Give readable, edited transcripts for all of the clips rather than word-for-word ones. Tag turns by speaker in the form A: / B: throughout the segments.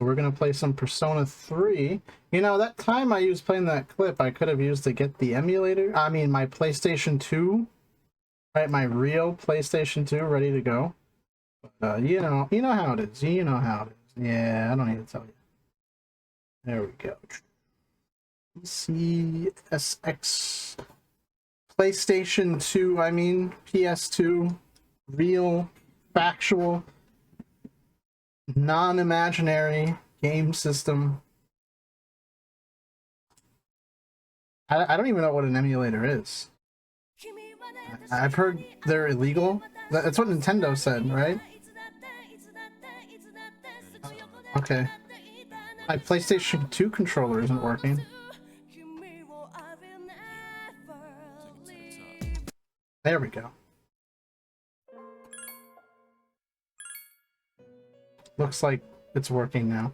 A: We're gonna play some Persona 3. You know, that time I used playing that clip, I could have used to get the emulator. I mean, my PlayStation 2, right? My real PlayStation 2 ready to go. You know how it is. You know how it is. Yeah, I don't need to tell you. There we go. CSX PlayStation 2. I mean, PS2. Real, factual, non-imaginary game system. I don't even know what an emulator is. I've heard they're illegal. That's what Nintendo said, right? Okay. My PlayStation 2 controller isn't working. There we go. Looks like it's working now.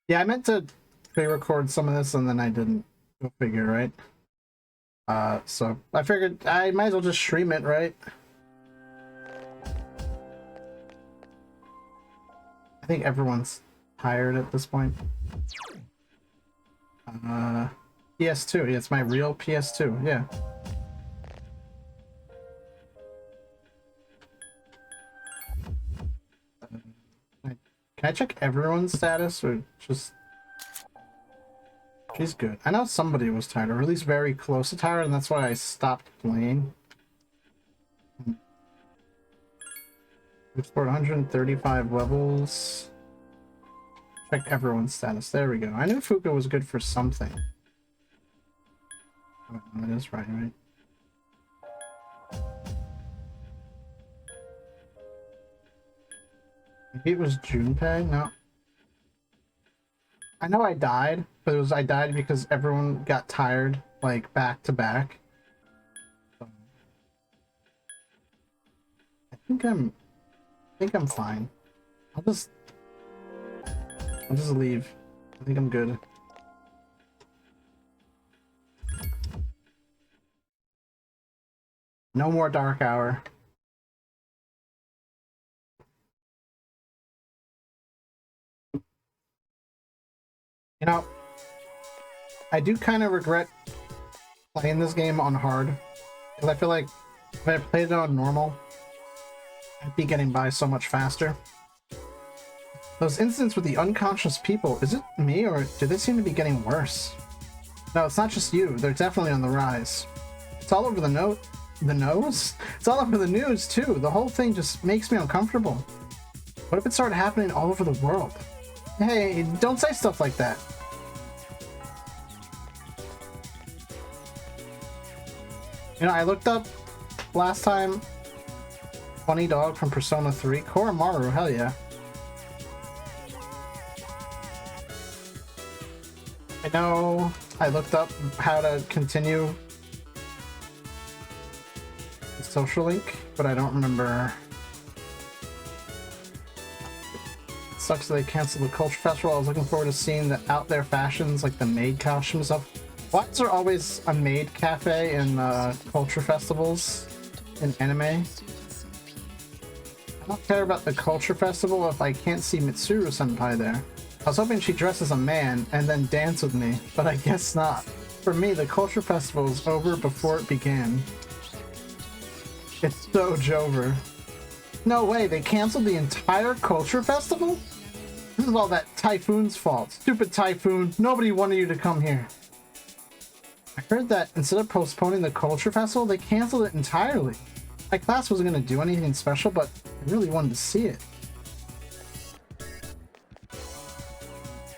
A: Yeah, I meant to pre-record some of this and then I didn't. Go figure, right? So I figured I might as well just stream it, right? I think everyone's tired at this point. PS2, yeah, it's my real PS2, yeah. Can I check everyone's status or just... She's good. I know somebody was tired, or at least very close to tired, and that's why I stopped playing. We explored 135 levels. Check everyone's status. There we go. I knew Fuka was good for something. Oh, that is right? Maybe it was Junpei? No. I know I died, but I died because everyone got tired, like, back to back. So, I think I'm fine. I'll just leave. I think I'm good. No more dark hour. You know, I do kind of regret playing this game on hard, because I feel like if I played it on normal, I'd be getting by so much faster. Those incidents with the unconscious people, is it me or do they seem to be getting worse? No, it's not just you, they're definitely on the rise. It's all over the nose? It's all over the news too. The whole thing just makes me uncomfortable. What if it started happening all over the world? Hey, don't say stuff like that. You know, I looked up last time Funny Dog from Persona 3. Koromaru, hell yeah. I know I looked up how to continue the social link, but I don't remember. Sucks that they canceled the culture festival. I was looking forward to seeing the out there fashions, like the maid costume stuff. Why is there always a maid cafe in culture festivals in anime? I don't care about the culture festival if I can't see Mitsuru Senpai there. I was hoping she'd dress as a man and then dance with me, but I guess not. For me, the culture festival was over before it began. It's so Jover. No way, they canceled the entire culture festival? This is all that Typhoon's fault. Stupid Typhoon, nobody wanted you to come here. I heard that instead of postponing the culture festival, they canceled it entirely. My class wasn't going to do anything special, but I really wanted to see it.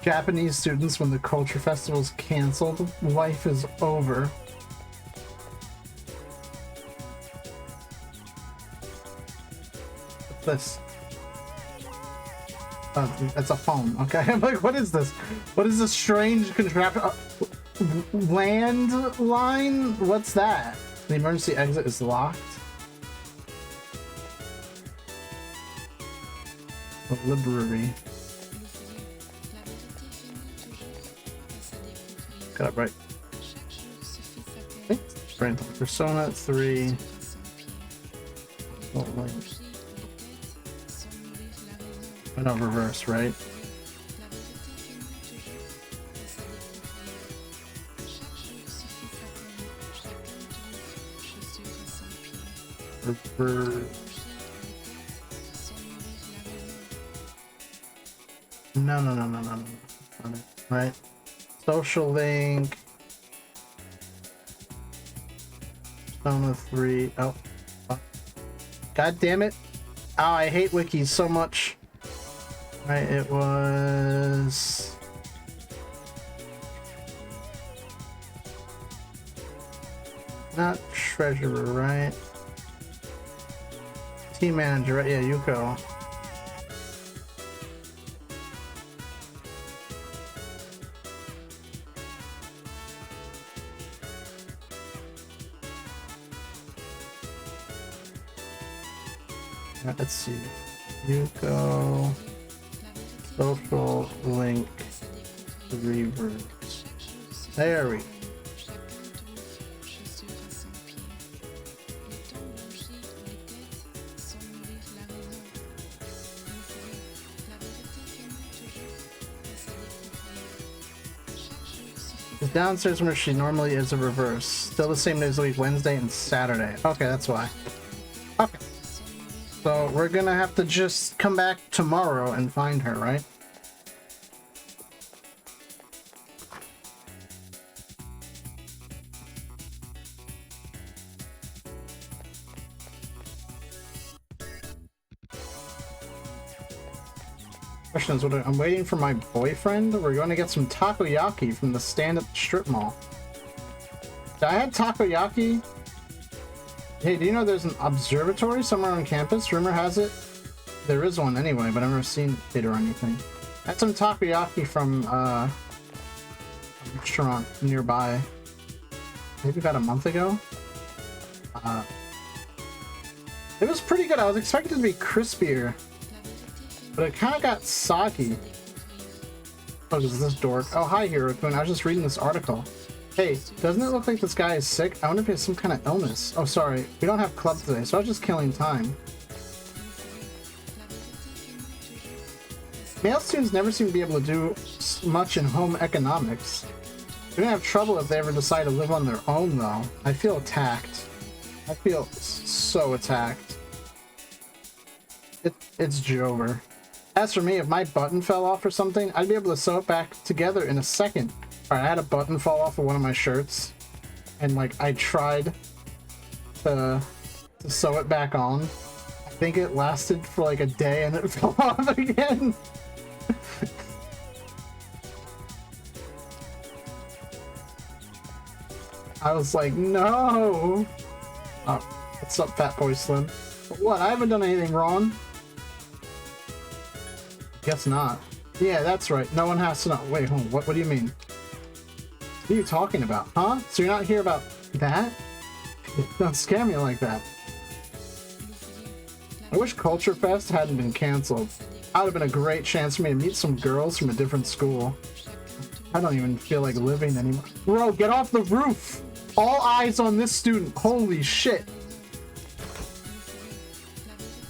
A: Japanese students, when the culture festival's canceled, life is over. What's this? Oh, it's a phone. Okay, I'm like, what is this? What is this strange contraption? Landline? What's that? The emergency exit is locked. The library. Got it right. Persona 3. Oh, No, reverse, right? Reverse. No. Right. Social link. Persona 3. Oh. God damn it. Oh, I hate wikis so much. Right, it was... Not treasurer, right? Team manager, right? Yeah, Yuko. Right, let's see. Yuko. Social link. Reverse. There we go. The downstairs where she normally is a reverse. Still the same days of the week, Wednesday and Saturday. Okay, that's why. Okay. So we're gonna have to just come back tomorrow and find her, right? Question is, I'm waiting for my boyfriend. We're going to get some takoyaki from the stand at the strip mall. I had takoyaki. Hey, do you know there's an observatory somewhere on campus? Rumor has it there is one anyway, but I've never seen it or anything. I had some takoyaki from a restaurant nearby, maybe about a month ago. It was pretty good. I was expecting it to be crispier, but it kind of got soggy. Oh, is this dork? Oh, hi, Hero-kun. I was just reading this article. Hey, doesn't it look like this guy is sick? I wonder if he has some kind of illness. Oh, sorry. We don't have club today, so I was just killing time. Male students never seem to be able to do much in home economics. We're gonna have trouble if they ever decide to live on their own, though. I feel attacked. I feel so attacked. It's Jover. As for me, if my button fell off or something, I'd be able to sew it back together in a second. Alright, I had a button fall off of one of my shirts, and like I tried to sew it back on. I think it lasted for like a day and it fell off again. I was like, no! Oh, what's up, Fat Boy Slim? What? I haven't done anything wrong. Guess not. Yeah, that's right. No one has to know. Wait, hold on. What do you mean? What are you talking about? Huh? So you're not here about that? Don't scare me like that. I wish Culture Fest hadn't been cancelled. That would have been a great chance for me to meet some girls from a different school. I don't even feel like living anymore. Bro, get off the roof! All eyes on this student. Holy shit.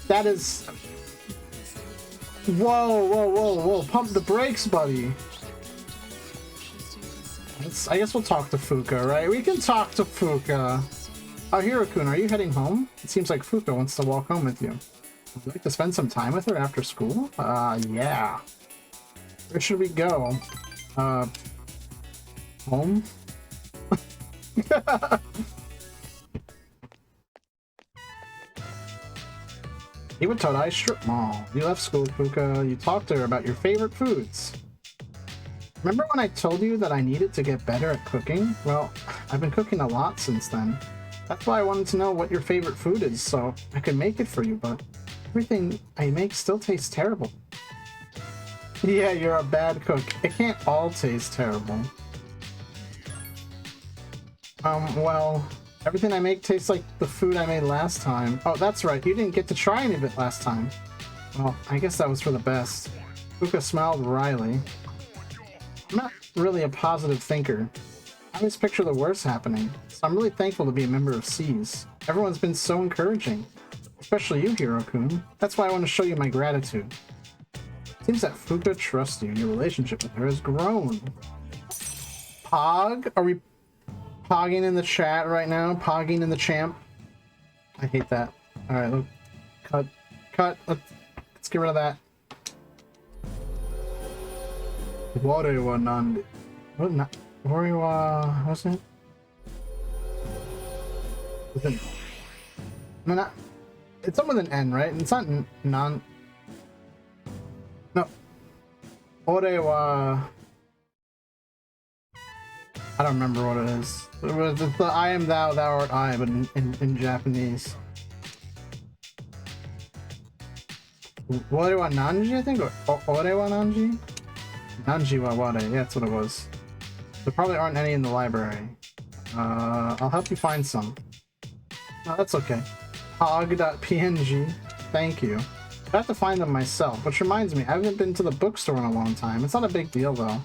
A: That is... Whoa. Pump the brakes, buddy. I guess we'll talk to Fuka, right? We can talk to Fuka. Oh, Hiro-kun, are you heading home? It seems like Fuka wants to walk home with you. Would you like to spend some time with her after school? Yeah. Where should we go? Home? Iwatodai Strip Mall. You left school, Fuka. You talked to her about your favorite foods. Remember when I told you that I needed to get better at cooking? Well, I've been cooking a lot since then. That's why I wanted to know what your favorite food is, so I could make it for you, but everything I make still tastes terrible. Yeah, you're a bad cook. It can't all taste terrible. Well, everything I make tastes like the food I made last time. Oh, that's right, you didn't get to try any of it last time. Well, I guess that was for the best. Fuka smiled wryly. I'm not really a positive thinker. I always picture the worst happening, so I'm really thankful to be a member of C's. Everyone's been so encouraging. Especially you, Hiro-kun. That's why I want to show you my gratitude. Seems that Fuka trusts you and your relationship with her has grown. Pog? Are we pogging in the chat right now? Pogging in the champ? I hate that. Alright, look. Cut. Cut. Let's get rid of that. Ware wa nande. What na? Ware wa... What's it? Is it... No, not... It's something with an N, right? It's not non... No. Ore wa... I don't remember what it is. It's the I am thou, thou art I, but in Japanese. Ware wa nanji, I think? Or ore wa nanji? Nanji wa ware, yeah, that's what it was. There probably aren't any in the library. I'll help you find some. No, that's okay. Hog.png, thank you. I have to find them myself, which reminds me, I haven't been to the bookstore in a long time. It's not a big deal, though.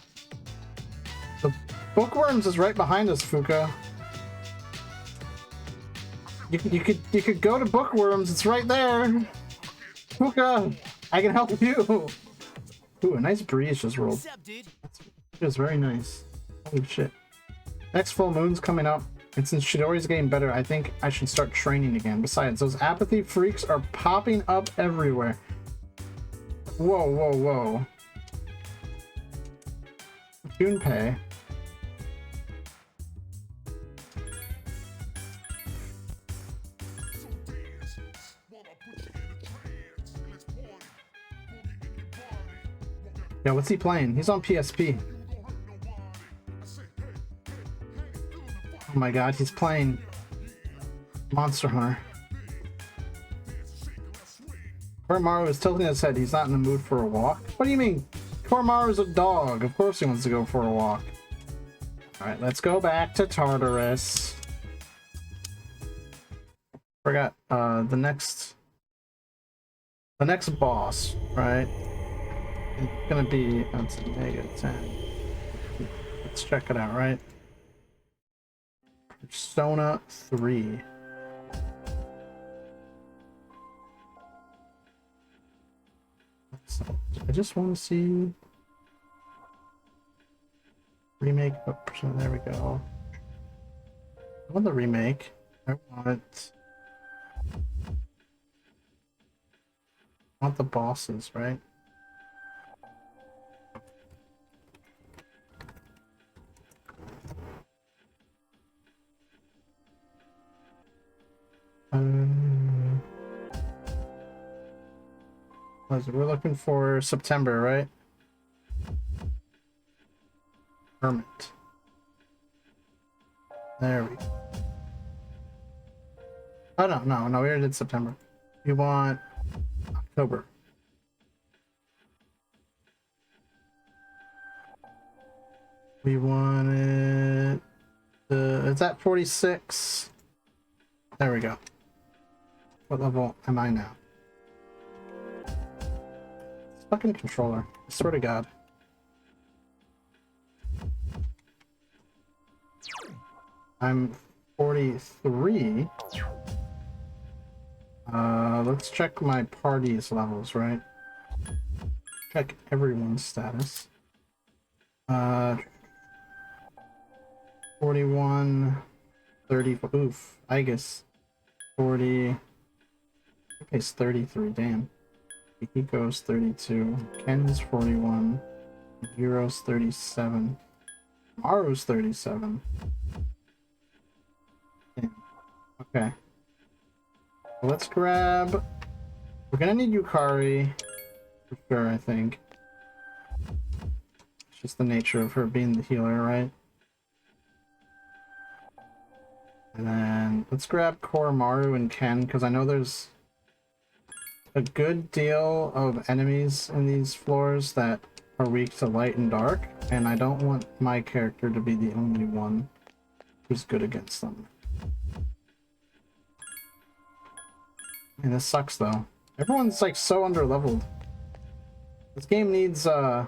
A: The Bookworms is right behind us, Fuka. You could go to Bookworms, it's right there! Fuka! I can help you! Ooh, a nice breeze just rolled. It was very nice. Holy shit. Next full moon's coming up, and since Chidori's getting better, I think I should start training again. Besides, those apathy freaks are popping up everywhere. Whoa, whoa, whoa. Junpei. Yeah, what's he playing? He's on PSP. Oh my god, he's playing Monster Hunter. Koromaru is tilting his head. He's not in the mood for a walk. What do you mean? Koromaru's a dog. Of course he wants to go for a walk. Alright, let's go back to Tartarus. Forgot the next boss, right? It's gonna be that's a -10. Let's check it out, right? Persona 3. I just want to see remake. Oh, Persona, there we go. I want the remake. I want the bosses, right? We're looking for September, right? Hermit. There we go. Oh, no, we already did September. We want October. We wanted it's at 46. There we go. What level am I now? This fucking controller. I swear to God. I'm 43. Let's check my party's levels, right? Check everyone's status. 41, 30, oof, I guess 40, okay, 33, damn. Hiko's 32, Ken's 41, Euro's 37, Maru's 37. Damn. Okay. Well, let's grab, we're gonna need Yukari, for sure, I think. It's just the nature of her being the healer, right? And then let's grab Koromaru and Ken, because I know there's a good deal of enemies in these floors that are weak to light and dark, and I don't want my character to be the only one who's good against them. And this sucks though. Everyone's like so underleveled. This game needs what's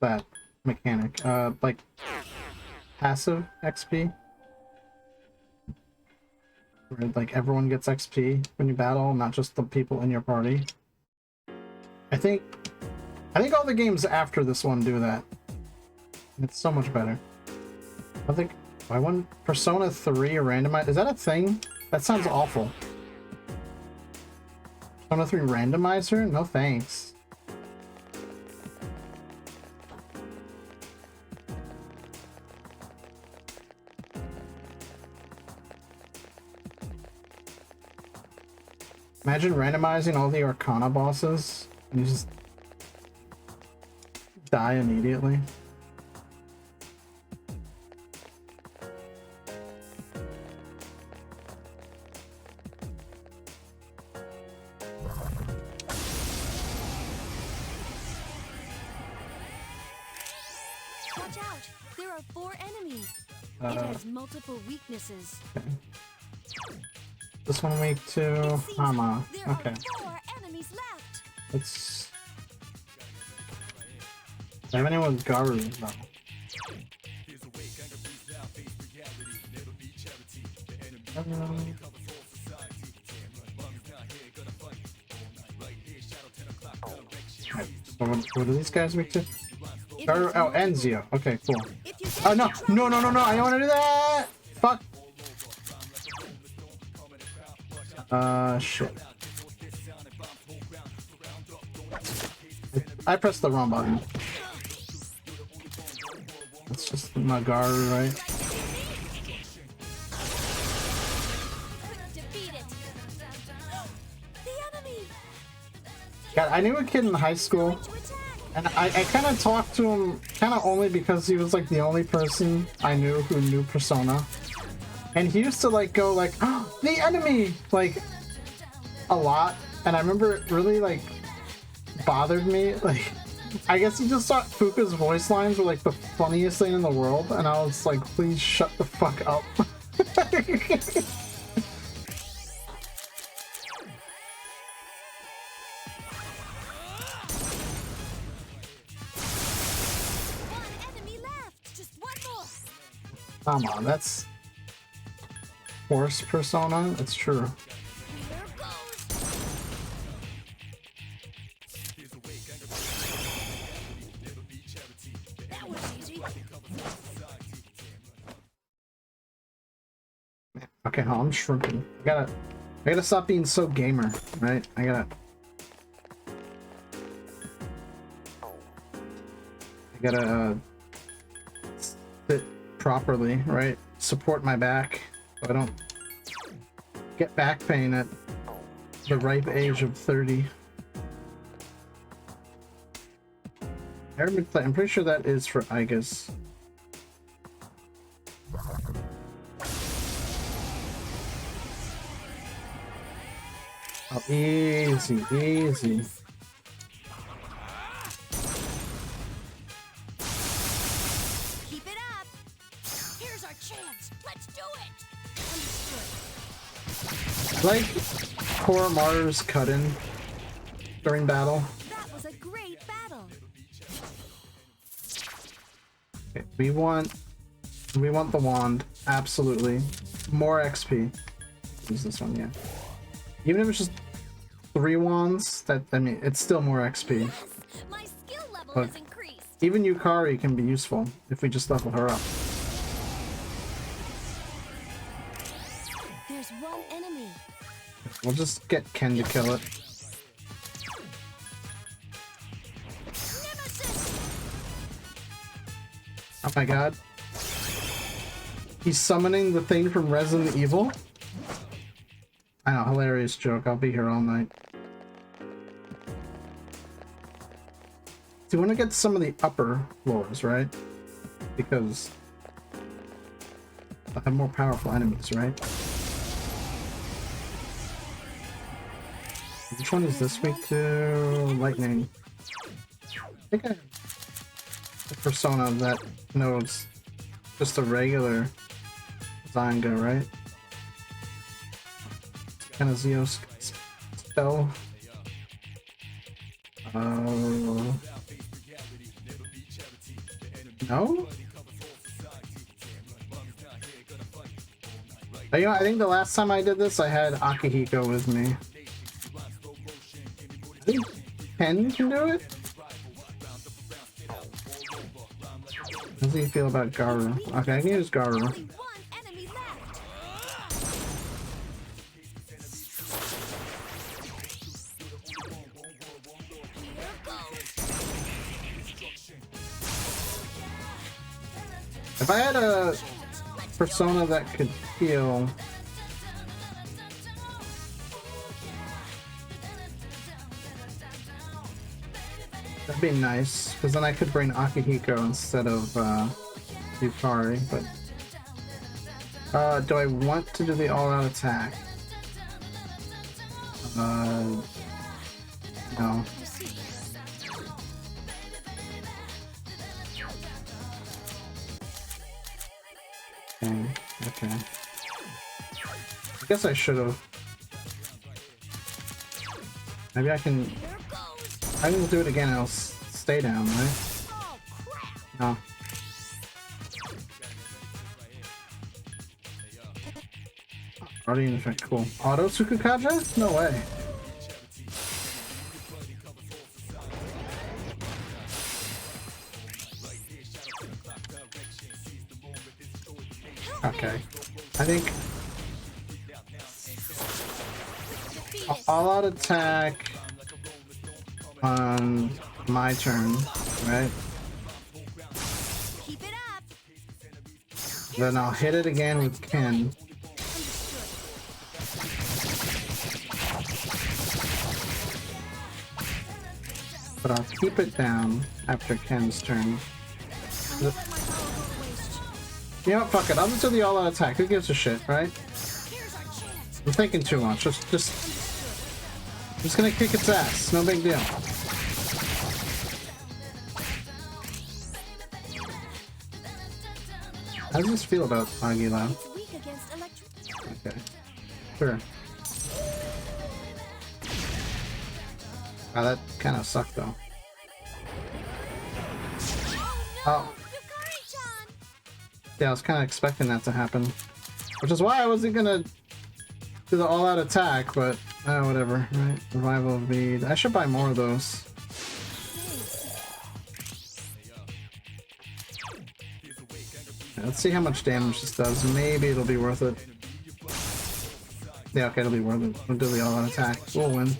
A: that mechanic? Like passive XP. where like everyone gets XP when you battle, not just the people in your party. I think all the games after this one do that. It's so much better. I think I want Persona 3 randomized. Is that a thing? That sounds awful. Persona 3 randomizer? No thanks. Imagine randomizing all the Arcana bosses and you just die immediately.
B: Watch out! There are 4 enemies. It has multiple weaknesses.
A: Okay. This one weak to Hama. Okay.
B: There are 4 enemies left.
A: Let's. Do I have anyone with Garu? No. So what are these guys weak to? Garu, oh, Enzio. Okay, cool. Oh no! No! No! No! No! I don't want to do that! Fuck! Shit. I pressed the wrong button. It's just Magaru, right? God, I knew a kid in high school, and I kind of talked to him kind of only because he was like the only person I knew who knew Persona. And he used to like go like, oh, the enemy, like a lot. And I remember it really like bothered me. Like, I guess he just thought Fuka's voice lines were like the funniest thing in the world. And I was like, please shut the fuck up. Come on, that's Horse Persona. That's true. Okay, I'm shrinking. I gotta stop being so gamer, right? I gotta sit properly, right? Support my back so I don't get back pain at the ripe age of 30. I'm pretty sure that is for Igus. Oh, easy, easy.
B: Keep it up. Here's our chance. Let's do it. Understood.
A: Like Koromaru's cut-in during battle.
B: That was a great battle.
A: Okay, we want the wand, absolutely. More XP. Use this one, yeah. Even if it's just 3 wands, that, I mean, it's still more XP.
B: Yes, my skill level
A: But
B: has increased.
A: even Yukari can be useful if we just level her up.
B: There's 1 enemy.
A: We'll just get Ken to kill it.
B: Nemesis!
A: Oh my god. He's summoning the thing from Resident Evil? I know, hilarious joke. I'll be here all night. So you want to get to some of the upper floors, right? Because I have more powerful enemies, right? Which one is this weak to? Lightning. I think I have a persona that knows just a regular Zanga, right? Kind of Zeo spell. No? You know, I think the last time I did this, I had Akihiko with me. I think Ken can do it? How do you feel about Garu? Okay, I can use Garu.
B: Only one enemy left. Here goes.
A: If I had a persona that could heal, that'd be nice, because then I could bring Akihiko instead of Yukari, but do I want to do the all-out attack? No. Okay. I guess I should have. Maybe I can do it again and I'll stay down, right? No. Guardian effect, cool. Auto Tsukukaja? No way. Okay. I think all-out attack on my turn, right?
B: Keep it up.
A: Then I'll hit it again with Ken. But I'll keep it down after Ken's turn. You know what, fuck it, I'll just do the all-out attack. Who gives a shit, right? I'm thinking too much. Just gonna kick its ass. No big deal. How does this feel about Agila? Okay. Sure. That kind of sucked though. Oh. Yeah, I was kind of expecting that to happen. Which is why I wasn't gonna do the all-out attack, but whatever, right? Revival of Bead. I should buy more of those. Yeah, let's see how much damage this does. Maybe it'll be worth it. Yeah, okay, it'll be worth it. We'll do the all-out attack. We'll win.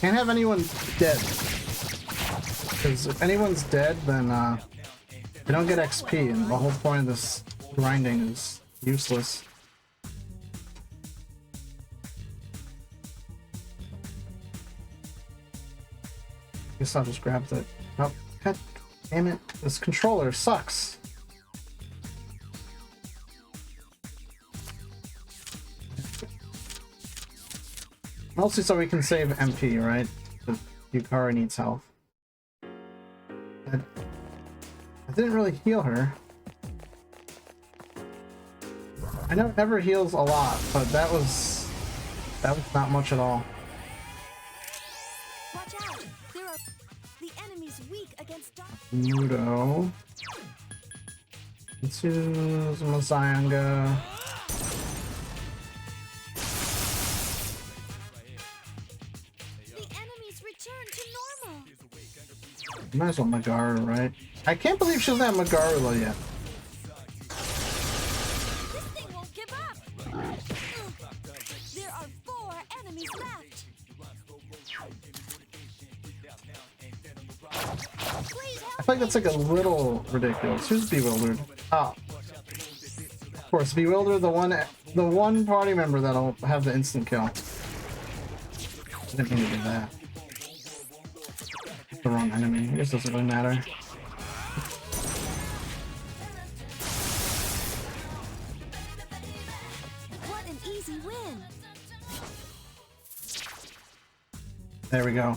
A: Can't have anyone dead. Because if anyone's dead, then we don't get XP, and the whole point of this grinding is useless. Guess I'll just grab that. Oh, god damn it. This controller sucks. Mostly so we can save MP, right? But Yukari needs health. I didn't really heal her. I know it never heals a lot, but that was not much at all.
B: Watch out! There are the enemy's weak against dark.
A: Mudo. Itsu's Masayanga.
B: The enemy's return to normal.
A: Might as well Magaru, right? I can't believe she doesn't have Magaru yet.
B: This thing won't give up. There are 4 enemies left. Please
A: I
B: help
A: feel like that's like a little ridiculous. Who's Bewildered? Oh. Of course, Bewildered, the one party member that'll have the instant kill. I didn't mean to do that. The wrong enemy. I guess doesn't really matter.
B: What an easy win.
A: There we go.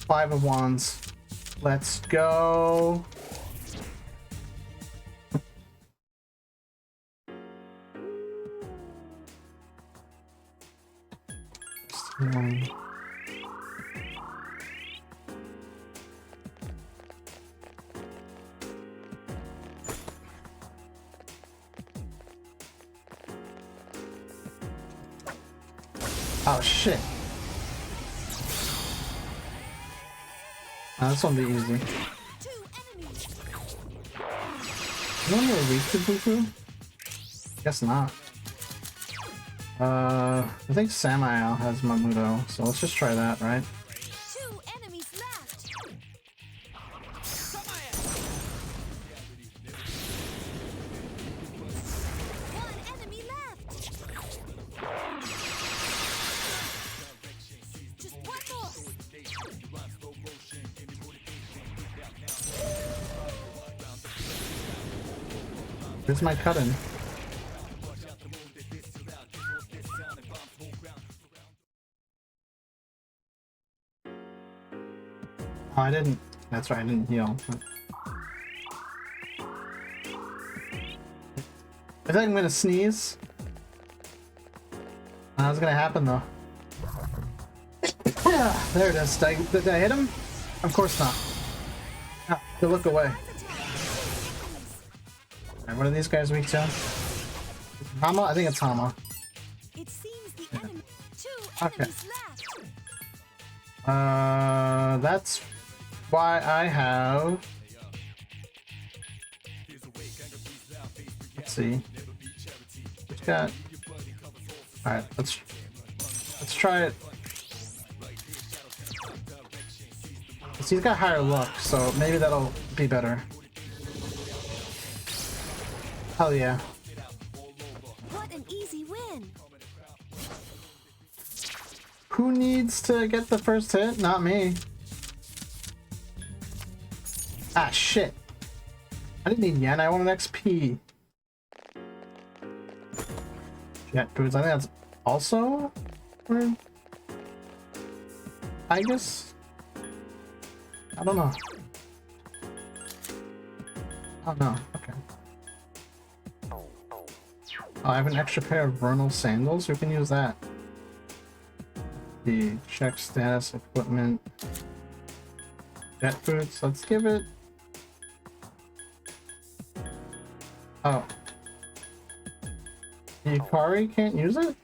A: 5 of Wands. Let's go. Oh shit. This will be easy. Anyone really weak to Buku? Guess not. I think Samael has Mamudo, so let's just try that, right?
B: Two enemies left. One enemy left. Just one more.
A: Here's my cut-in. Oh, I didn't. That's right, I didn't heal. I think I'm gonna sneeze. How's gonna happen though? There it is. Did I hit him? Of course not. Ah, to look away. Alright, what are these guys weak to? Hama? I think it's Hama.
B: It seems the enemy. Two
A: Okay.
B: enemies left.
A: That's why I have. Let's see. What's got? All right, let's try it. So he's got higher luck, so maybe that'll be better. Hell yeah!
B: What an easy win.
A: Who needs to get the first hit? Not me. Ah, shit. I didn't need yen, I wanted XP. Jet boots, I think that's also for Tigus? I don't know. Oh no, okay. Oh, I have an extra pair of vernal sandals, we can use that. The check status, equipment, jet boots, let's give it. Oh. Yukari can't use it?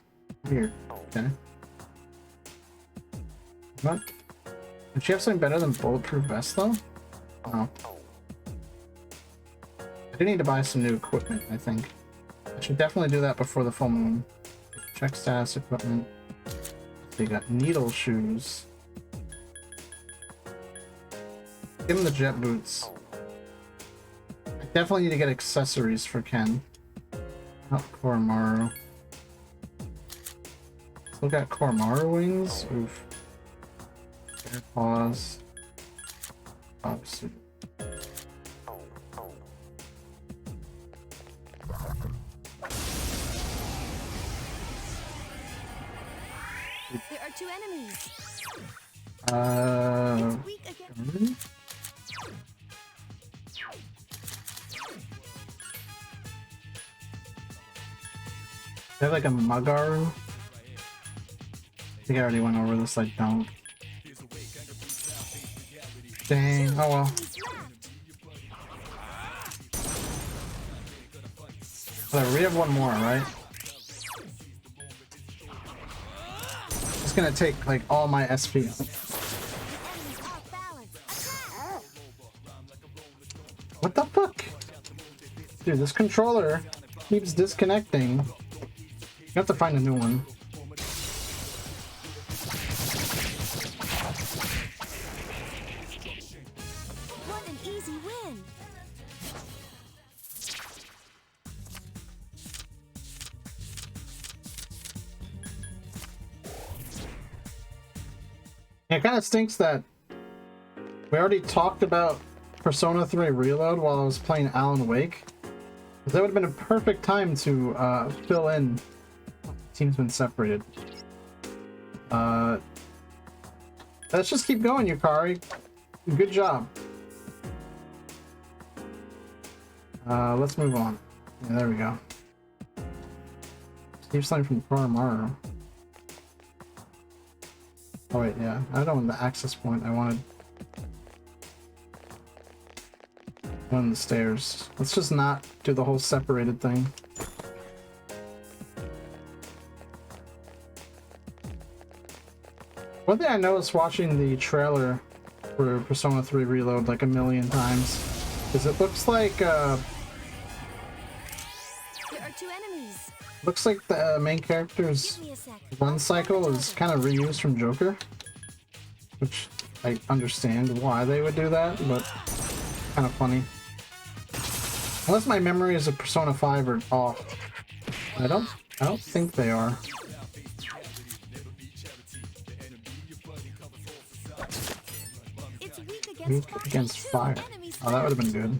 A: Weird. Okay. What? Did she have something better than bulletproof vest though? Oh. I do need to buy some new equipment, I think. I should definitely do that before the full moon. Check status, equipment. They got needle shoes. Give him the jet boots. I definitely need to get accessories for Ken. Not Koromaru. Still got Koromaru wings. Oof. Air paws. Obviously.
B: There are two enemies.
A: It's
B: weak again.
A: They have like a Magaru. I think I already went over this, like, don't. Dang, oh well. Whatever, we have one more, right? It's gonna take, like, all my SP. What the fuck? Dude, this controller keeps disconnecting. You have to find a new one.
B: What an easy win.
A: It kind of stinks that we already talked about Persona 3 Reload while I was playing Alan Wake. That would have been a perfect time to fill in. Team's been separated. Let's just keep going, Yukari. Good job. Let's move on. Yeah, there we go. Keep something from Koromaru. Oh wait, yeah. I don't want the access point. I wanted one of the stairs. Let's just not do the whole separated thing. One thing I noticed watching the trailer for Persona 3 Reload like a million times is it looks like
B: There are 2 enemies.
A: looks like the main character's
B: Give me a sec.
A: run cycle is kind of reused from Joker, which I understand why they would do that, but kind of funny. Unless my memories of Persona 5 are off. I don't think they are.
B: It's weak
A: Weak
B: against
A: against fire.
B: Enemies
A: Oh, that would have been good.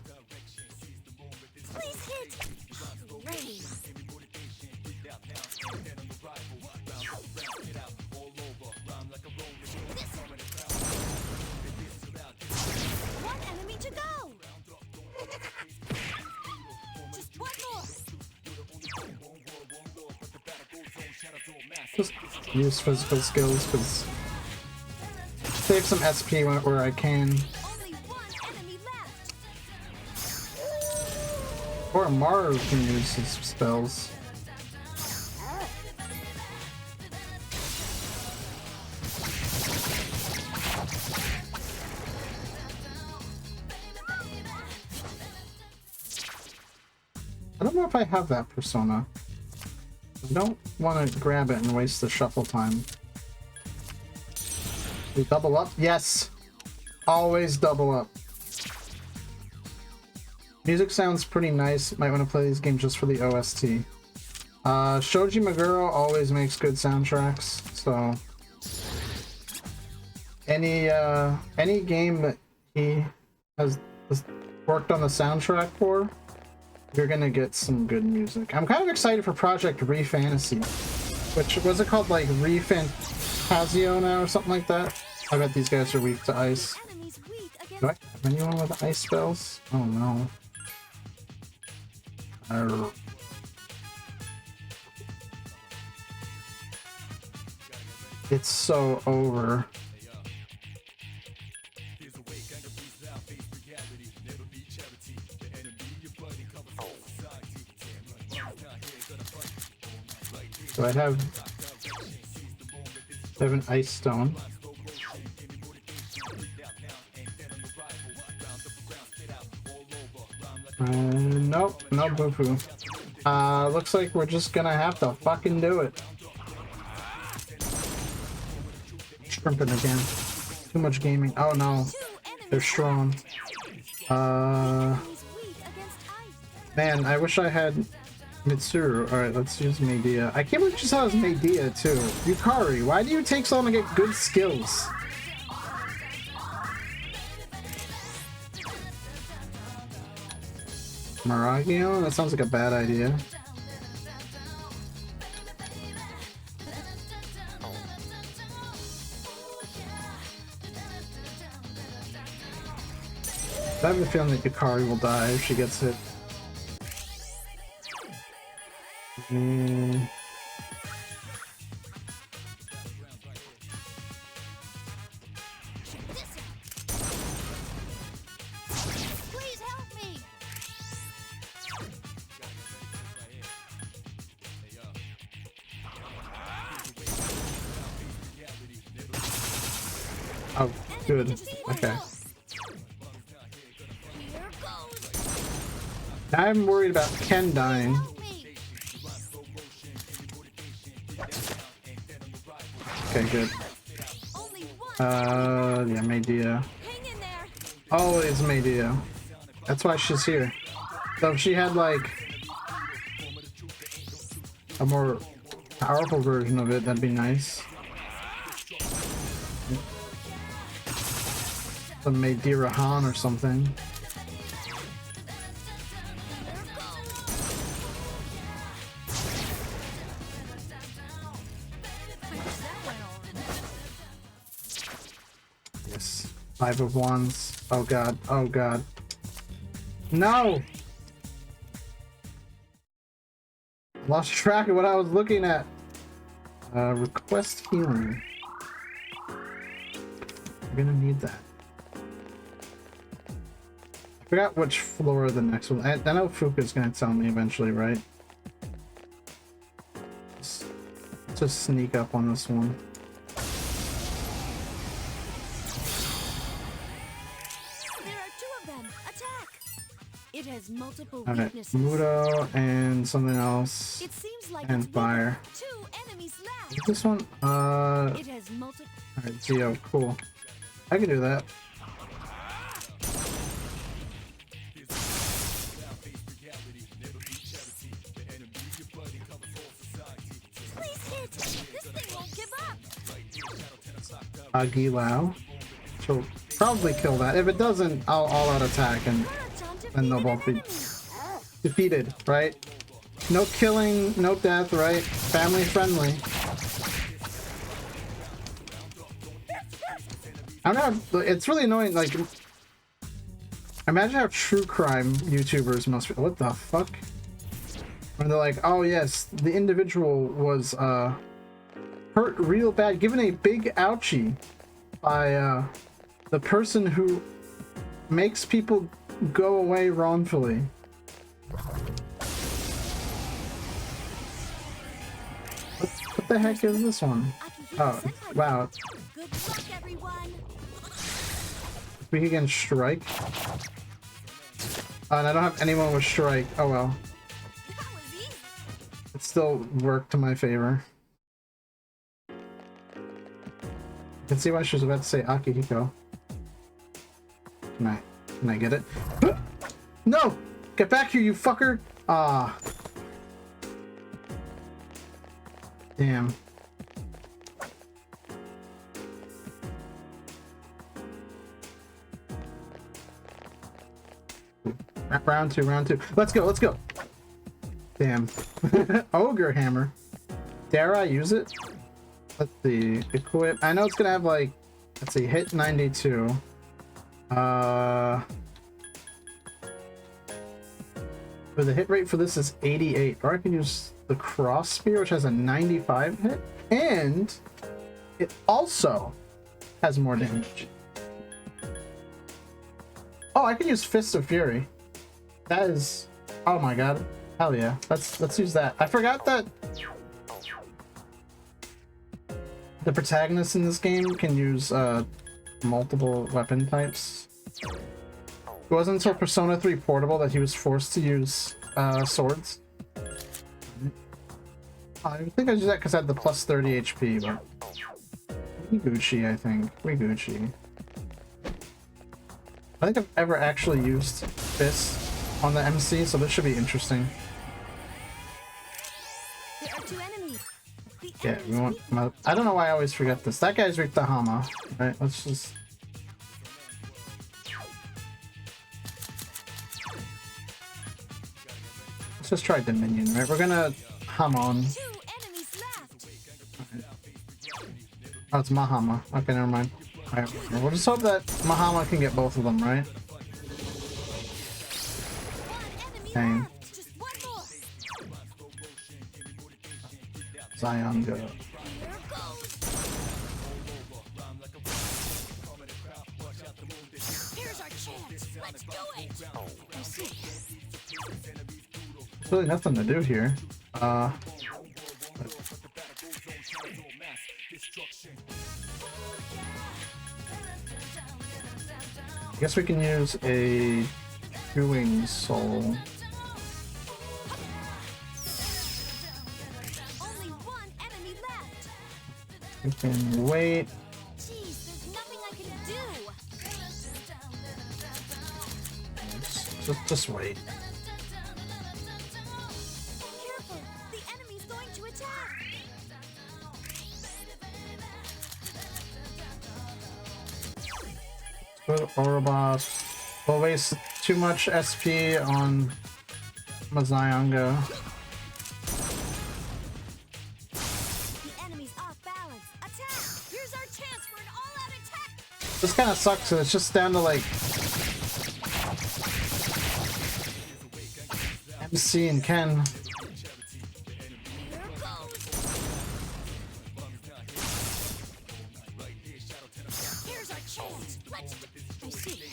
B: Please hit. Great. One enemy to go. Just one more.
A: Just use physical skills because save some SP where I can.
B: Only one enemy left.
A: Or Maru can use his spells. I don't know if I have that persona. I don't want to grab it and waste the shuffle time. We double up? Yes! Always double up. Music sounds pretty nice. Might want to play these games just for the OST. Shoji Meguro always makes good soundtracks, so any game that he has worked on the soundtrack for, you're gonna get some good music. I'm kind of excited for Project Refantasy, which was it called, like Refantasio now or something like that? I bet these guys are weak to ice.
B: Enemies weak against
A: Do I have anyone with ice spells? Oh no. It's so over. So I have an ice stone. Nope, no boo-boo. Looks like we're just gonna have to fucking do it. Shrimping again. Too much gaming. Oh no, they're strong.
B: enemies weak against ice.
A: Man, I wish I had Mitsuru. Alright, let's use Medea. I can't believe she saw as Medea too. Yukari, why do you take so long to get good skills? Maragio? That sounds like a bad idea. I have a feeling that Yukari will die if she gets hit.
B: Please help me.
A: Oh, good. Okay.
B: Here goes.
A: Now I'm worried about Ken dying.
B: Help me.
A: Okay, good.
B: Only one.
A: Yeah, Medea.
B: Hang in there.
A: Oh, it's Medea. That's why she's here. So if she had, like, a more powerful version of it, that'd be nice. Some Medea Han or something. Yes. 5 of Wands. Oh god. Oh god. No! Lost track of what I was looking at. Request healing. We're gonna need that. I forgot which floor the next one. I know Fuka's gonna tell me eventually, right? Let's just sneak up on this one.
B: multiple
A: Alright,
B: weaknesses.
A: Mudo and something else.
B: It seems like
A: And
B: it's
A: fire.
B: bigger. 2 enemies left.
A: Is this one?
B: It has multiple.
A: Alright, Zio, cool. I can do that.
B: Please hit. This thing won't give up.
A: Agilao. She'll probably kill that. If it doesn't, I'll all-out attack and then they'll both be defeated, right? No killing, no death, right? Family friendly. I don't know, it's really annoying, like, imagine how true crime YouTubers must be. What the fuck? When they're like, oh yes, the individual was hurt real bad, given a big ouchie by the person who makes people go away wrongfully. What the heck is this one? Oh, wow.
B: Good luck, everyone.
A: We can strike. And I don't have anyone with strike. Oh well.
B: That was easy.
A: It still worked to my favor. You can see why she was about to say Akihiko. Can I get it? No! Get back here, you fucker! Ah. Damn. Round two. Let's go, let's go! Damn. Ogre hammer. Dare I use it? Let's see. Equip. I know it's gonna have like, let's see, hit 92. But the hit rate for this is 88. Or I can use the cross spear, which has a 95 hit, and it also has more damage. Oh, I can use Fist of Fury. That is, oh my god, hell yeah. Let's use that. I forgot that the protagonist in this game can use multiple weapon types. It wasn't until Persona 3 Portable that he was forced to use swords. I think I used that because I had the plus 30 HP, but we Gucci, I think. We Gucci. I think I've ever actually used this on the MC, so this should be interesting.
B: There are 2 enemies. The
A: Yeah, we want. I don't know why I always forget this. That guy's Rita Hama. Right, let's just. Let's just try Dominion, right? We're gonna hum on.
B: 2 enemies left.
A: Oh, it's Mahama. Okay, never mind. Alright, we'll just hope that Mahama can get both of them, right?
B: 1 enemy
A: Dang.
B: left. Just 1 more.
A: Zion go.
B: Here goes. Here's our chance. Let's do it. I see.
A: There's really nothing to do here. I guess we can use a Chewing Soul.
B: Only 1 enemy left.
A: We can wait.
B: Jeez, there's nothing I can do.
A: Just wait.
B: Careful, the enemy's going to attack.
A: Good Ouroboros. We'll waste too much SP on Mazayanga.
B: The enemy's off balance. Attack! Here's our chance for an all-out attack.
A: This kind of sucks, so it's just down to like MC and Ken.
B: Here goes. Here's our chance. Let's. I see.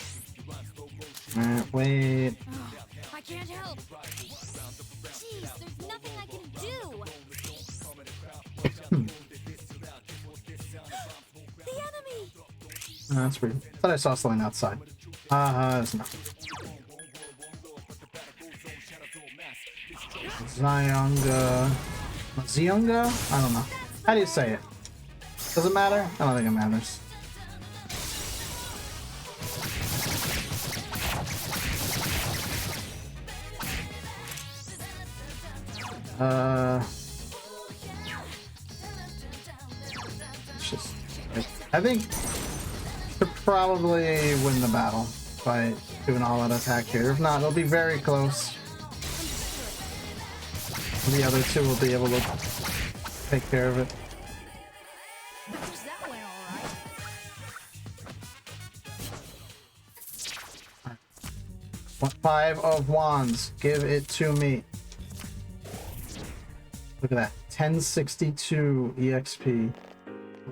A: Alright, wait.
B: Oh, I can't help. Jeez, there's nothing I can do. The enemy.
A: Oh, that's weird. Thought I saw something outside. It's not. Zionga. Zionga? I don't know. How do you say it? Does it matter? I don't think it matters. It's just, I think to probably win the battle by doing all that attack here. If not, it'll be very close. The other two will be able to take care of it.
B: That went all right.
A: 5 of wands. Give it to me. Look at that. 1062 EXP.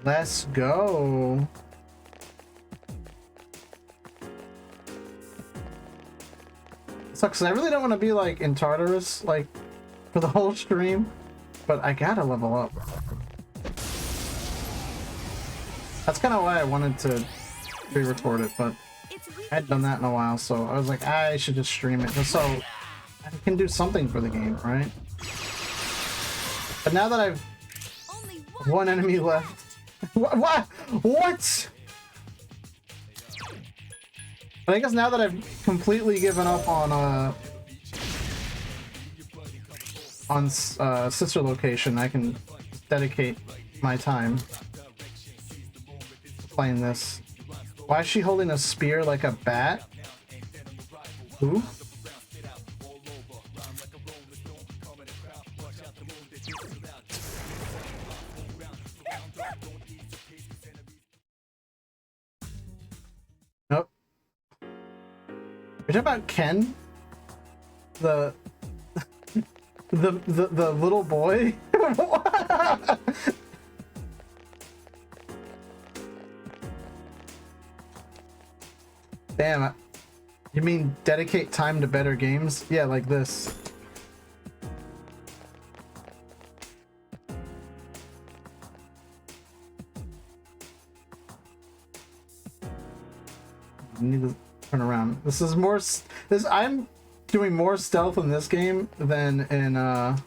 A: Let's go. Sucks. I really don't want to be like in Tartarus like for the whole stream, but I gotta level up. That's kind of why I wanted to re-record it, but I hadn't done that in a while, so I was like, I should just stream it just so I can do something for the game, right? But now that I've
B: Only
A: one enemy left, what? But I guess now that I've completely given up on sister location, I can dedicate my time to playing this. Why is she holding a spear like a bat? Who? Nope. You're talking about Ken? The the little boy? Damn, you mean dedicate time to better games? Yeah, like this. I need to turn around. This is more I'm doing more stealth in this game than in than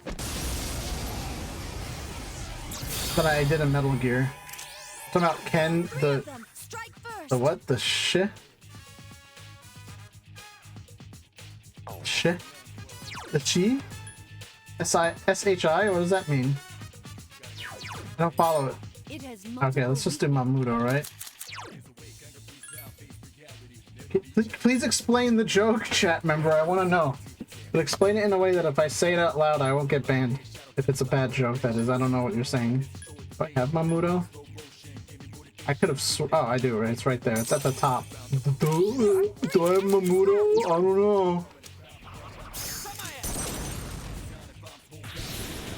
A: I did in Metal Gear. I'm talking about Ken, the what? The shit? Shit? The chi? S-H-I? What does that mean? I don't follow it. Okay, let's just do Mamudo, right? Please explain the joke, chat member. I want to know. But explain it in a way that if I say it out loud, I won't get banned. If it's a bad joke, that is. I don't know what you're saying. Do I have Mamudo? I could have oh, I do, right? It's right there. It's at the top. Do I have Mamudo? I don't know.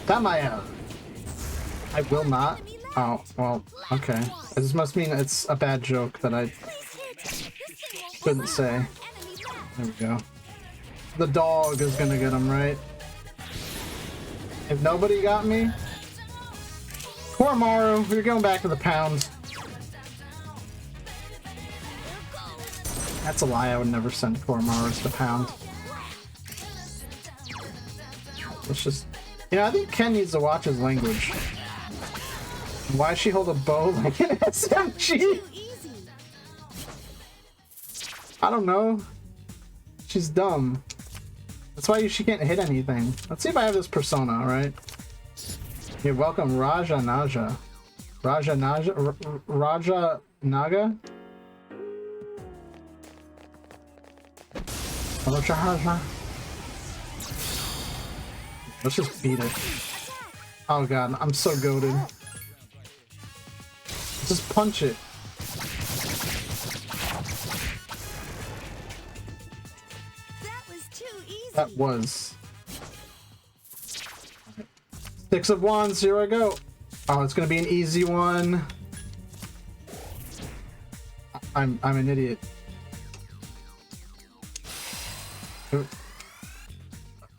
A: Tamaya. I will not. Oh, well, okay. This must mean it's a bad joke that I couldn't say. There we go. The dog is gonna get him, right? If nobody got me, Koromaru, you're going back to the pound. That's a lie. I would never send Koromaru to the pound. Let's just, you know, I think Ken needs to watch his language. Why she hold a bow like an SMG? I don't know. She's dumb. That's why she can't hit anything. Let's see if I have this persona, alright? You're welcome, Raja Naja. Raja Naja? Raja Naga? Let's just beat it. Oh god, I'm so goated. Just punch it. That was 6 of wands. Here I go. Oh, it's gonna be an easy one. I'm an idiot.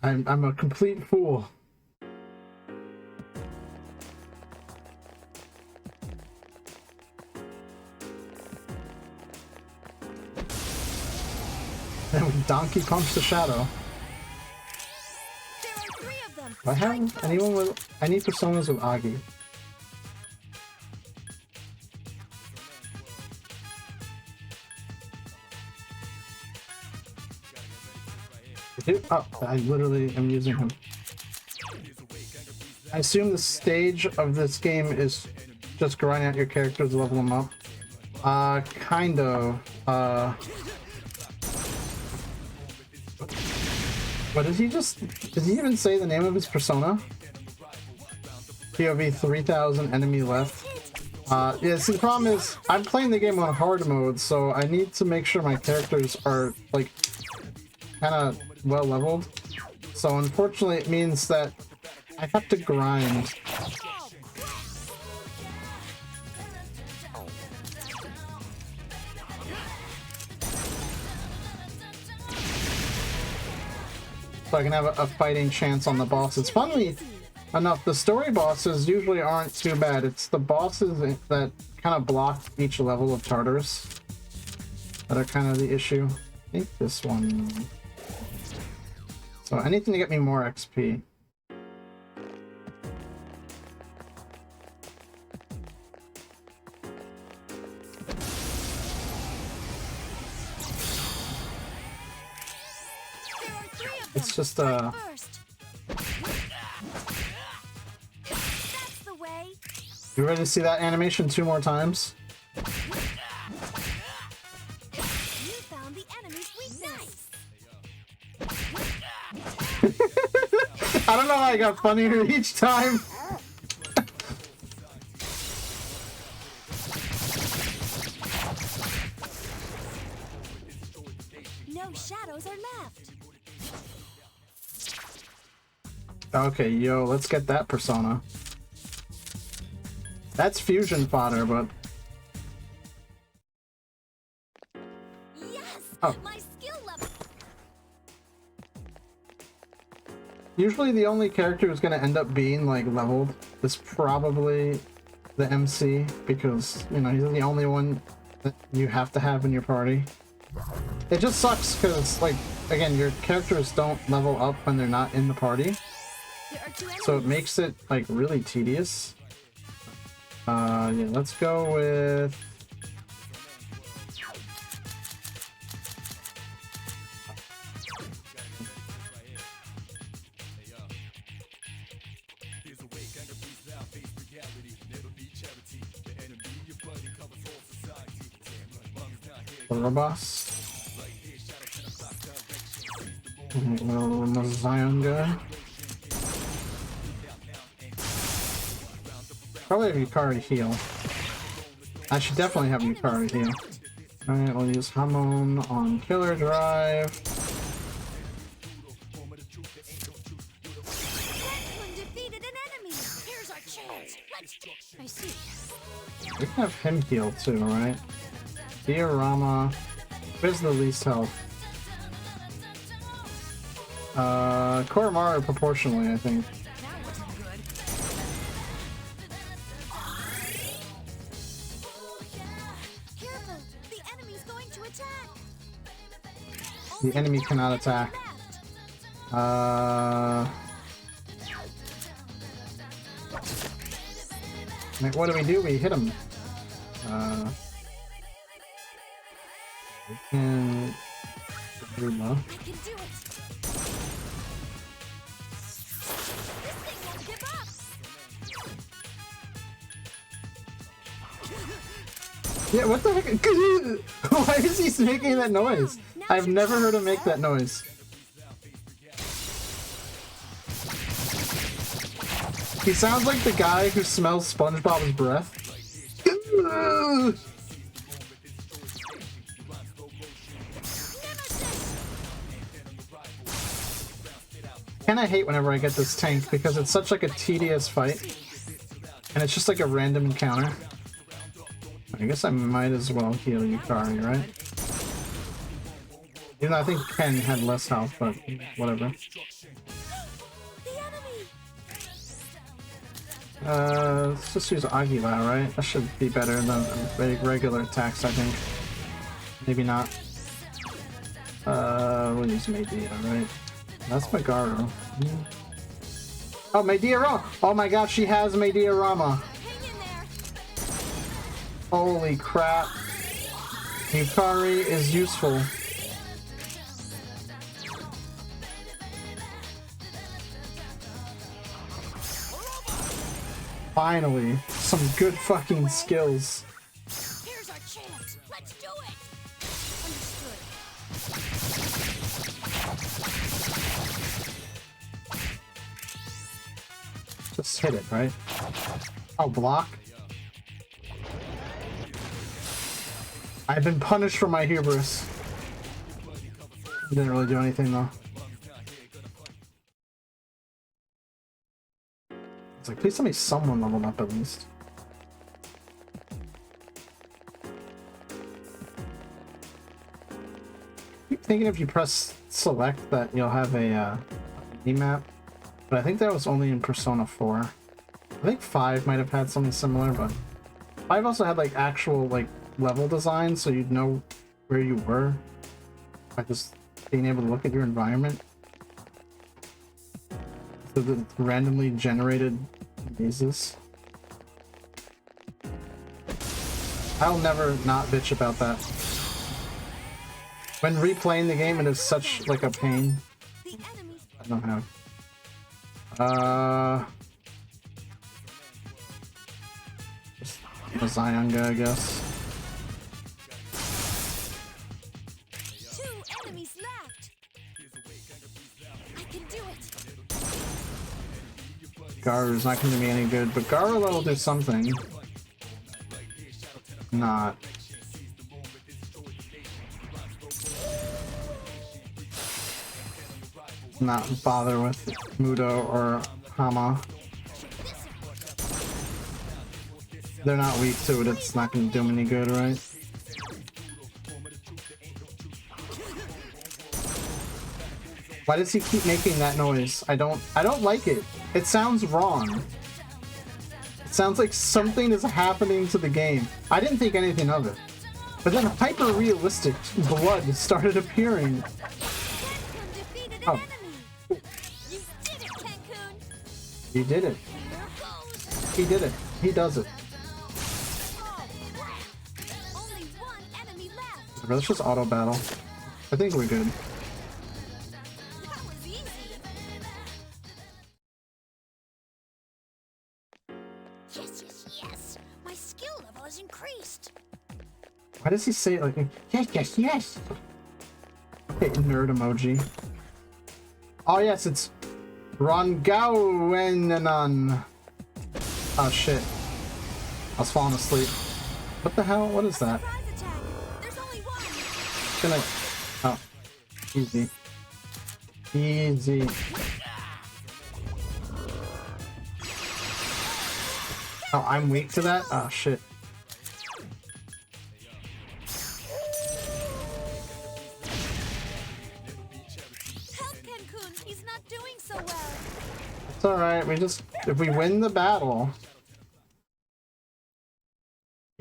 A: I'm a complete fool. Then we donkey punch the shadow.
B: There are 3 of them.
A: Do I have anyone with... I need personas with Agi. Oh, I literally am using him. I assume the stage of this game is just grinding out your characters, level them up. Kind of. What did he just... Did he even say the name of his persona? POV 3000 enemy left. Yeah, see, the problem is, I'm playing the game on hard mode, so I need to make sure my characters are, like, kind of well leveled. So unfortunately, it means that I have to grind. So I can have a fighting chance on the bosses. Funnily enough, the story bosses usually aren't too bad. It's the bosses that kind of block each level of Tartarus that are kind of the issue. I think this one. So anything to get me more XP. It's just You ready to see that animation 2 more times?
B: You found the enemy's weakness.
A: I don't know how I got funnier each time.
B: No shadows are left.
A: Okay, yo, let's get that persona. That's fusion fodder, but...
B: Yes!
A: Oh.
B: My skill level.
A: Usually the only character who's gonna end up being, like, leveled is probably the MC, because, you know, he's the only one that you have to have in your party. It just sucks, because, like, again, your characters don't level up when they're not in the party. So it makes it, like, really tedious. Yeah, let's go with... the boss. Well, Zion guy. Probably have Yukari heal. I should definitely have Yukari heal. Alright, we'll use Hamon on Killer Drive.
B: Defeated an enemy. Here's our chance. I see.
A: We can have him heal too, right? Diorama. Where's the least health? Koromaru proportionally, I think. The enemy cannot attack. Like, what do? We hit him. We can... Ruma. Yeah, what the heck? Why is he making that noise? I've never heard him make that noise. He sounds like the guy who smells SpongeBob's breath. Kinda hate whenever I get this tank because it's such like a tedious fight. And it's just like a random encounter. I guess I might as well heal Yukari, right? Even though I think Ken had less health, but whatever. Let's just use Agila, right? That should be better than regular attacks, I think. Maybe not. We'll use Medea, right? That's Megaro. Oh, my diorama! Oh my god, she has my diorama!
B: Hang in there.
A: Holy crap. Yukari is useful. Finally, some good fucking skills.
B: Here's our chance. Let's do it. Understood.
A: Just hit it, right? Oh, block? I've been punished for my hubris. Didn't really do anything though. It's like, please tell me someone leveled up at least. I keep thinking if you press select that you'll have a map, but I think that was only in Persona 4. I think 5 might have had something similar, but 5 also had like actual like level design, so you'd know where you were by just being able to look at your environment. So the randomly generated mazes. I'll never not bitch about that. When replaying the game, it is such like a pain. I don't have. Just a Zion guy, I guess. Garu's not going to be any good, but Garu will do something. Not. Not bother with Mudo or Hama. They're not weak to it, it's not going to do them any good, right? Why does he keep making that noise? I don't like it. It sounds wrong. It sounds like something is happening to the game. I didn't think anything of it. But then hyper-realistic blood started appearing. Oh. He did it. He did it. He does it. Let's just auto battle. I think we're good. Why does he say it like, yes, yes, yes? Okay, nerd emoji. Oh yes, it's Rongawenanan. Oh shit. I was falling asleep. What the hell? What is that? Gonna... Oh. Easy. Easy. Oh, I'm weak to that? Oh shit. It's alright, if we win the battle,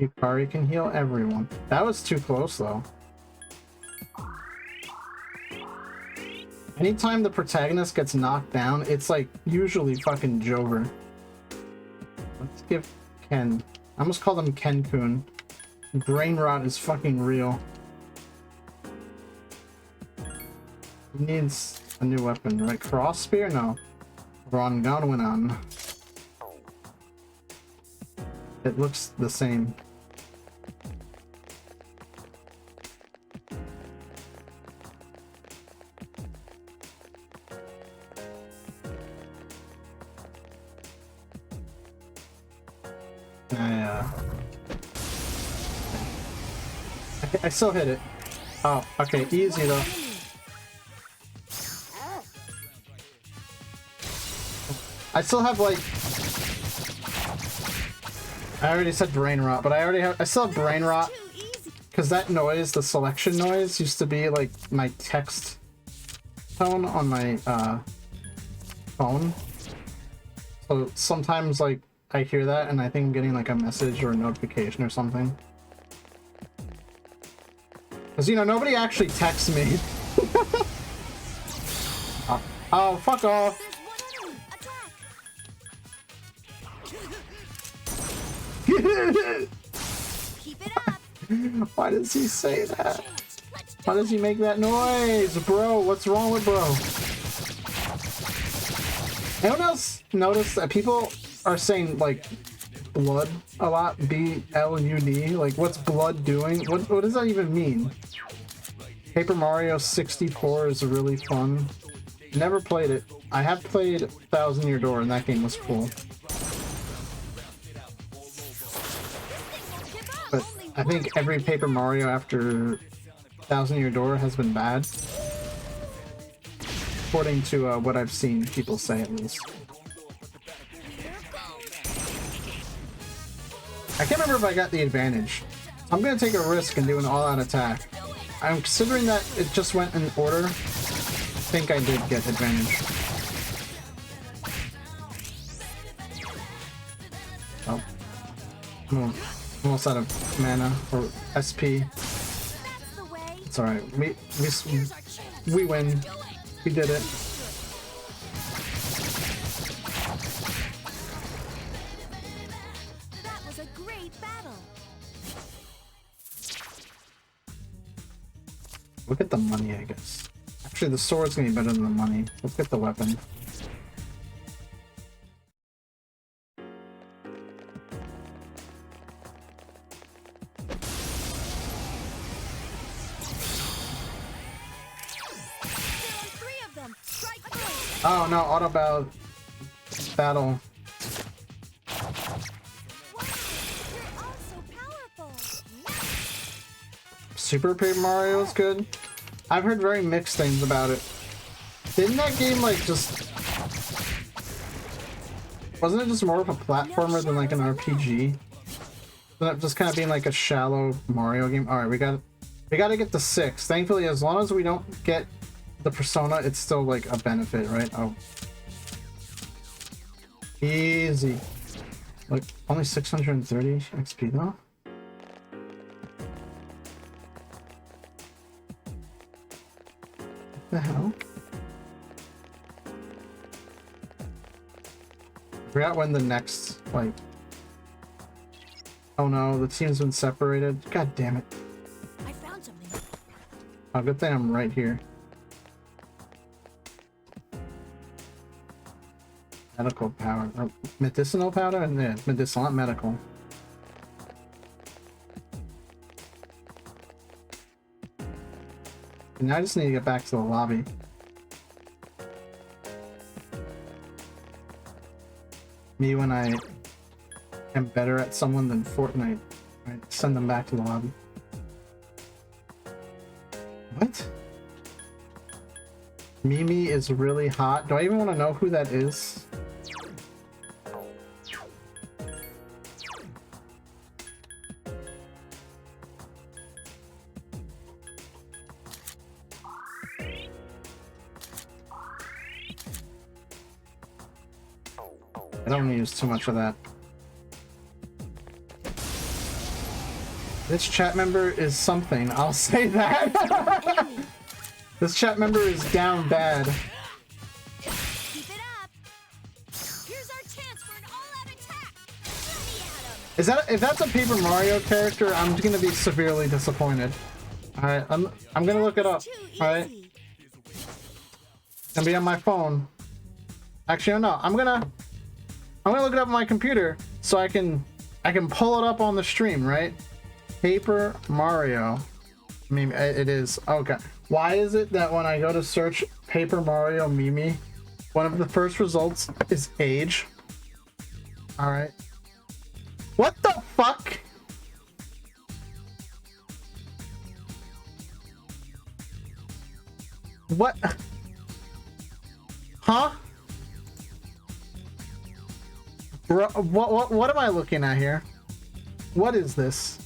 A: Yukari can heal everyone. That was too close though. Anytime the protagonist gets knocked down, it's like usually fucking Jover. Let's give Ken. I almost called him Ken-kun. Brain rot is fucking real. He needs a new weapon, right? Cross spear? No. Rongawenanan. It looks the same. I still hit it. Oh, okay, easy though. I still have like... I already said brain rot, but I still have brain rot. Because that noise, the selection noise, used to be like my text tone on my phone. So sometimes like I hear that and I think I'm getting like a message or a notification or something. Because, you know, nobody actually texts me. Oh, fuck off.
B: Keep it up.
A: Why does he say that? Why does he make that noise? Bro, what's wrong with bro? Anyone else notice that people are saying, like, blood a lot? B-L-U-D? Like, what's blood doing? What does that even mean? Paper Mario 64 is really fun. Never played it. I have played Thousand Year Door, and that game was cool. But I think every Paper Mario after Thousand Year Door has been bad. According to what I've seen people say, at least. I can't remember if I got the advantage. I'm gonna take a risk and do an all-out attack. I'm considering that it just went in order. I think I did get advantage. Oh. I'm almost out of mana or SP. It's alright. We win. We did it.
B: That was a great battle.
A: Look at the money, I guess. Actually, the sword's gonna be better than the money. Let's get the weapon. Oh no, auto battle.
B: Wow, you're all so powerful.
A: Super Paper Mario is good. I've heard very mixed things about it. Didn't that game like just... Wasn't it just more of a platformer than like an RPG? Wasn't it just kind of being like a shallow Mario game? Alright, we gotta get the 6. Thankfully, as long as we don't get the persona, it's still like a benefit, right? Oh. Easy. Like, only 630 XP though? What the hell? I forgot when the next, like... Oh no, the team's been separated. God damn it.
B: I found something.
A: Oh, good thing I'm right here. Medical power. Or medicinal powder? And yeah, medicinal, not medical. And now I just need to get back to the lobby. Me when I am better at someone than Fortnite. Right? Send them back to the lobby. What? Mimi is really hot. Do I even want to know who that is? I don't use too much of that. This chat member is something, I'll say that. This chat member is down bad.
B: Keep it up. Here's our chance for an all-out attack. Let me at him.
A: Is that, if that's a Paper Mario character, I'm gonna be severely disappointed. Alright, I'm gonna look it up. Alright. Gonna be on my phone. Actually, no, I'm gonna look it up on my computer so I can pull it up on the stream, right? Paper Mario. I mean, it is. Okay. Why is it that when I go to search Paper Mario Mimi, one of the first results is age? Alright. What the fuck? What? Huh? Bro, what am I looking at here? What is this?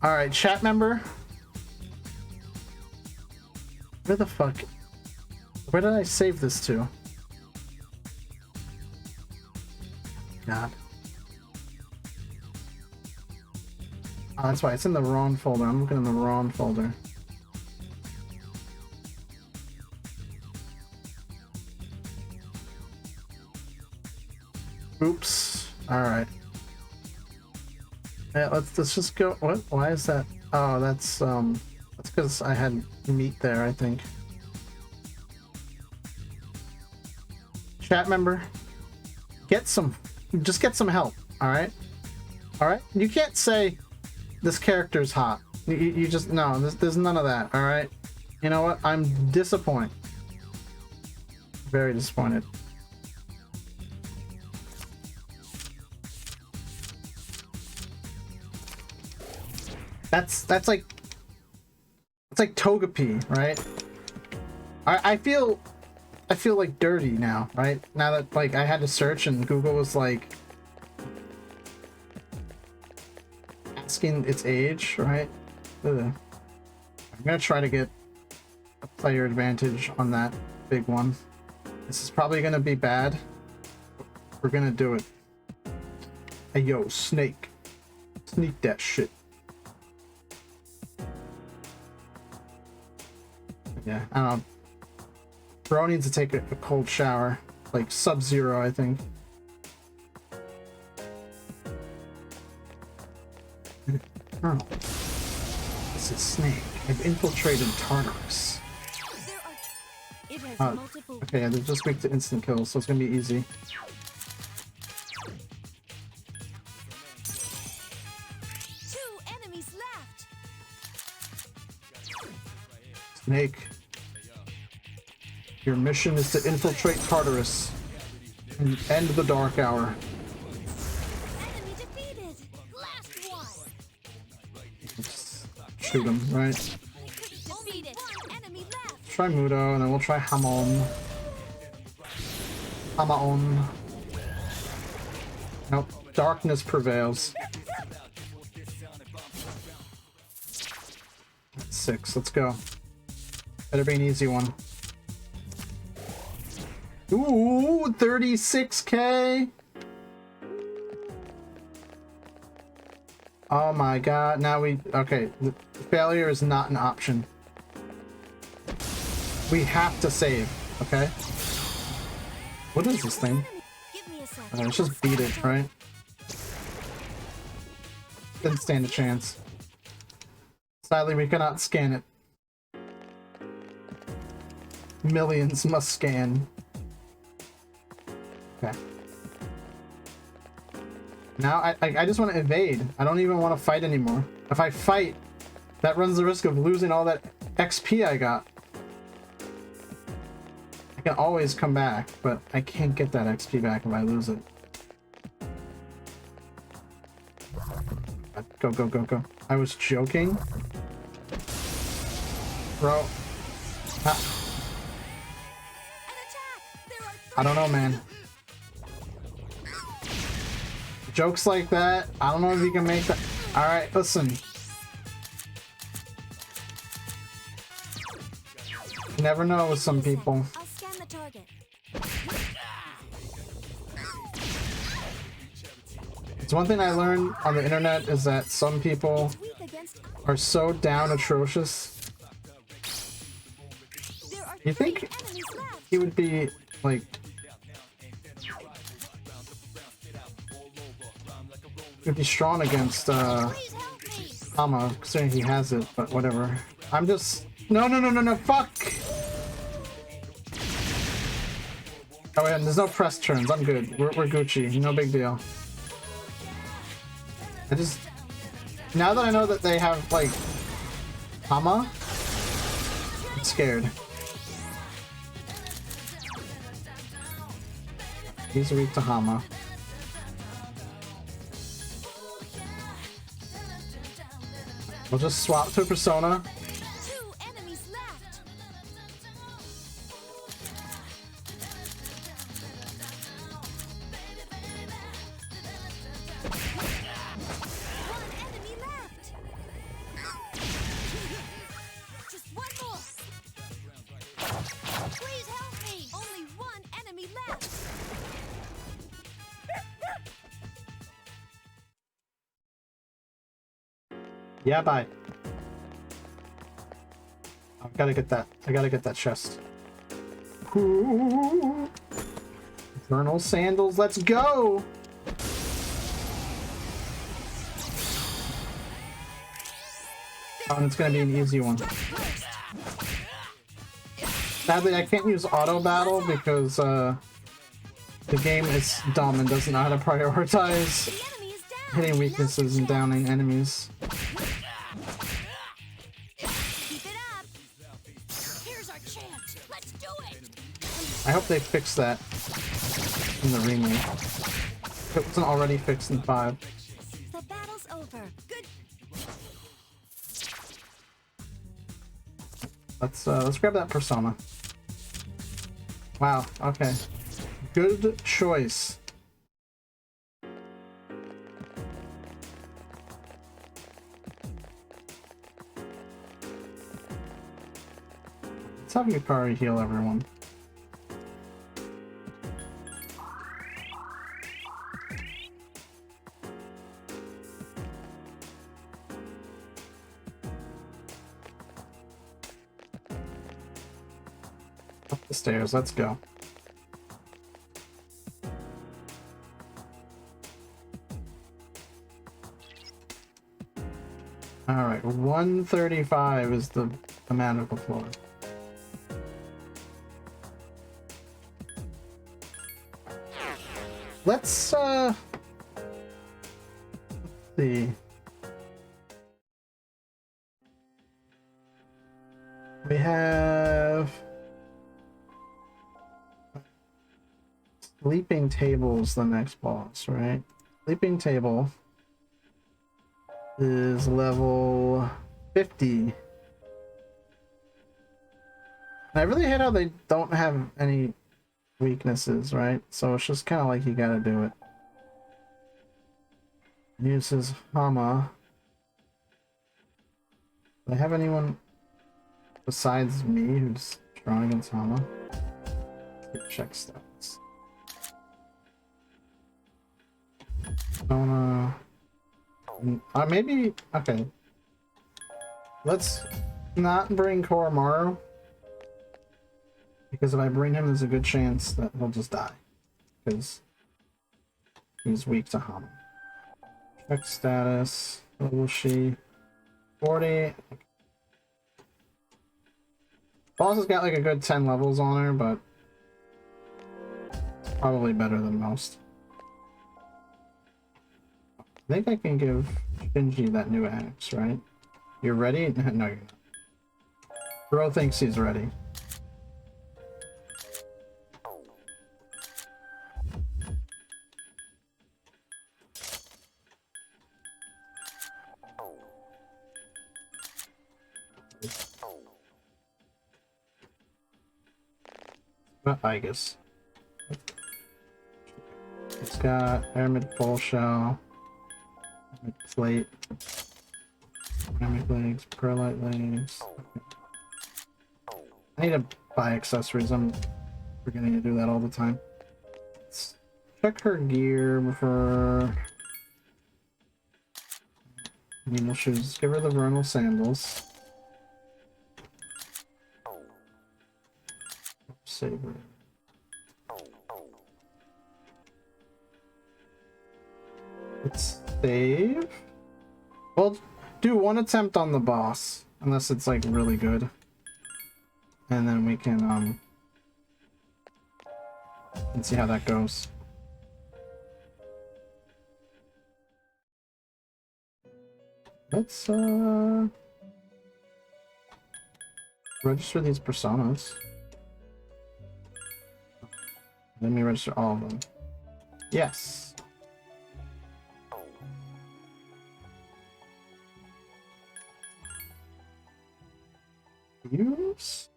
A: All right, chat member. Where the fuck? Where did I save this to? God. Oh, that's why it's in the wrong folder. I'm looking in the wrong folder. Oops. All right. Yeah, let's just go. What? Why is that? Oh, that's because I had meat there, I think. Chat member, just get some help. All right. All right. You can't say this character's hot. You just no. There's none of that. All right. You know what? I'm disappointed. Very disappointed. That's like it's like Togepi, right? I feel like dirty now, right? Now that like I had to search and Google was like asking its age, right? Ugh. I'm gonna try to get a player advantage on that big one. This is probably gonna be bad. We're gonna do it. Hey yo, Snake. Sneak that shit. Yeah, I don't know. Bro needs to take a cold shower. Like Sub-Zero, I think. Oh. This is Snake. I've infiltrated Tartarus.
B: It has multiple.
A: Okay, yeah, they're just weak to instant kills, so it's gonna be easy.
B: Two enemies left.
A: Snake. Your mission is to infiltrate Tartarus and end the Dark Hour.
B: Enemy defeated. Last one.
A: Let's shoot him, right?
B: Defeated. One enemy left.
A: Try Mudo, and then we'll try Hamon. Hamaon. Nope. Darkness prevails. 6. Let's go. Better be an easy one. Ooh, 36k. Oh my god. Now okay, the failure is not an option. We have to save, okay? What is this thing?
B: Give me a second.
A: Let's just beat it, right? Didn't stand a chance. Sadly, we cannot scan it. Millions must scan. Okay. Now I just want to evade. I don't even want to fight anymore. If I fight, that runs the risk of losing all that XP I got. I can always come back, but I can't get that XP back if I lose it. Go, go, go, go. I was joking. Bro. I don't know, man. Jokes like that, I don't know if you can make that. Alright, listen. You never know with some people.
B: I'll scan the target.
A: It's one thing I learned on the internet is that some people
B: Weak against.
A: are so down atrocious.
B: There are
A: You think
B: enemies left.
A: he would be like he'd be strong against
B: Please help me.
A: Ama, considering he has it, but whatever. I'm just no, fuck! Oh yeah, there's no press turns. I'm good. We're Gucci. No big deal. I just now that I know that they have like Ama, I'm scared. He's weak to Hama. We'll just swap to a Persona.
B: Two enemies left. One enemy left. Just one more. Please help me. Only one enemy left.
A: Yeah, bye. I gotta get that chest. Ooh. Vernal Sandals, let's go! Oh, and it's gonna be an easy one. Sadly, I can't use auto battle because the game is dumb and doesn't know how to prioritize hitting weaknesses and downing enemies.
B: Keep it up. Here's our chance. Let's do it.
A: I hope they fix that in the remake. If it wasn't already fixed in 5.
B: The battle's over. Good.
A: Let's grab that persona. Wow, okay. Good choice. Let's have Yukari heal everyone. Up the stairs, let's go. Alright, 135 is the magical floor. Let's see. We have Sleeping Table's the next boss, right? Sleeping Table is level 50. I really hate how they don't have any weaknesses, right? So it's just kind of like you gotta do it. Uses Hama. Do I have anyone besides me who's strong against Hama? Check stats. Maybe, okay. Let's not bring Koromaru, because if I bring him, there's a good chance that he'll just die, because he's weak to Hama. Check status. What will she? 40. Boss has got like a good 10 levels on her, but it's probably better than most. I think I can give Shinji that new axe, right? You're ready? No, you're not. Bro thinks he's ready. I guess. It's got aramid full shell, plate, ceramic legs, perlite legs. Okay. I need to buy accessories. I'm forgetting to do that all the time. Let's check her gear before. Needle shoes. Give her the vernal sandals. Saber. Let's save. Well, do one attempt on the boss, unless it's like really good, and then we can see how that goes. Let's register these personas. Let me register all of them. Yes. Use.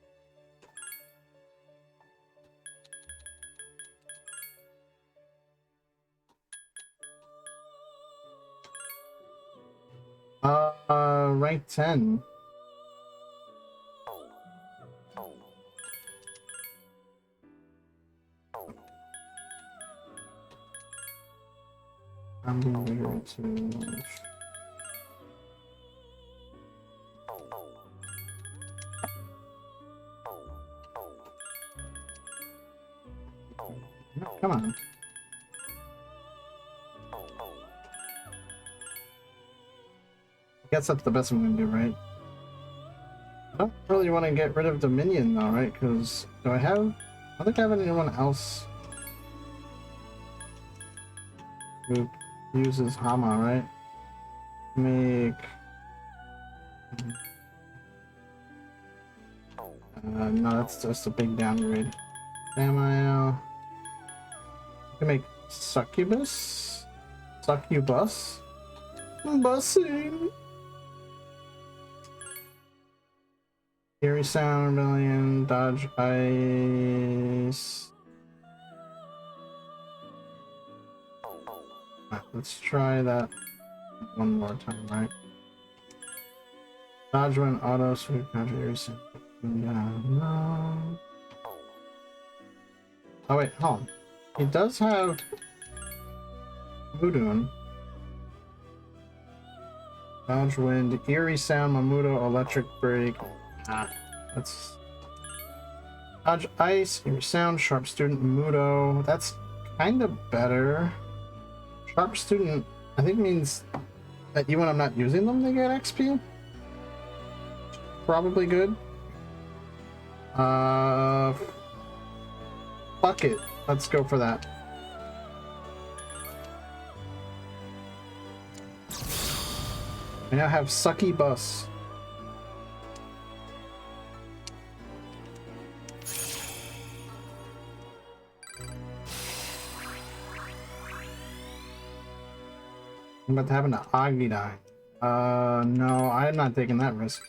A: Rank 10. I'm going to Come on. I guess that's the best I'm gonna do, right? I don't really want to get rid of Dominion though, right? Because do I have? I don't think I have anyone else who uses Hama, right? Make. No, that's just a big downgrade. Am I? I can make Succubus. Succubus. Bussing. Eerie Sound, Rebellion, Dodge Ice. Right, let's try that one more time, right? Dodge Wind, Auto, Sweep, Counter, Eerie Sound. No. Oh wait, hold on. He does have Mudun. Dodge Wind, Eerie Sound, Mamudo, Electric Break. That's Dodge Ice, Eerie Sound, Sharp Student, Mudo. That's kind of better. Sharp Student, I think means that even when I'm not using them, they get XP. Probably good. Fuck it. Let's go for that. I now have Sucky Bus. I'm about to have an Agni die. No, I'm not taking that risk.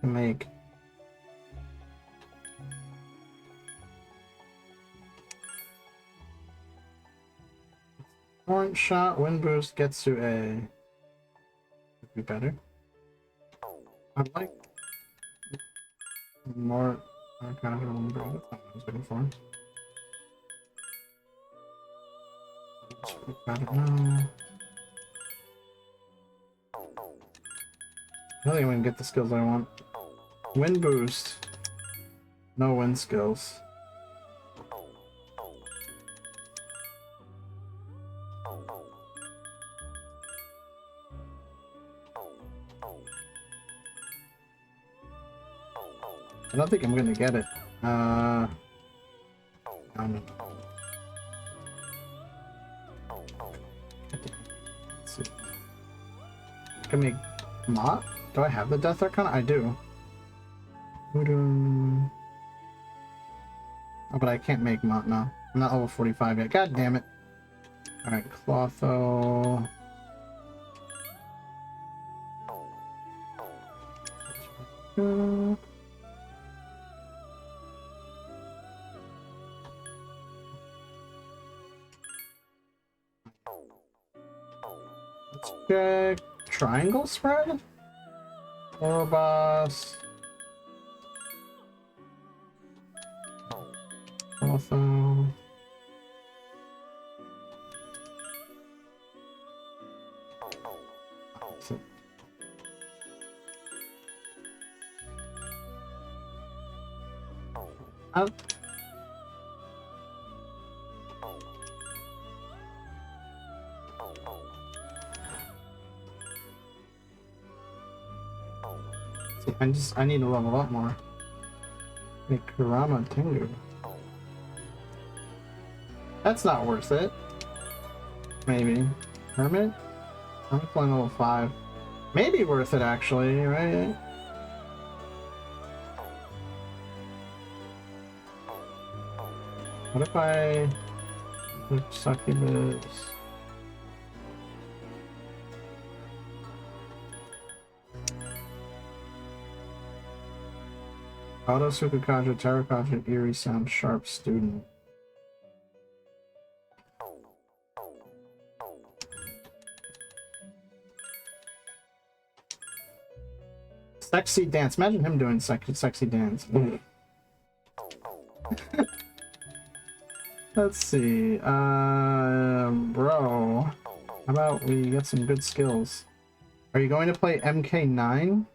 A: Make Orange Shot, Wind Boost gets to A. Could be better. I like more kind of that's not what I was looking for. I don't know. I don't think I'm gonna get the skills I want. Wind Boost. No wind skills. I don't think I'm gonna get it. I don't know. Let's see. Can make Mott? Do I have the Death Arcana? I do. Oh, but I can't make Mott now. I'm not level 45 yet. God damn it. Alright, Clotho. Let's check triangle spread. Boss. Also. I need to level up more. Make Kurama Tengu. That's not worth it. Maybe. Hermit? I'm playing level 5. Maybe worth it actually, right? What if I put Succubus? Auto Sukukaja, Terrakaja, Eerie Sound, Sharp Student. Sexy dance. Imagine him doing sexy dance. Let's see. Bro. How about we get some good skills? Are you going to play MK9?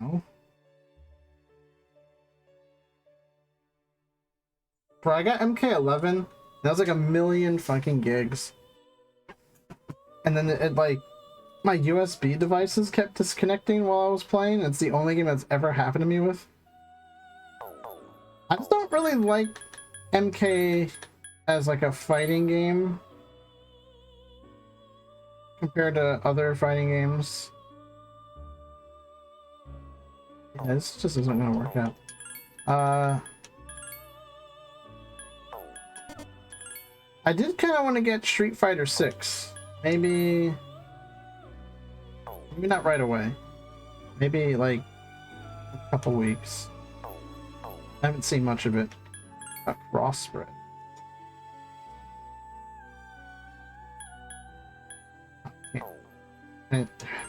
A: No. Bro, I got MK11. That was like 1,000,000 fucking gigs. And then it like, my USB devices kept disconnecting while I was playing. It's the only game that's ever happened to me with. I just don't really like MK as like a fighting game compared to other fighting games. Yeah, this just isn't gonna work out. I did kind of want to get Street Fighter 6. Maybe not right away. Maybe like a couple weeks. I haven't seen much of it. A cross spread.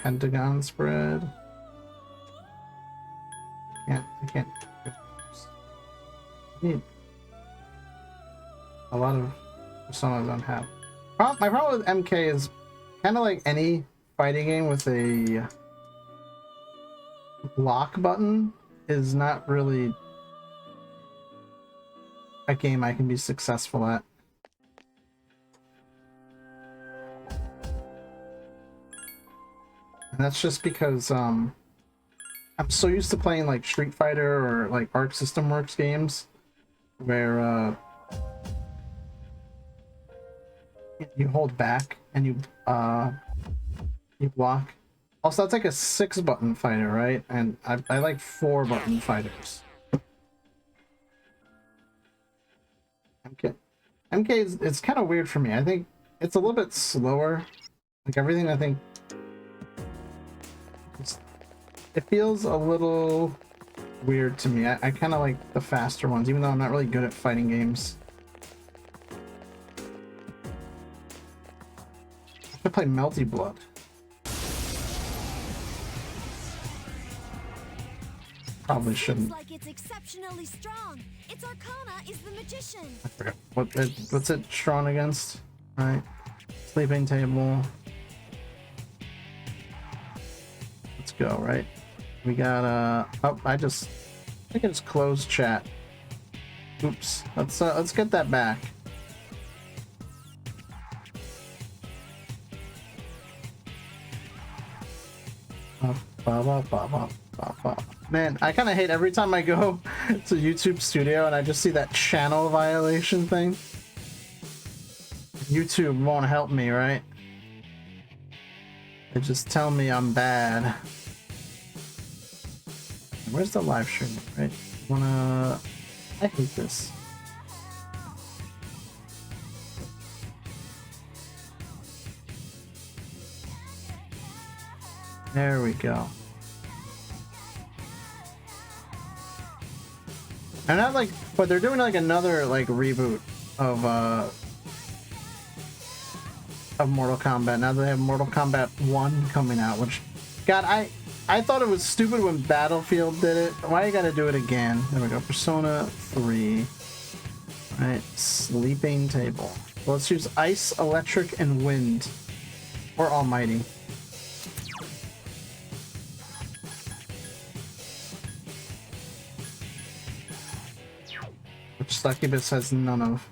A: Pentagon spread. I can't. I need a lot of personas don't have. My problem with MK is kind of like any fighting game with a block button is not really a game I can be successful at. And that's just because I'm so used to playing like Street Fighter or like Arc System Works games where you hold back and you block. Also, that's like a 6-button fighter, right? And I like 4-button fighters. MK is, it's kind of weird for me. I think it's a little bit slower. Like everything, I think it feels a little weird to me. I kind of like the faster ones, even though I'm not really good at fighting games. I should play Melty Blood. Probably shouldn't.
B: Like it's exceptionally strong. Its arcana is the magician.
A: I forgot what's it strong against, right? Sleeping table. Let's go, right? We got oh, I think it's closed chat. Oops. Let's get that back. Man, I kind of hate every time I go to YouTube Studio and I just see that channel violation thing. YouTube won't help me, right? They just tell me I'm bad. Where's the live stream, right? I hate this. There we go. And not like, but they're doing like another like reboot of Mortal Kombat. Now they have Mortal Kombat 1 coming out, which, God, I thought it was stupid when Battlefield did it. Why you gotta do it again? There we go. Persona 3. Alright, sleeping table. So let's use ice, electric, and wind. Or almighty. Which Succubus has none of.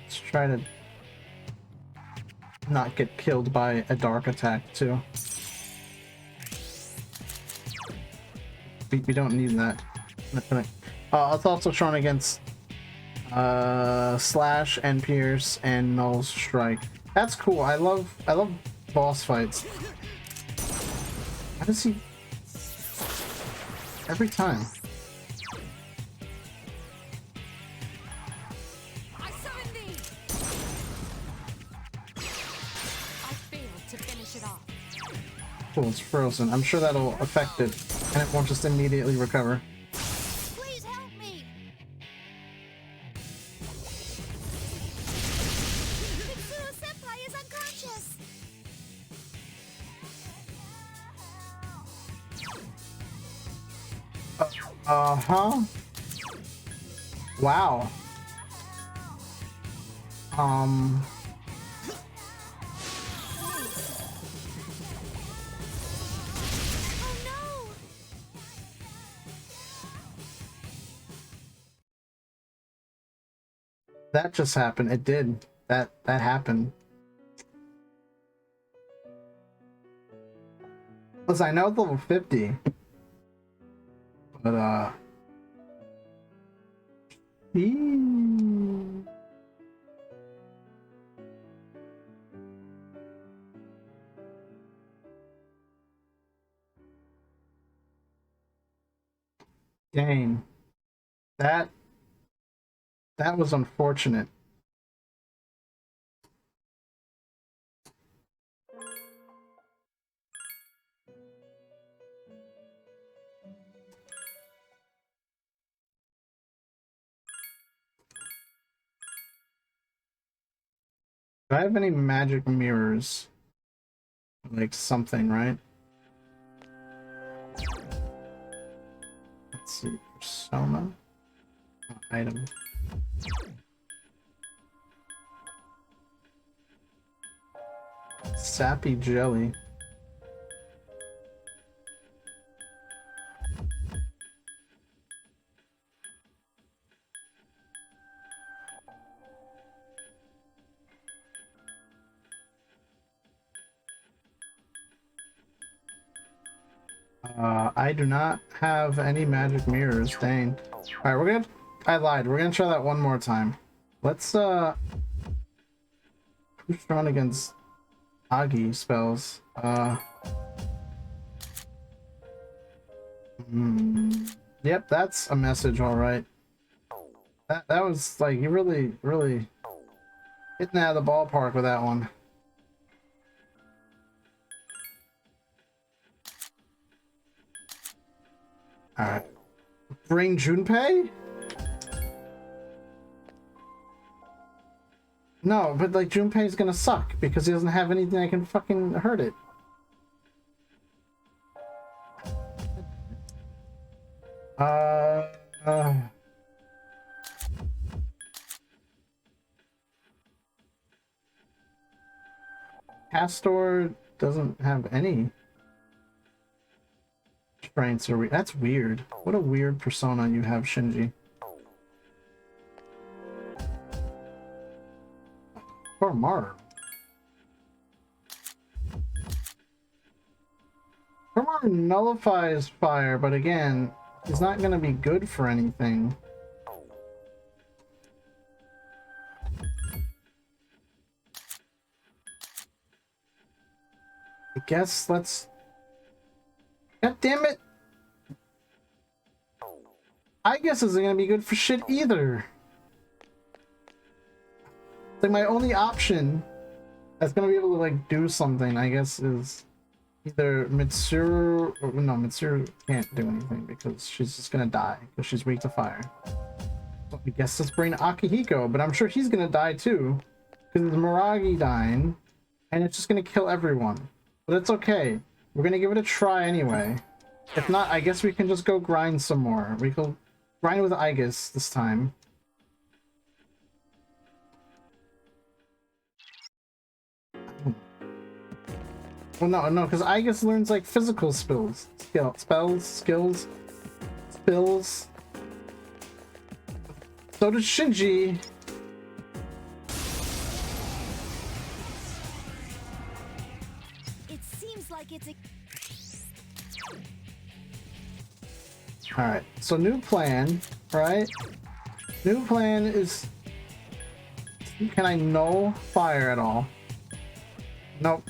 A: Let's try to not get killed by a dark attack too. We don't need that. It's also shown against Slash and Pierce and Null's Strike. That's cool. I love boss fights. How does he every time?
B: I summon thee. I failed to finish it off.
A: Cool, it's frozen. I'm sure that'll affect it, and it won't just immediately recover.
B: Please help me. Mitsuo Senpai is unconscious.
A: Wow.
B: Oh no!
A: That just happened. It did. That happened. Listen, I know it's level 50. But dang. That was unfortunate. Do I have any magic mirrors? Like something, right? Let's see. Persona. Item. Sappy jelly. I do not have any magic mirrors, dang. Alright, we're gonna... I lied. We're gonna try that one more time. Let's, push run against Agi spells. Yep, that's a message, alright. That was, like, you really hitting out of the ballpark with that one. Alright. Bring Junpei? No, but like Junpei's gonna suck because he doesn't have anything that can fucking hurt it. Castor doesn't have any strengths or that's weird. What a weird persona you have, Shinji. Poor Maru. Maru nullifies fire, but again, he's not gonna be good for anything. I guess let's... God damn it! I guess isn't gonna be good for shit either. Like my only option that's gonna be able to like do something, I guess, is either Mitsuru or no, Mitsuru can't do anything because she's just gonna die because she's weak to fire. So I guess let's bring Akihiko, but I'm sure he's gonna die too because it's Miragi dying, and it's just gonna kill everyone. But it's okay. We're gonna give it a try anyway. If not, I guess we can just go grind some more. We can grind with Aegis this time. Well, no, because Aegis learns like physical skills. Skills. So does Shinji.
B: It seems like it's a...
A: Alright, so new plan, right? New plan is... Can I null fire at all? Nope.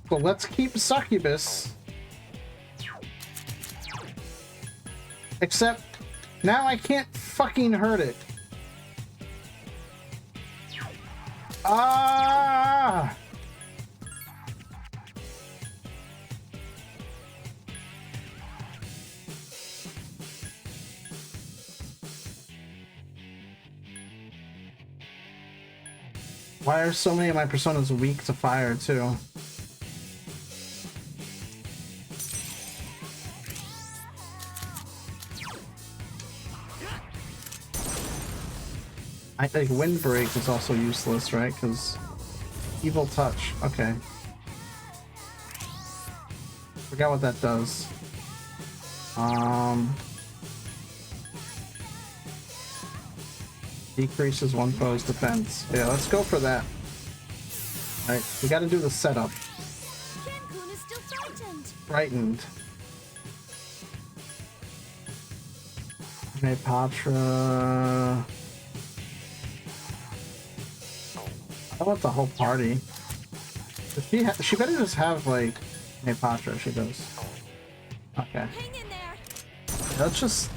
A: So let's keep Succubus. Except, now I can't fucking hurt it. Ah! Why are so many of my personas weak to fire, too? I think Windbreak is also useless, right? Because Evil Touch. Okay. Forgot what that does. Decreases one foe's defense. Yeah, let's go for that. Alright, we gotta do the setup.
B: Cancun is still frightened.
A: Frightened. Okay, Patra. I want the whole party. She better just have like a Patra. She does. Okay.
B: Hang in there.
A: Let's just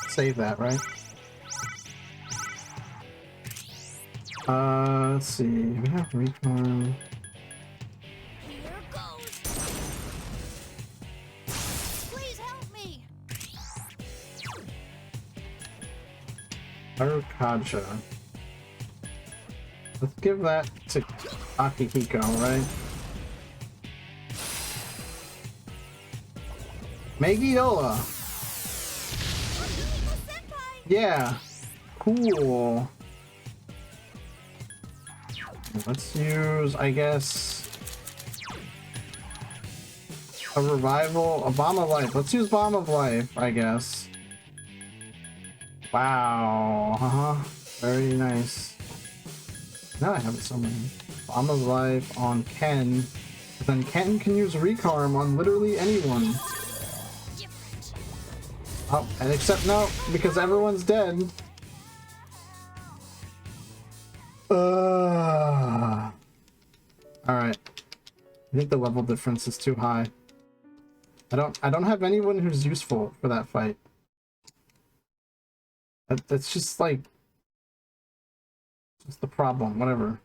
A: save that, right? Let's see. We have recon.
B: Here goes. Please help me.
A: Arukaja. Let's give that to Akihiko, right? Megiola. Yeah. Cool. Let's use, I guess, a revival, a bomb of life. Let's use bomb of life, I guess. Wow. Very nice. Now I have so many. Bomb of life on Ken. But then Ken can use Recarm on literally anyone. Oh, and except no, because everyone's dead. Alright. I think the level difference is too high. I don't have anyone who's useful for that fight. That's just like the problem, whatever.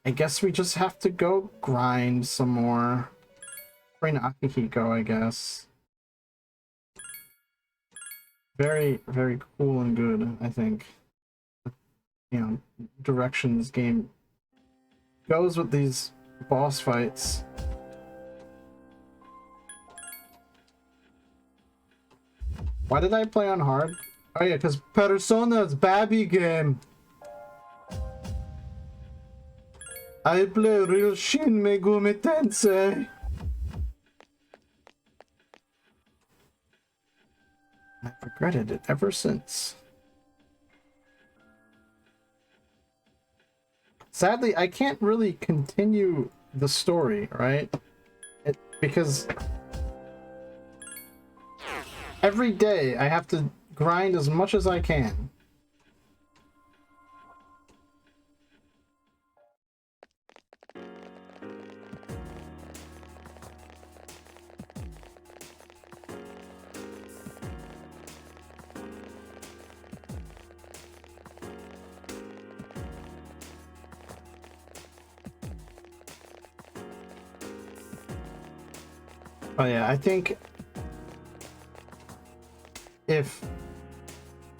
A: I guess we just have to go grind some more. Bring Akihiko, I guess. Very, very cool and good, I think. You know, direction this game goes with these boss fights. Why did I play on hard? Oh yeah, because Persona's Babby game. I play real Shin Megumi Tensei. I've regretted it ever since. Sadly, I can't really continue the story, right? Because every day I have to grind as much as I can. Oh yeah, I think if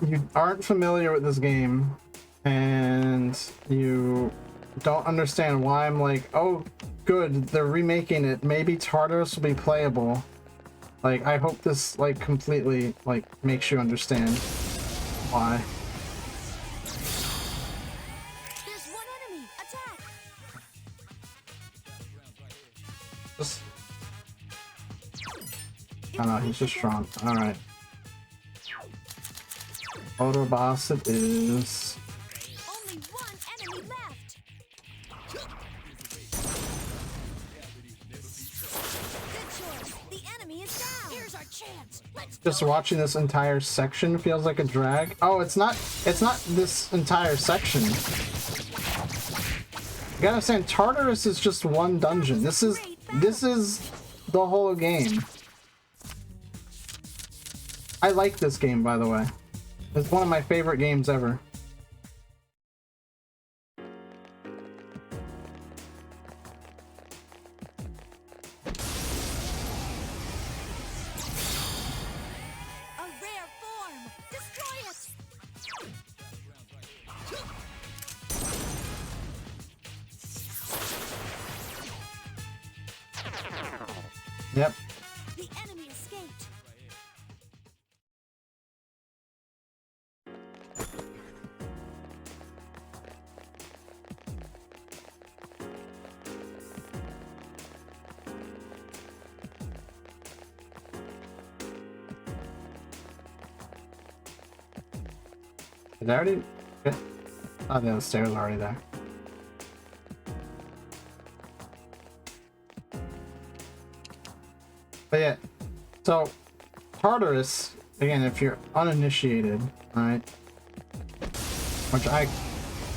A: you aren't familiar with this game and you don't understand why I'm like, oh good, they're remaking it, maybe Tartarus will be playable. Like, I hope this like completely like makes you understand why.
B: There's one enemy. Attack.
A: Just... Oh no, he's just strong. Alright. Auto boss it is.
B: Only one enemy left. Good choice. The enemy is down. Here's our chance. Let's
A: Just
B: go.
A: watching this entire section feels like a drag. Oh, it's not this entire section. You gotta understand, Tartarus is just one dungeon. This is the whole game. I like this game, by the way. It's one of my favorite games ever.
B: A rare form. Destroy it.
A: Yep.
B: The enemy escaped.
A: Did I already get... Oh, the stairs are already there. But yeah, so Tartarus, again, if you're uninitiated, right? Which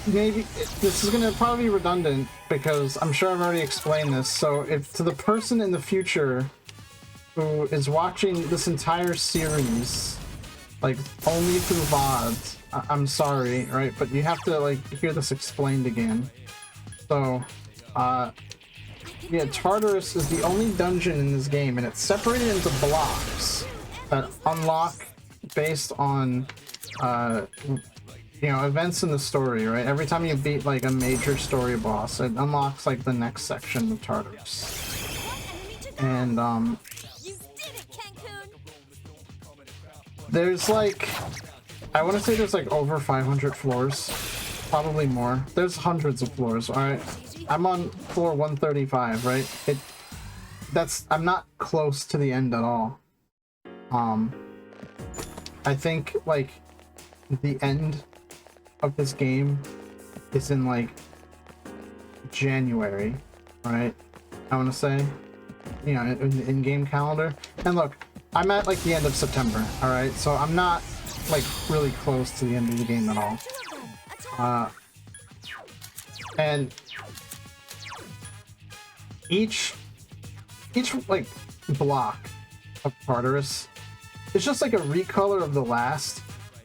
A: this is gonna probably be redundant because I'm sure I've already explained this. So if to the person in the future who is watching this entire series, like only through VODs, I'm sorry, right? But you have to like hear this explained again. So, yeah, Tartarus is the only dungeon in this game, and it's separated into blocks that unlock based on, you know, events in the story, right? Every time you beat like a major story boss, it unlocks like the next section of Tartarus. And there's like, I want to say there's like over 500 floors, probably more. There's hundreds of floors. All right, I'm on floor 135, right? I'm not close to the end at all. I think like the end of this game is in like January, right? I want to say, you know, in game calendar. And look, I'm at like the end of September, all right? So I'm not like really close to the end of the game at all. And each like block of Tartarus is just like a recolor of the last,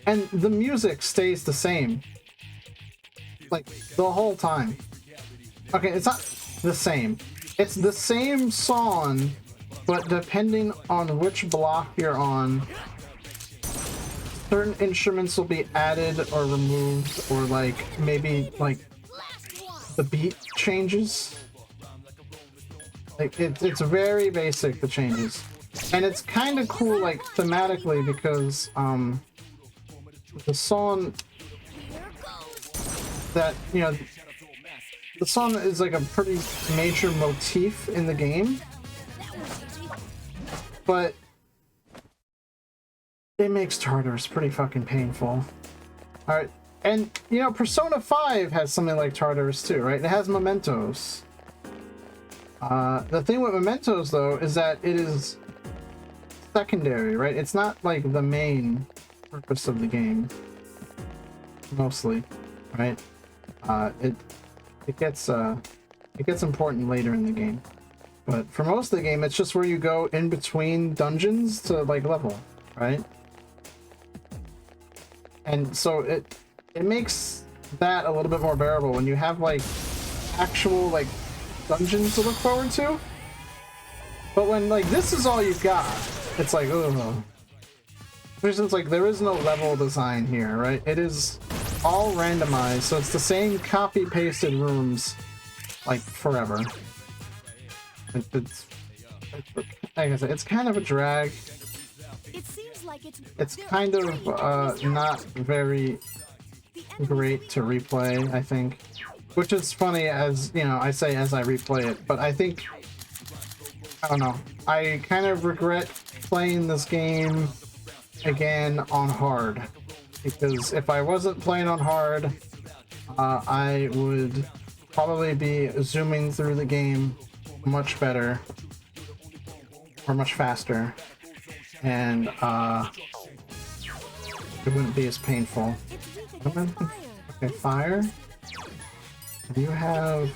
A: and the music stays the same like the whole time. Okay, it's not the same. It's the same song, but depending on which block you're on, certain instruments will be added or removed, or like maybe like the beat changes. Like it's very basic, the changes, and it's kind of cool like thematically because the song that, you know, the song is like a pretty major motif in the game, but it makes Tartarus pretty fucking painful. Alright, and you know, Persona 5 has something like Tartarus too, right? It has mementos. The thing with mementos though is that it is secondary, right? It's not like the main purpose of the game, mostly, right? It gets important later in the game, but for most of the game it's just where you go in between dungeons to like level, right? And so it makes that a little bit more bearable when you have like actual like dungeons to look forward to. But when like this is all you've got, it's like, ugh. For instance, like there is no level design here, right? It is all randomized, so it's the same copy-pasted rooms like forever. It's like I said, it's kind of a drag.
B: It seems like
A: It's kind of not very great to replay, I think. Which is funny, as you know, I say as I replay it, but I think, I don't know, I kind of regret playing this game again on hard, because if I wasn't playing on hard, I would probably be zooming through the game much better, or much faster, and it wouldn't be as painful. Okay, fire. Do you have...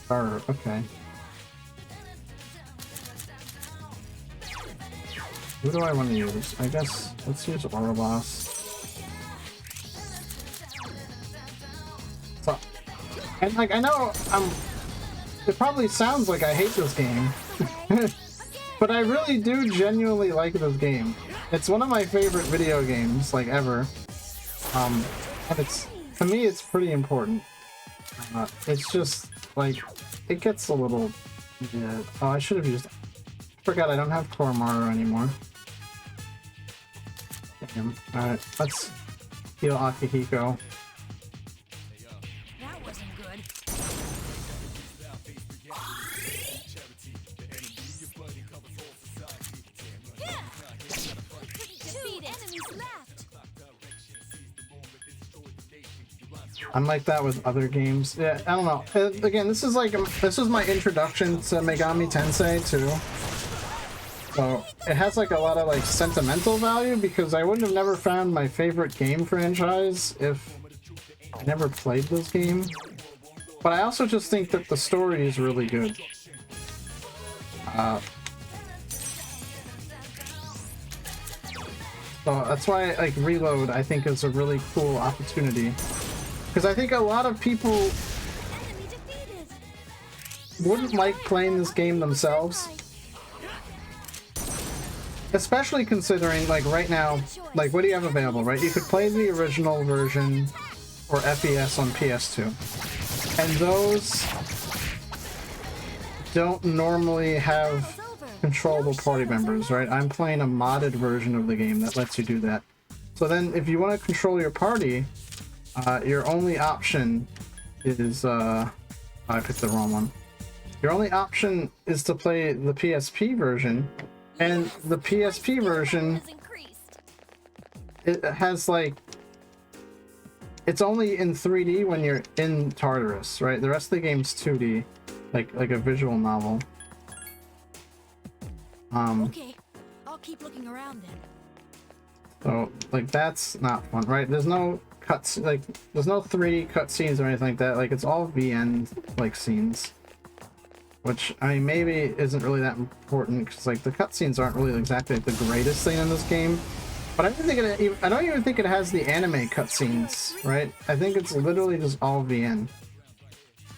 A: Or, okay. Who do I want to use? I guess let's use Orboss. So, and like I know it probably sounds like I hate this game, but I really do genuinely like this game. It's one of my favorite video games like ever. And it's, to me, it's pretty important. It's just like it gets a little. Yeah. Oh, I should have used. I forgot I don't have Toramaru anymore. Damn. Alright, let's heal Akihiko.
B: That wasn't good. Defeat enemies left.
A: I'm like that with other games. Yeah, I don't know. Again, this is my introduction to Megami Tensei too. So it has like a lot of like sentimental value because I wouldn't have never found my favorite game franchise if I never played this game. But I also just think that the story is really good. So that's why like Reload I think is a really cool opportunity. Because I think a lot of people wouldn't like playing this game themselves. Especially considering, like, right now, like, what do you have available, right? You could play the original version or FES on PS2. And those don't normally have controllable party members, right? I'm playing a modded version of the game that lets you do that. So then, if you want to control your party, your only option is, I picked the wrong one. Your only option is to play the PSP version. And the PSP version, it has like, it's only in 3D when you're in Tartarus, right? The rest of the game's 2D, like a visual novel.
B: Okay, I'll keep looking around then.
A: So like that's not fun, right? There's no cuts, like there's no 3D cutscenes or anything like that. Like it's all VN like scenes. Which, I mean, maybe isn't really that important, because, like, the cutscenes aren't really exactly the greatest thing in this game. But I don't even think it has the anime cutscenes, right? I think it's literally just all VN.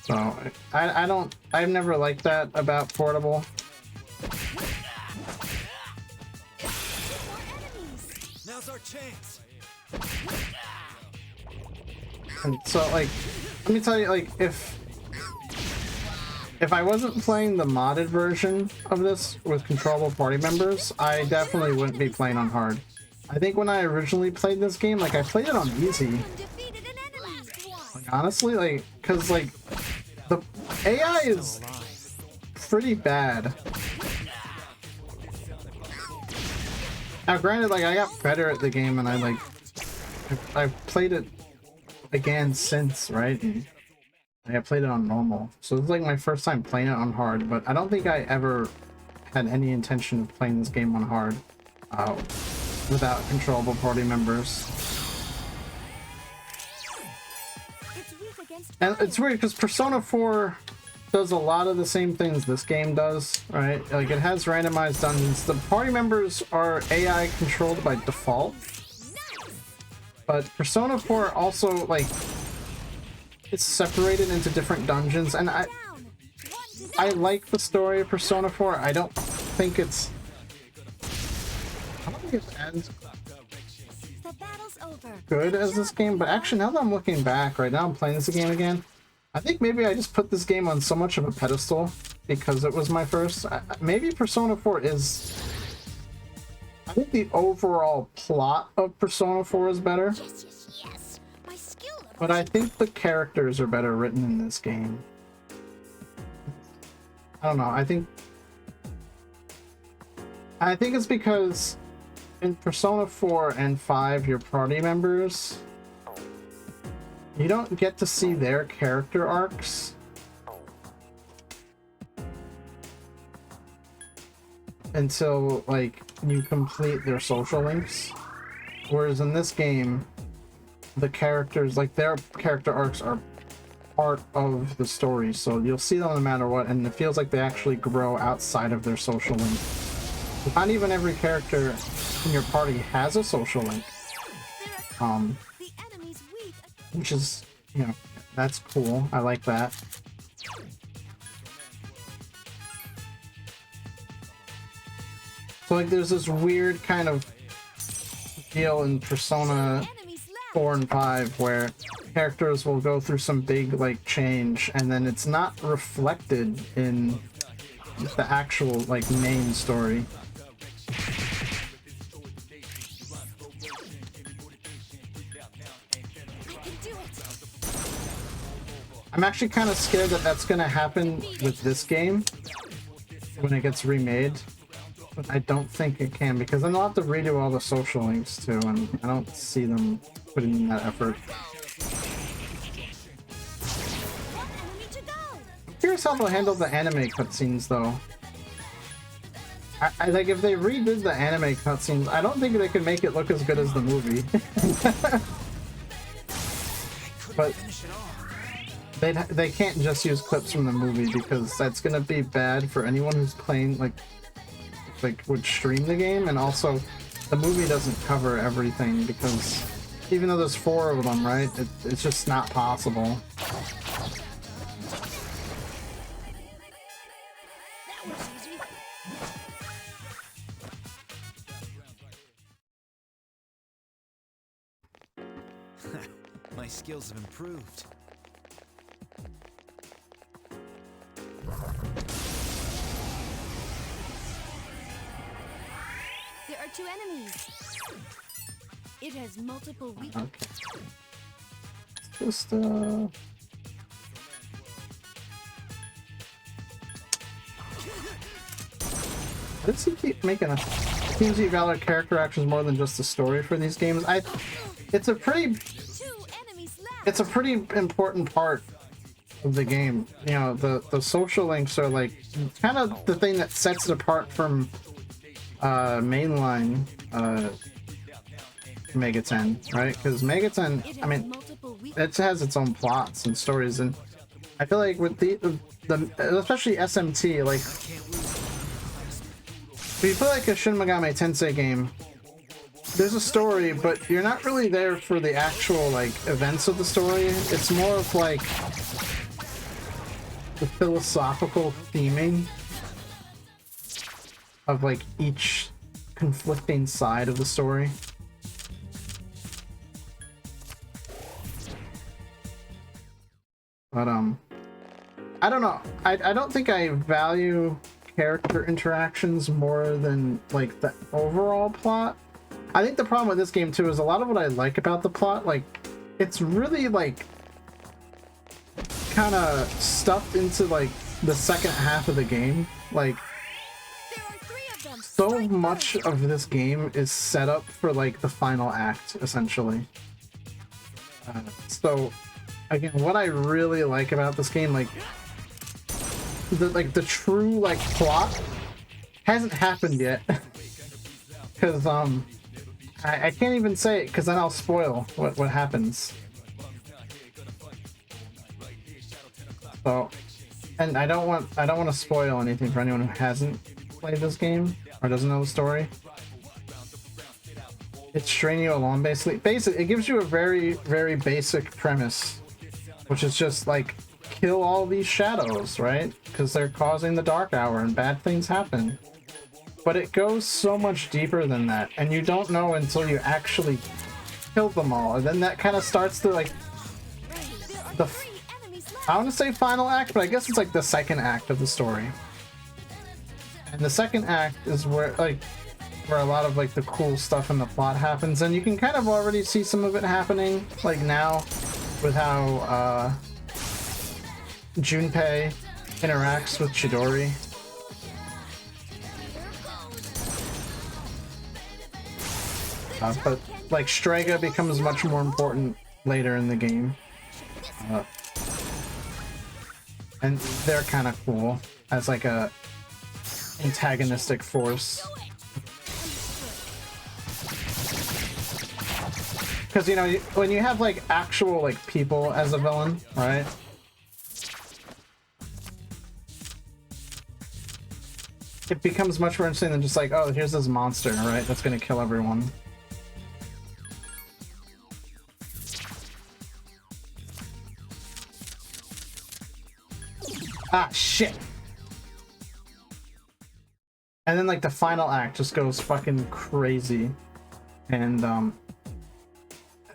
A: So, I've never liked that about Portable.
C: Now's our chance.
A: And so, like, let me tell you, like, if I wasn't playing the modded version of this with controllable party members, I definitely wouldn't be playing on hard. I think when I originally played this game, like, I played it on easy. Like, honestly, like, because, like, the AI is pretty bad. Now, granted, like, I got better at the game, and I've played it again since, right? And I played it on normal, so it's like my first time playing it on hard, but I don't think I ever had any intention of playing this game on hard without controllable party members. And it's weird because Persona 4 does a lot of the same things this game does, right? Like, it has randomized dungeons. The party members are AI controlled by default, but Persona 4 also, like, it's separated into different dungeons, and I like the story of Persona 4. I don't think it's as good as this game, but actually now that I'm looking back, right now I'm playing this game again, I think maybe I just put this game on so much of a pedestal because it was my first. Maybe Persona 4 is... I think the overall plot of Persona 4 is better. But I think the characters are better written in this game. I don't know, I think it's because in Persona 4 and 5, your party members, you don't get to see their character arcs until, like, you complete their social links. Whereas in this game, the characters, like, their character arcs are part of the story, so you'll see them no matter what, and it feels like they actually grow outside of their social link. Not even every character in your party has a social link. Which is, you know, that's cool. I like that. So, like, there's this weird kind of deal in Persona 4 and 5 where characters will go through some big, like, change, and then it's not reflected in the actual, like, main story. I'm actually kind of scared that that's going to happen with this game when it gets remade, but I don't think it can, because then they'll have to redo all the social links too, and I don't see them putting in that effort. curious how they'll handle the anime cutscenes though. I like if they redid the anime cutscenes, I don't think they could make it look as good as the movie. But they can't just use clips from the movie because that's gonna be bad for anyone who's playing like would stream the game, and also the movie doesn't cover everything because even though there's 4 of them, right? It's just not possible.
C: My skills have improved.
B: There are 2 enemies. It has multiple weaknesses.
A: Okay. Just does he keep making a seems you value character actions more than just the story for these games? It's a pretty important part of the game. You know, the social links are like kind of the thing that sets it apart from mainline Megaten, right? Because Megaten, I mean, it has its own plots and stories, and I feel like with the especially SMT, like if you play like a Shin Megami Tensei game, there's a story, but you're not really there for the actual like events of the story. It's more of like the philosophical theming of like each conflicting side of the story. But I don't know. I don't think I value character interactions more than like the overall plot. I think the problem with this game too is a lot of what I like about the plot, like it's really like kind of stuffed into like the second half of the game. Like so much of this game is set up for like the final act essentially. So again, what I really like about this game, like the true like plot hasn't happened yet. Because I can't even say it because then I'll spoil what happens. So, and I don't want to spoil anything for anyone who hasn't played this game or doesn't know the story. It's stringing you along basically. It gives you a very, very basic premise, which is just like kill all these shadows, right? Because they're causing the dark hour and bad things happen. But it goes so much deeper than that, and you don't know until you actually kill them all, and then that kind of starts to like I want to say final act, but I guess it's like the second act of the story. And the second act is where a lot of like the cool stuff in the plot happens, and you can kind of already see some of it happening like now with how Junpei interacts with Chidori. But like Strega becomes much more important later in the game, and they're kind of cool as like a antagonistic force. Because you know, when you have like actual like people as a villain, right? It becomes much more interesting than just like, oh, here's this monster, right? That's gonna kill everyone. Ah, shit. And then like the final act just goes fucking crazy. And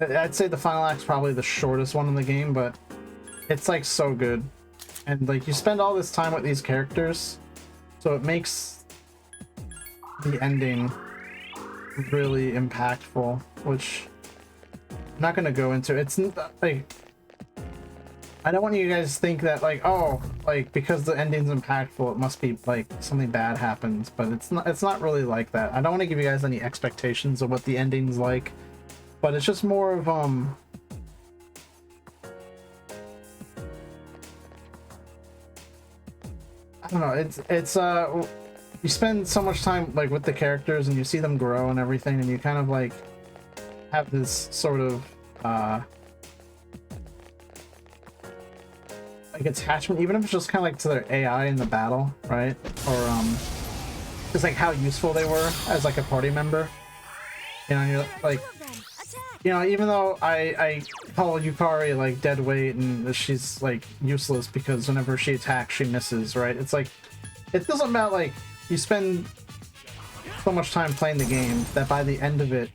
A: I'd say the final act's probably the shortest one in the game, but it's like so good. And like you spend all this time with these characters, so it makes the ending really impactful, which I'm not gonna go into. It's like, I don't want you guys to think that like, oh, like because the ending's impactful, it must be like something bad happens, but it's not really like that. I don't want to give you guys any expectations of what the ending's like, but it's just more of I don't know. It's you spend so much time like with the characters and you see them grow and everything, and you kind of like have this sort of like attachment, even if it's just kind of like to their AI in the battle, right? Or just like how useful they were as like a party member. You know, you're like, you know, even though I call Yukari like dead weight and she's like useless because whenever she attacks she misses, right? It's like, it doesn't matter, like you spend so much time playing the game that by the end of it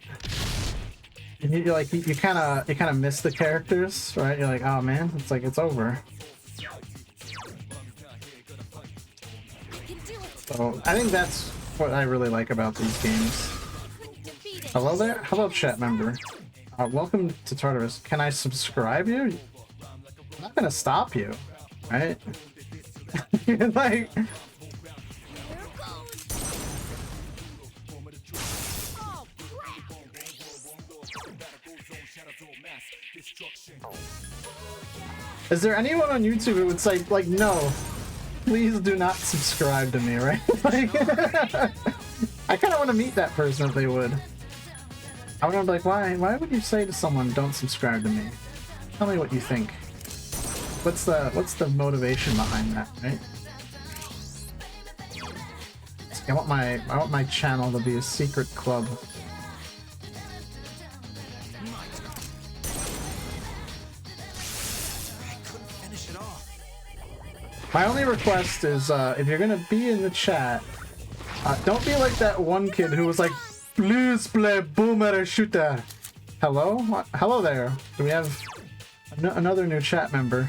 A: you like you kind of miss the characters, right? You're like, oh man, it's like it's over. So I think that's what I really like about these games. Hello there? Hello, chat member. Welcome to Tartarus. Can I subscribe you? I'm not gonna stop you, right? Like, is there anyone on YouTube who would say, like, no, please do not subscribe to me, right? Like, I kind of want to meet that person if they would. I would be like, why would you say to someone, don't subscribe to me? Tell me what you think. What's the motivation behind that, right? I want my channel to be a secret club. My only request is, if you're gonna be in the chat, don't be like that one kid who was like, please play boomer shooter. Hello? Hello there. Do we have another new chat member?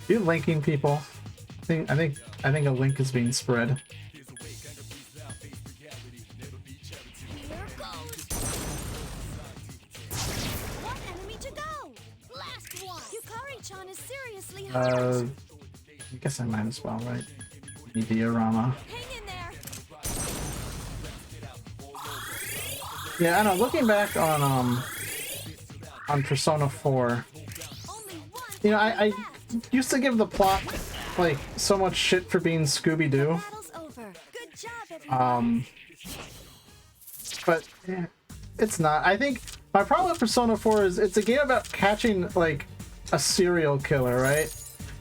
A: You linking people? I think a link is being spread. I guess I might as well, right? Diorama. Yeah, I know. Looking back on Persona 4, you know, I used to give the plot like so much shit for being Scooby-Doo. But yeah, it's not. I think my problem with Persona 4 is it's a game about catching like a serial killer, right?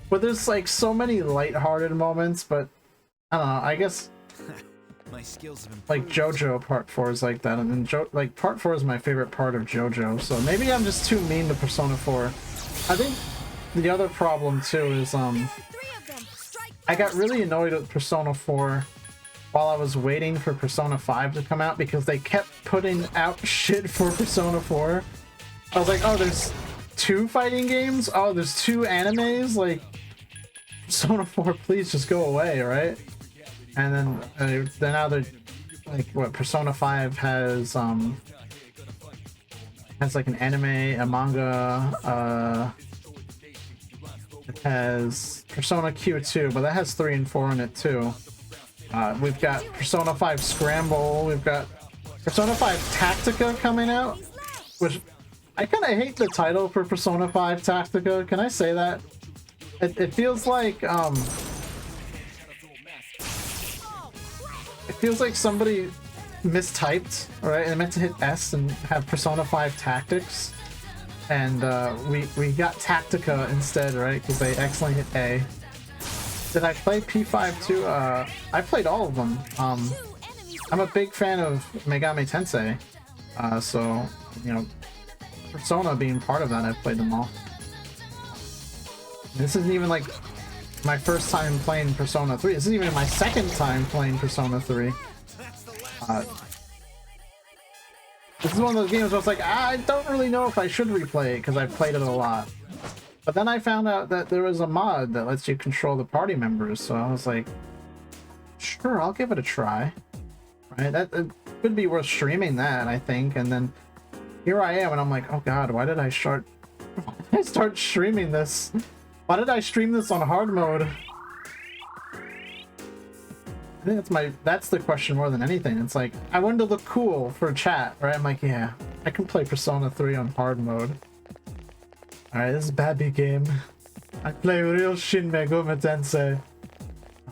A: But there's like so many lighthearted moments, but I don't know, I guess
C: my skills have improved.
A: Like JoJo Part 4 is like that, and then like Part 4 is my favorite part of JoJo, so maybe I'm just too mean to Persona 4. I think the other problem too is I got really annoyed with Persona 4 while I was waiting for Persona 5 to come out because they kept putting out shit for Persona 4. I was like, oh, there's 2 fighting games? Oh, there's 2 animes? Like, Persona 4, please just go away, right? And then now they're like, what, Persona 5 has like an anime, a manga, it has Persona Q2, but that has 3 and 4 in it too. We've got Persona 5 Scramble, we've got Persona 5 Tactica coming out, which I kind of hate the title for Persona 5 Tactica. Can I say that? It feels like somebody mistyped, right? And meant to hit S and have Persona 5 Tactics, and we got Tactica instead, right? Because they accidentally hit A. Did I play P5 too? I played all of them. I'm a big fan of Megami Tensei, so you know, Persona being part of that, I've played them all. This isn't even like my first time playing Persona 3. This isn't even my second time playing Persona 3. This is one of those games where I was like, I don't really know if I should replay it because I've played it a lot. But then I found out that there was a mod that lets you control the party members, so I was like, sure, I'll give it a try. Right? That it would be worth streaming that, I think. And then here I am, and I'm like, oh god, why did I start streaming this? Why did I stream this on hard mode? I think that's the question more than anything. It's like, I wanted to look cool for chat, right? I'm like, yeah, I can play Persona 3 on hard mode. Alright, this is a Babby game. I play real Shin Megami Tensei.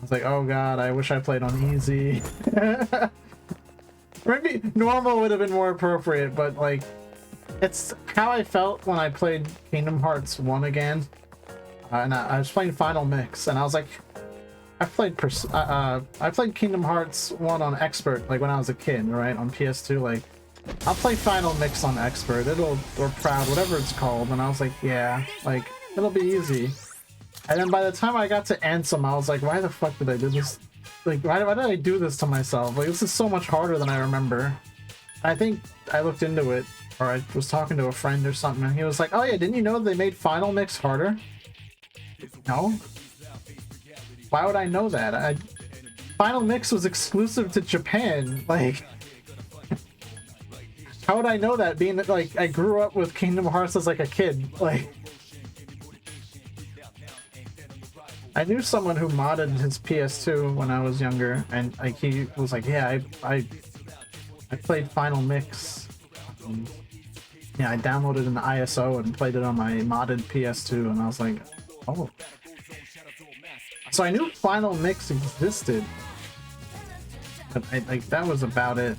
A: was like, oh god, I wish I played on easy. Maybe normal would have been more appropriate, but like, it's how I felt when I played Kingdom Hearts 1 again. And I was playing Final Mix, and I was like, I played Kingdom Hearts 1 on Expert, like when I was a kid, right, on PS2. Like, I'll play Final Mix on Expert, or Proud, whatever it's called. And I was like, yeah, like, it'll be easy. And then by the time I got to Ansem, I was like, why the fuck did I do this? Like, why did I do this to myself? Like, this is so much harder than I remember. I think I looked into it, or I was talking to a friend or something, and he was like, oh yeah, didn't you know they made Final Mix harder? No? Why would I know that? Final Mix was exclusive to Japan. Like, how would I know that, being that, like, I grew up with Kingdom Hearts as like a kid? Like, I knew someone who modded his PS2 when I was younger, and like he was like, yeah, I played Final Mix. Yeah, I downloaded an ISO and played it on my modded PS2, and I was like, oh. So I knew Final Mix existed, but that was about it.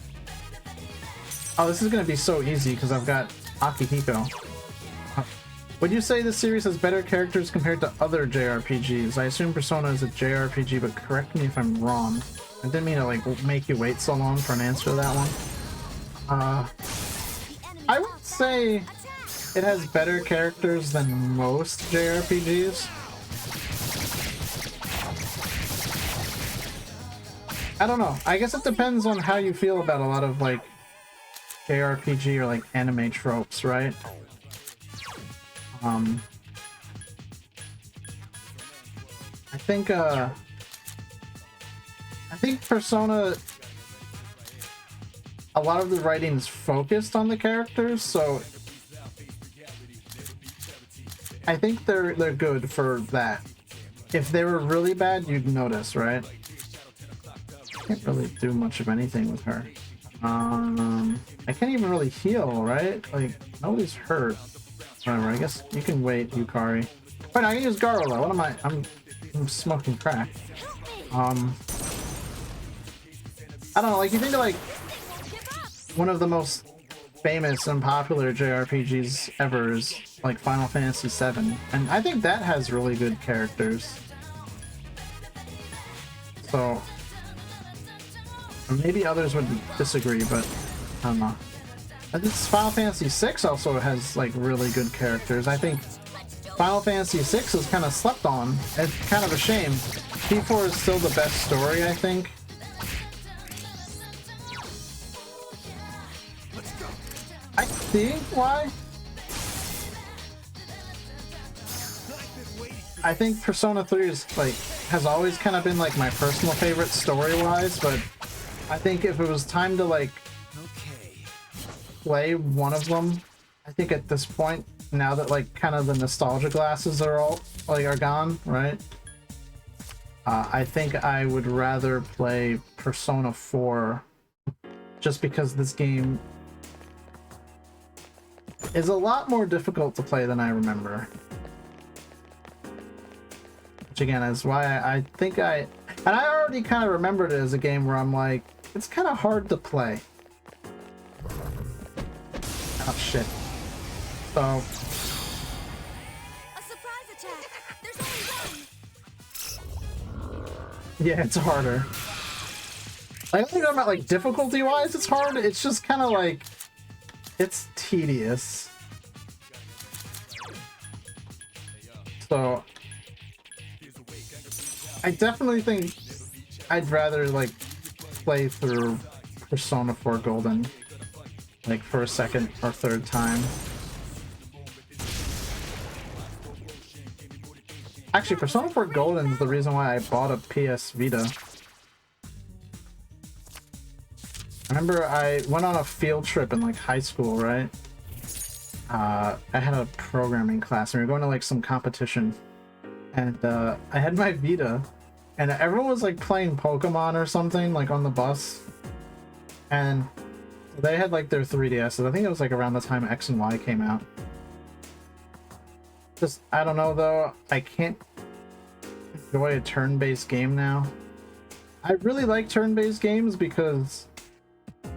A: Oh, this is gonna be so easy because I've got Akihiko. Would you say this series has better characters compared to other JRPGs? I assume Persona is a JRPG, but correct me if I'm wrong. I didn't mean to like make you wait so long for an answer to that one. I would say it has better characters than most JRPGs. I don't know. I guess it depends on how you feel about a lot of like JRPG or like anime tropes, right? I think Persona, a lot of the writing is focused on the characters, so I think they're good for that. If they were really bad, you'd notice, right? Can't really do much of anything with her. I can't even really heal, right? Like, nobody's hurt. Whatever, I guess you can wait, Yukari. Wait, I can use Garula. What am I? I'm smoking crack. I don't know, like, you think of, like, one of the most famous and popular JRPGs ever is, like, Final Fantasy VII. And I think that has really good characters. So, maybe others would disagree, but I don't know. I think Final Fantasy VI also has like really good characters. I think Final Fantasy VI is kind of slept on. It's kind of a shame. P4 is still the best story, I think. I see why. I think Persona 3 is like has always kind of been like my personal favorite story-wise, but I think if it was time to like play one of them, I think at this point, now that like kind of the nostalgia glasses are all like are gone, right? I think I would rather play Persona 4 just because this game is a lot more difficult to play than I remember. Which again is why I think and I already kind of remembered it as a game where I'm like, it's kind of hard to play. Oh shit. So.
B: A surprise attack. There's only one.
A: Yeah, it's harder. Like, I don't think about like difficulty wise it's hard, it's just kind of like it's tedious. So I definitely think I'd rather like play through Persona 4 Golden like for a second or third time. Actually, Persona 4 Golden is the reason why I bought a PS Vita. I remember I went on a field trip in like high school, right? I had a programming class and we were going to like some competition, and I had my Vita and everyone was like playing Pokemon or something like on the bus, and they had like their 3DSs. I think it was like around the time X and Y came out. Just, I don't know though, I can't enjoy a turn-based game now. I really like turn-based games because I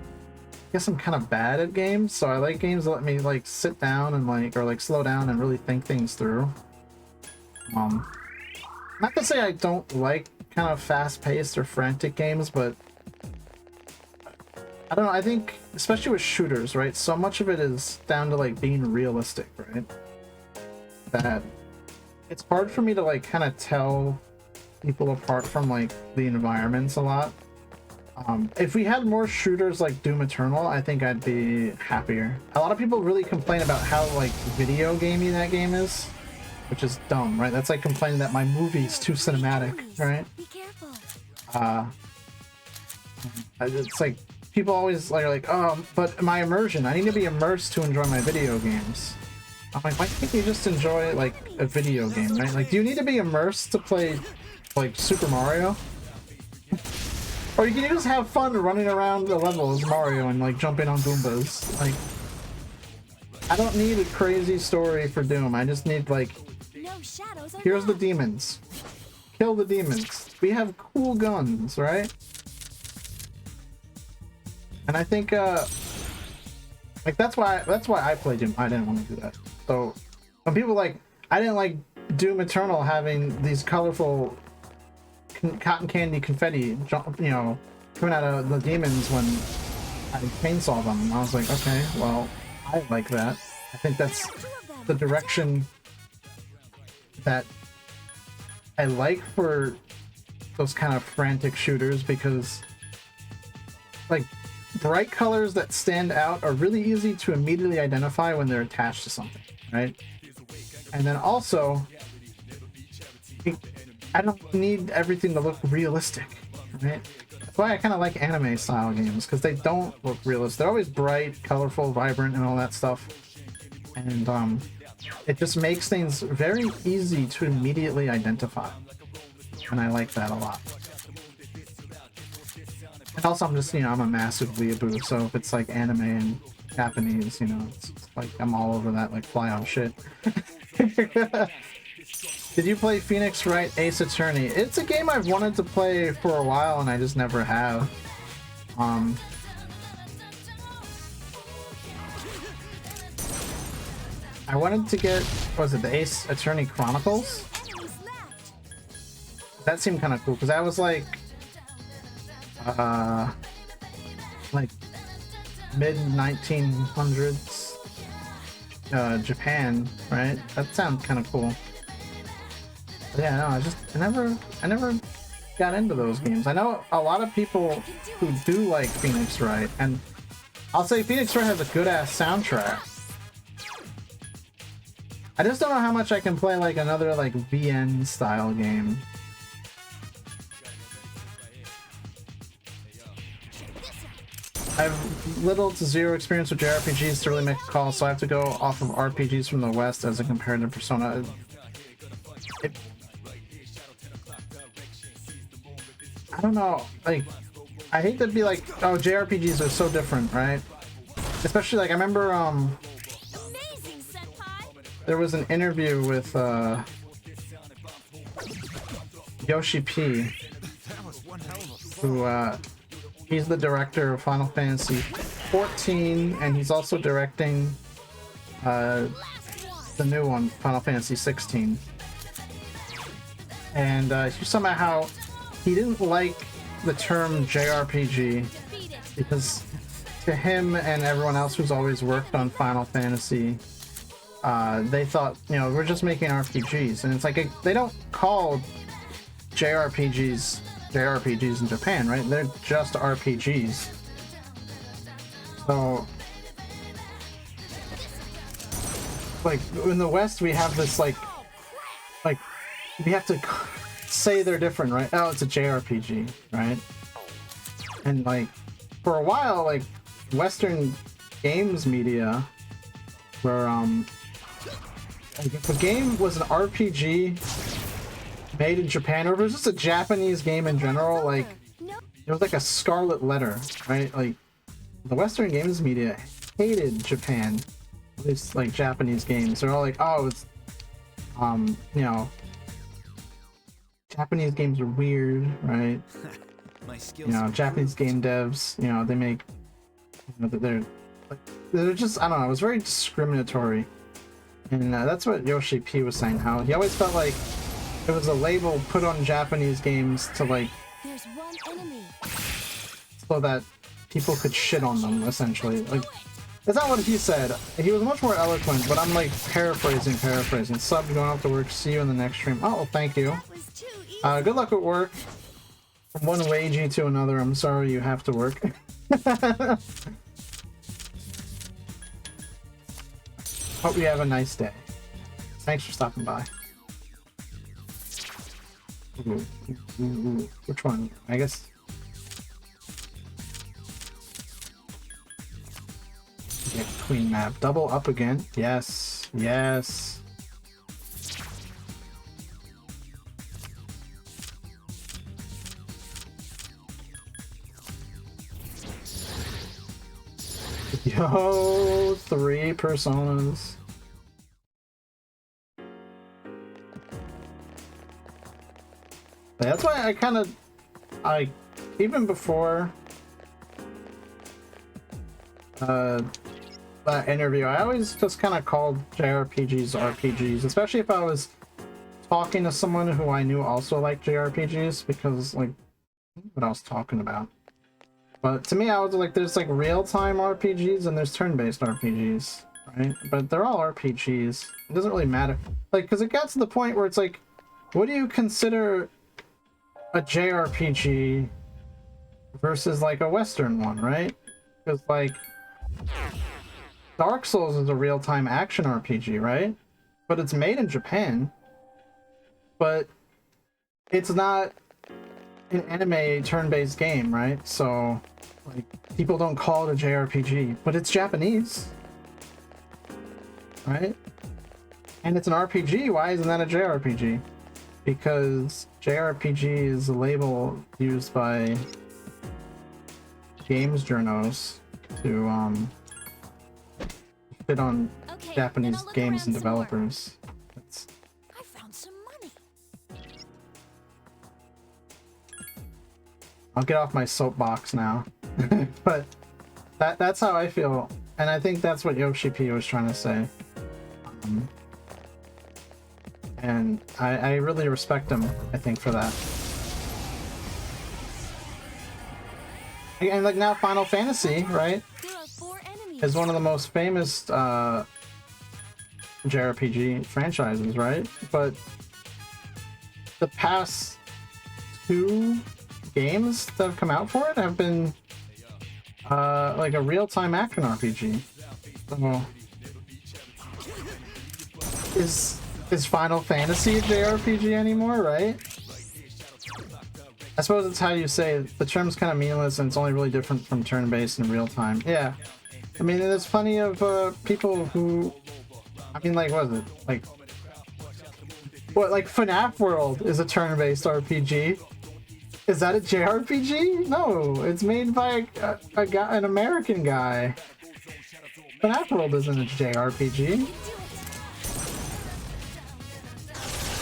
A: guess I'm kind of bad at games, so I like games that let me like sit down and like, or like slow down and really think things through. Not to say I don't like kind of fast-paced or frantic games, but I don't know, I think, especially with shooters, right? So much of it is down to like being realistic, right? That it's hard for me to like kind of tell people apart from like the environments a lot. If we had more shooters like Doom Eternal, I think I'd be happier. A lot of people really complain about how like video gamey that game is, which is dumb, right? That's like complaining that my movie's too cinematic, right?
B: Be careful.
A: It's like people always are like, oh, but my immersion, I need to be immersed to enjoy my video games. I'm like, why can't you just enjoy like a video game, right? Like, do you need to be immersed to play like Super Mario? Or you can just have fun running around the level as Mario and like jumping on Goombas. Like, I don't need a crazy story for Doom. I just need like,
B: No shadows are
A: here's the
B: left.
A: demons. Kill the demons. We have cool guns, right? And I think like that's why I play Doom. I didn't want to do that. So when people like, I didn't like Doom Eternal having these colorful cotton candy confetti, you know, coming out of the demons when I chainsaw them. And I was like, okay, well, I like that. I think that's the direction that I like for those kind of frantic shooters, because like bright colors that stand out are really easy to immediately identify when they're attached to something, right? And then also, I don't need everything to look realistic, right? That's why I kind of like anime style games, because they don't look realistic. They're always bright, colorful, vibrant, and all that stuff. And it just makes things very easy to immediately identify. And I like that a lot. And also, I'm just, you know, I'm a massive weeaboo, so if it's like anime and Japanese, you know, it's like I'm all over that, like fly on shit. Did you play Phoenix Wright Ace Attorney? It's a game I've wanted to play for a while and I just never have. I wanted to get, what was it, the Ace Attorney Chronicles?
B: Enemies left.
A: That seemed kind of cool, because that was like mid-1900s Japan, right? That sounds kind of cool. But yeah, no, I never got into those games. I know a lot of people who do like Phoenix Wright, and I'll say Phoenix Wright has a good ass soundtrack. I just don't know how much I can play like another like VN style game. I have little to zero experience with JRPGs to really make a call, so I have to go off of RPGs from the West as a comparative persona. I don't know, like, I hate to be like, oh, JRPGs are so different, right? Especially like, I remember,
B: Amazing, senpai.
A: there was an interview with, Yoshi P, who, he's the director of Final Fantasy 14, and he's also directing, the new one, Final Fantasy 16. And, he somehow, he didn't like the term JRPG because to him and everyone else who's always worked on Final Fantasy, they thought, you know, we're just making RPGs, and it's like they don't call JRPGs in Japan, right? They're just RPGs. So, like in the West, we have this like we have to say they're different, right? Oh, it's a JRPG, right? And like for a while, like Western games media were like if a game was an RPG made in Japan, or if it was just a Japanese game in general, like it was like a scarlet letter, right? Like the Western games media hated Japan, at least like Japanese games. They're all like, oh, it's you know, Japanese games are weird, right?
C: My skills
A: You know,
C: have
A: Japanese game devs, you know, they make, you know, they're just, I don't know, it was very discriminatory. And that's what Yoshi P was saying, how he always felt like it was a label put on Japanese games to, like,
B: There's one enemy.
A: so that people could shit on them, essentially. Like, that's not what he said. He was much more eloquent, but I'm, like, paraphrasing. Sub, going off to work. See you in the next stream. Oh, thank you.
B: That was too easy.
A: Good luck at work. From one wagey to another, I'm sorry you have to work. Hope you have a nice day. Thanks for stopping by. Ooh. Which one? I guess. Yeah, Queen map. Double up again. Yes. Yes. Yo, 3 personas. That's why I even before that interview, I always just kind of called JRPGs RPGs, especially if I was talking to someone who I knew also liked JRPGs, because, like, what I was talking about. But to me, I was like, there's like real-time RPGs and there's turn-based RPGs, right? But they're all RPGs. It doesn't really matter. Like, because it gets to the point where it's like, what do you consider a JRPG versus like a Western one, right? Because like, Dark Souls is a real-time action RPG, right? But it's made in Japan. But it's not an anime turn-based game, right? So, like, people don't call it a JRPG, but it's Japanese, right? And it's an RPG. Why isn't that a JRPG? Because JRPG is a label used by games journos to fit on
B: Okay,
A: Japanese
B: then I'll look
A: games and
B: around some more.
A: developers. It's,
B: I found some money.
A: I'll get off my soapbox now. But that's how I feel, and I think that's what Yoshi P was trying to say. And I really respect him, I think, for that. And like now Final Fantasy, right,
B: There are 4 enemies.
A: is one of the most famous JRPG franchises, right? But the past 2 games that have come out for it have been like a real-time action RPG. So is Final Fantasy a JRPG anymore, right? I suppose it's how you say it. The term's kind of meaningless and it's only really different from turn-based and real-time. Yeah. I mean, there's plenty of people who... I mean, like, what is it? Like... What, like FNAF World is a turn-based RPG? Is that a JRPG? No, it's made by a guy, an American guy. FNAF World isn't a JRPG.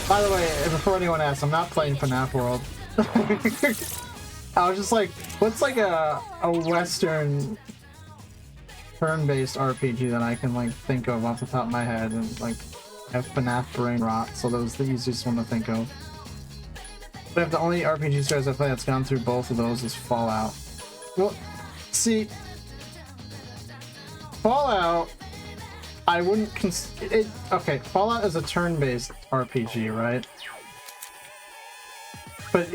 A: By the way, before anyone asks, I'm not playing FNAF World. I was just like, what's like a Western turn-based RPG that I can like think of off the top of my head, and like have FNAF brain rot, so that was the easiest one to think of. But if the only RPG series I play that's gone through both of those is Fallout. Well, see, Fallout, I wouldn't okay, Fallout is a turn-based RPG, right? But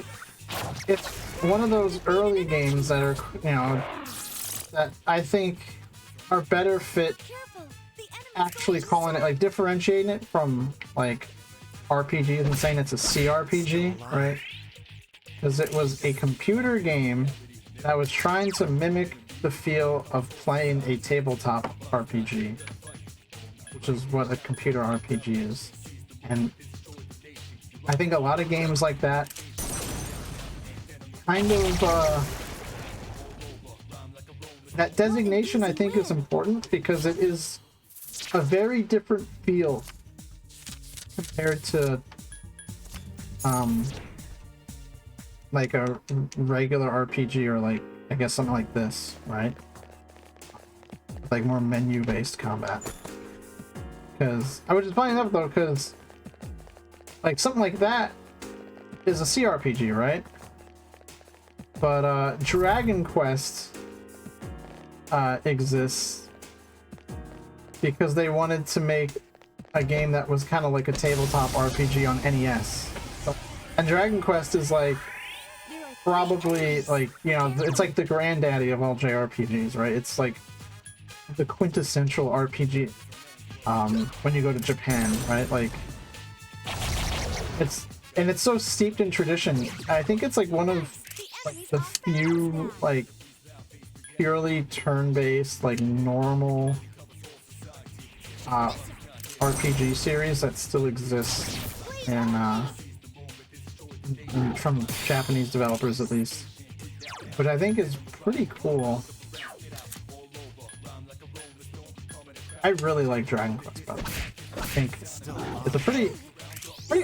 A: it's one of those early games that are, you know, that I think are better fit
B: Careful. The enemy
A: actually calling it, like, differentiating it from, like, RPGs and saying it's a CRPG, right? Because it was a computer game that was trying to mimic the feel of playing a tabletop RPG, which is what a computer RPG is. And I think a lot of games like that kind of that designation I think is important because it is a very different feel compared to like a regular RPG, or like I guess something like this, right? Like more menu-based combat. Because I was just playing up though, because like something like that is a CRPG, right? But Dragon Quest exists because they wanted to make a game that was kind of like a tabletop RPG on NES. And Dragon Quest is like probably like, you know, it's like the granddaddy of all JRPGs, right? It's like the quintessential RPG when you go to Japan, right? Like it's so steeped in tradition. I think it's like one of like the few like purely turn-based like normal RPG series that still exists in from Japanese developers at least, which I think is pretty cool. I really like Dragon Quest, by the way. I think it's a pretty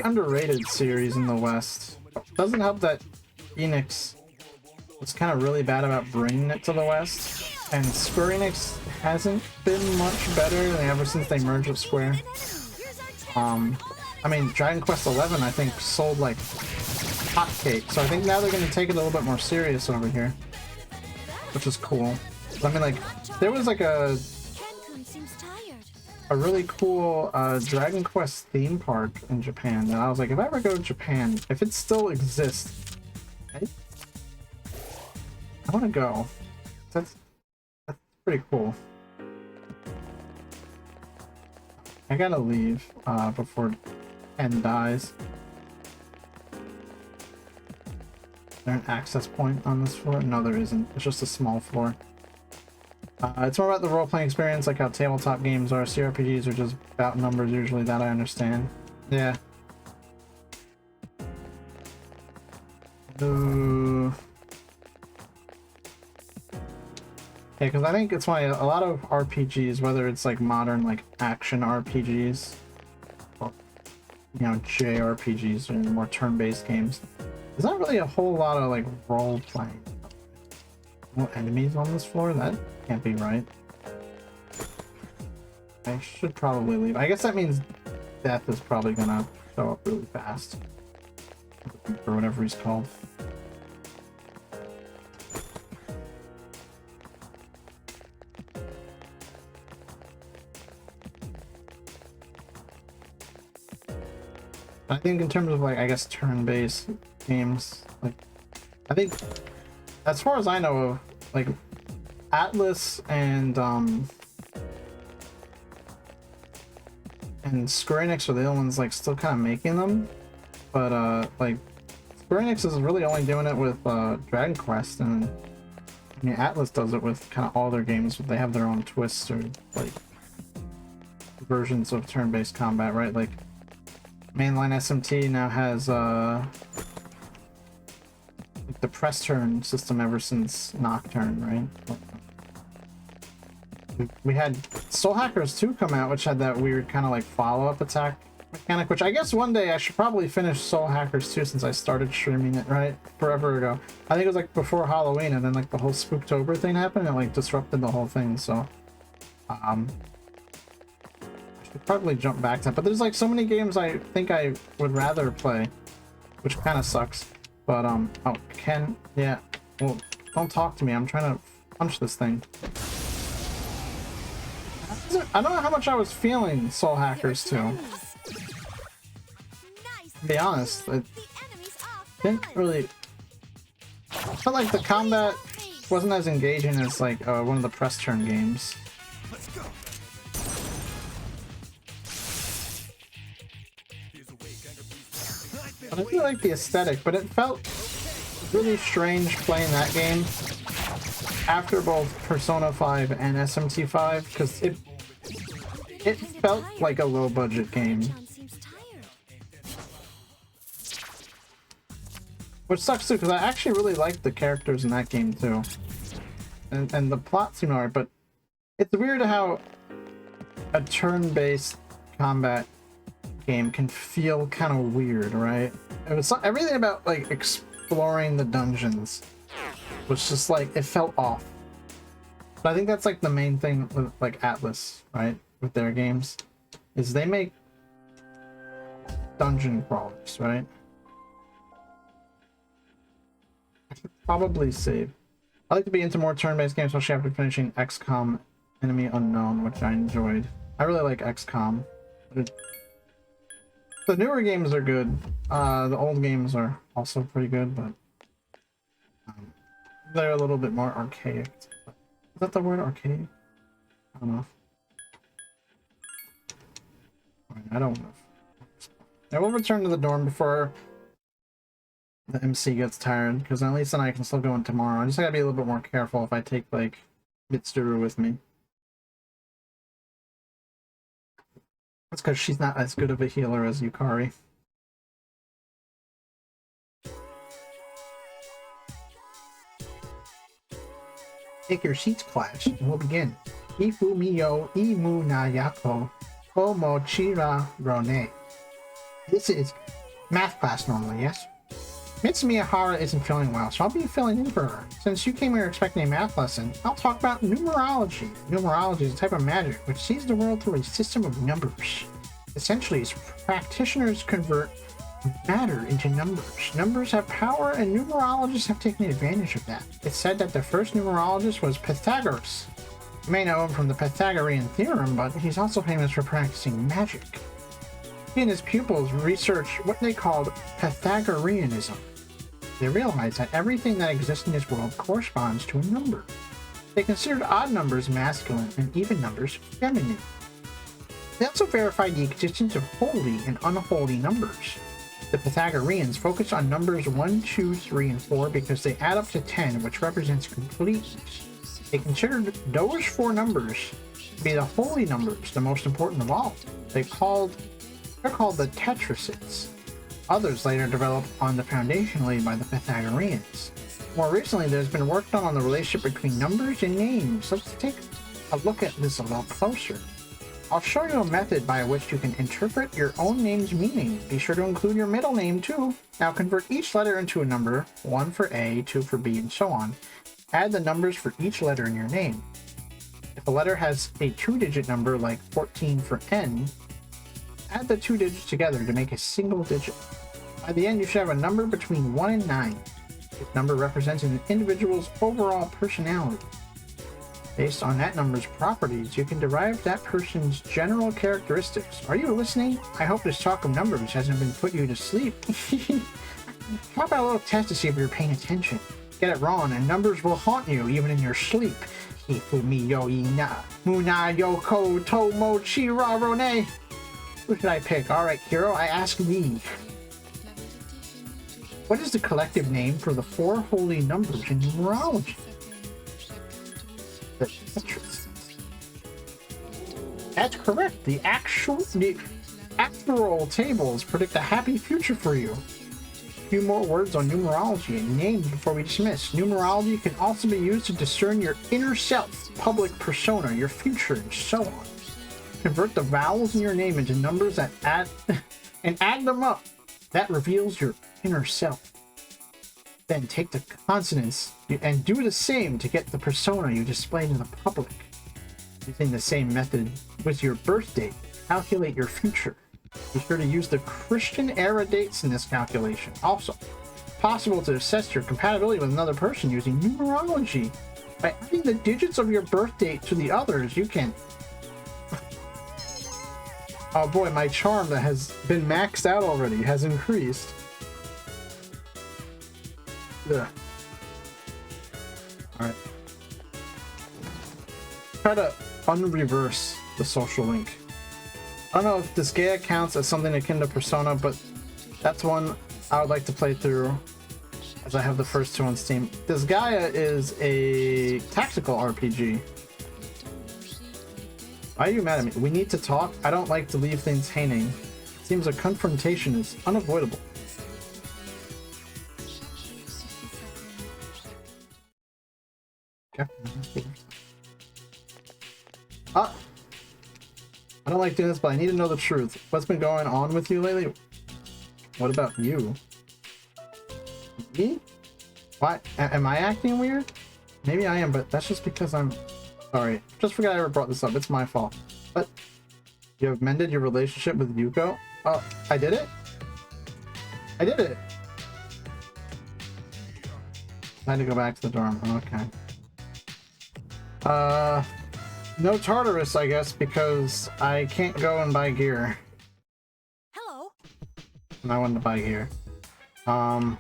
A: underrated series in the West. Doesn't help that Enix was kind of really bad about bringing it to the West, and Square Enix hasn't been much better ever since they merged with Square. I mean, Dragon Quest XI I think sold like hotcakes, so I think now they're going to take it a little bit more serious over here, which is cool. I mean, like, there was like a really cool Dragon Quest theme park in Japan, and I was like, if I ever go to Japan, if it still exists, I want to go. That's pretty cool. I gotta leave before Ken dies. Is there an access point on this floor? No, there isn't. It's just a small floor. It's more about the role-playing experience, like how tabletop games are. CRPGs are just about numbers usually, that I understand. Yeah. Ooh. Yeah, because I think it's why a lot of RPGs, whether it's like modern like action RPGs, or, you know, JRPGs or more turn-based games, there's not really a whole lot of like role-playing. No enemies on this floor? That can't be right. I should probably leave. I guess that means Death is probably gonna show up really fast. Or whatever he's called. I think in terms of like, I guess turn-based games, like, I think as far as I know of, like Atlas and Square Enix are the only ones like still kind of making them, but like Square Enix is really only doing it with Dragon Quest, and I mean, Atlas does it with kind of all their games, but they have their own twists or like versions of turn-based combat, right? Like mainline SMT now has like the press turn system ever since Nocturne, right? We had Soul Hackers 2 come out, which had that weird kind of like follow-up attack mechanic, which I guess one day I should probably finish Soul Hackers 2 since I started streaming it, right? Forever ago. I think it was like before Halloween, and then like the whole Spooktober thing happened and like disrupted the whole thing, so I should probably jump back to it. But there's like so many games I think I would rather play, which kind of sucks. But oh, Ken, yeah, well, don't talk to me, I'm trying to punch this thing. I don't know how much I was feeling Soul Hackers 2. To be honest, I didn't really... I felt like the combat wasn't as engaging as like one of the press turn games. But I really like the aesthetic, but it felt really strange playing that game after both Persona 5 and SMT 5, because it felt like a low-budget game. Which sucks too, because I actually really liked the characters in that game too. And the plot seemed alright, but it's weird how a turn-based combat game can feel kind of weird, right? It was everything about like exploring the dungeons was just like, it felt off. But I think that's like the main thing with like Atlas, right? With their games, is they make dungeon crawlers, right? I should probably save. I like to be into more turn-based games, especially after finishing XCOM Enemy Unknown, which I enjoyed. I really like XCOM. The newer games are good. The old games are also pretty good, but they're a little bit more archaic. Is that the word, archaic? I don't know. I don't know. I will return to the dorm before the MC gets tired, because at least then I can still go in tomorrow. I just gotta be a little bit more careful if I take, like, ENvtuber with me. That's because she's not as good of a healer as Yukari. Take your seats, class, and we'll begin. Ifu miyo imu na yako komo chira rone. This is math class normally, yes? Miss Miyahara isn't feeling well, so I'll be filling in for her. Since you came here expecting a math lesson, I'll talk about numerology. Numerology is a type of magic which sees the world through a system of numbers. Essentially, its practitioners convert matter into numbers. Numbers have power, and numerologists have taken advantage of that. It's said that the first numerologist was Tartarus. You may know him from the Pythagorean theorem, but he's also famous for practicing magic. He and his pupils researched what they called Pythagoreanism. They realized that everything that exists in this world corresponds to a number. They considered odd numbers masculine and even numbers feminine. They also verified the existence of holy and unholy numbers. The Pythagoreans focused on numbers 1, 2, 3, and 4 because they add up to 10, which represents completeness. They considered those 4 numbers to be the holy numbers, the most important of all. They're called the tetracids. Others later developed on the foundation laid by the Pythagoreans. More recently, there's been work done on the relationship between numbers and names. Let's take a look at this a little closer. I'll show you a method by which you can interpret your own name's meaning. Be sure to include your middle name too. Now convert each letter into a number, 1 for A, 2 for B, and so on. Add the numbers for each letter in your name. If a letter has a 2-digit number like 14 for N, add the 2 digits together to make a single digit. By the end, you should have a number between 1 and 9. This number represents an individual's overall personality. Based on that number's properties, you can derive that person's general characteristics. Are you listening? I hope this talk of numbers hasn't been put you to sleep. How about a little test to see if you're paying attention? Get it wrong, and numbers will haunt you even in your sleep. Ifu mi yo ina muna yoko tomo chira rone. Who should I pick? Alright, hero, I ask thee. What is the collective name for the 4 holy numbers in numerology? The Tetris. That's correct. The actual tables predict a happy future for you. A few more words on numerology and names before we dismiss. Numerology can also be used to discern your inner self, public persona, your future, and so on. Convert the vowels in your name into numbers that add them up. That reveals your inner self. Then take the consonants and do the same to get the persona you display to the public. Using the same method with your birth date, calculate your future. Be sure to use the Christian era dates in this calculation. Also, possible to assess your compatibility with another person using numerology. By adding the digits of your birth date to the others, you can... Oh boy, my charm that has been maxed out already has increased. Ugh. Alright. Try to unreverse the social link. I don't know if this Gaia counts as something akin to Persona, but that's one I would like to play through as I have the first 2 on Steam. This Gaia is a tactical RPG. Why are you mad at me? We need to talk. I don't like to leave things hanging. It seems a confrontation is unavoidable. Ah! I don't like doing this, but I need to know the truth. What's been going on with you lately? What about you? Me? Why? Am I acting weird? Maybe I am, but that's just because I'm... Sorry. Just forgot I ever brought this up. It's my fault. But you have mended your relationship with Yuko? Oh, I did it? I did it! I had to go back to the dorm. Okay. No Tartarus, I guess, because I can't go and buy gear.
B: Hello.
A: And I wanted to buy gear. Fine.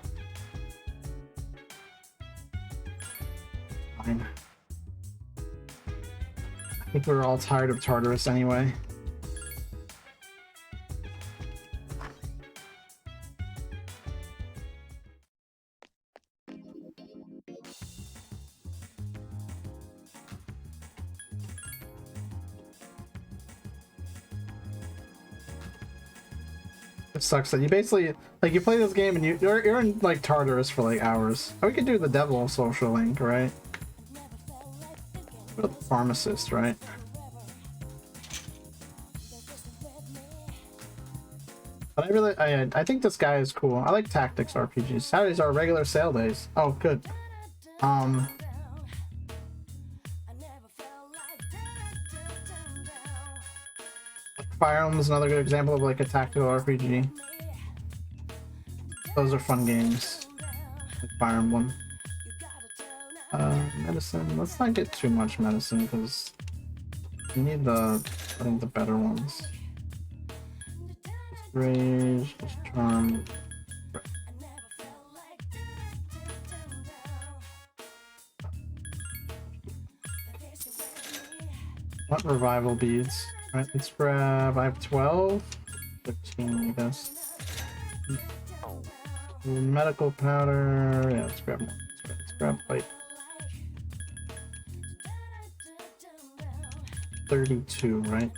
A: I think we're all tired of Tartarus anyway. It sucks that you basically, like, you play this game and you're in, like, Tartarus for, like, hours. Oh, we could do the devil social link, right? What a pharmacist, right? But I think this guy is cool. I like tactics RPGs. Saturdays are regular sale days. Oh, good. Fire Emblem is another good example of like a tactical RPG. Those are fun games. Like Fire Emblem. Medicine. Let's not get too much medicine because you need I think the better ones. Just rage, just charm. What revival beads? Alright, let's grab. I have 12, 15, I guess. Medical powder. Yeah, let's grab more. Let's grab like 32, right?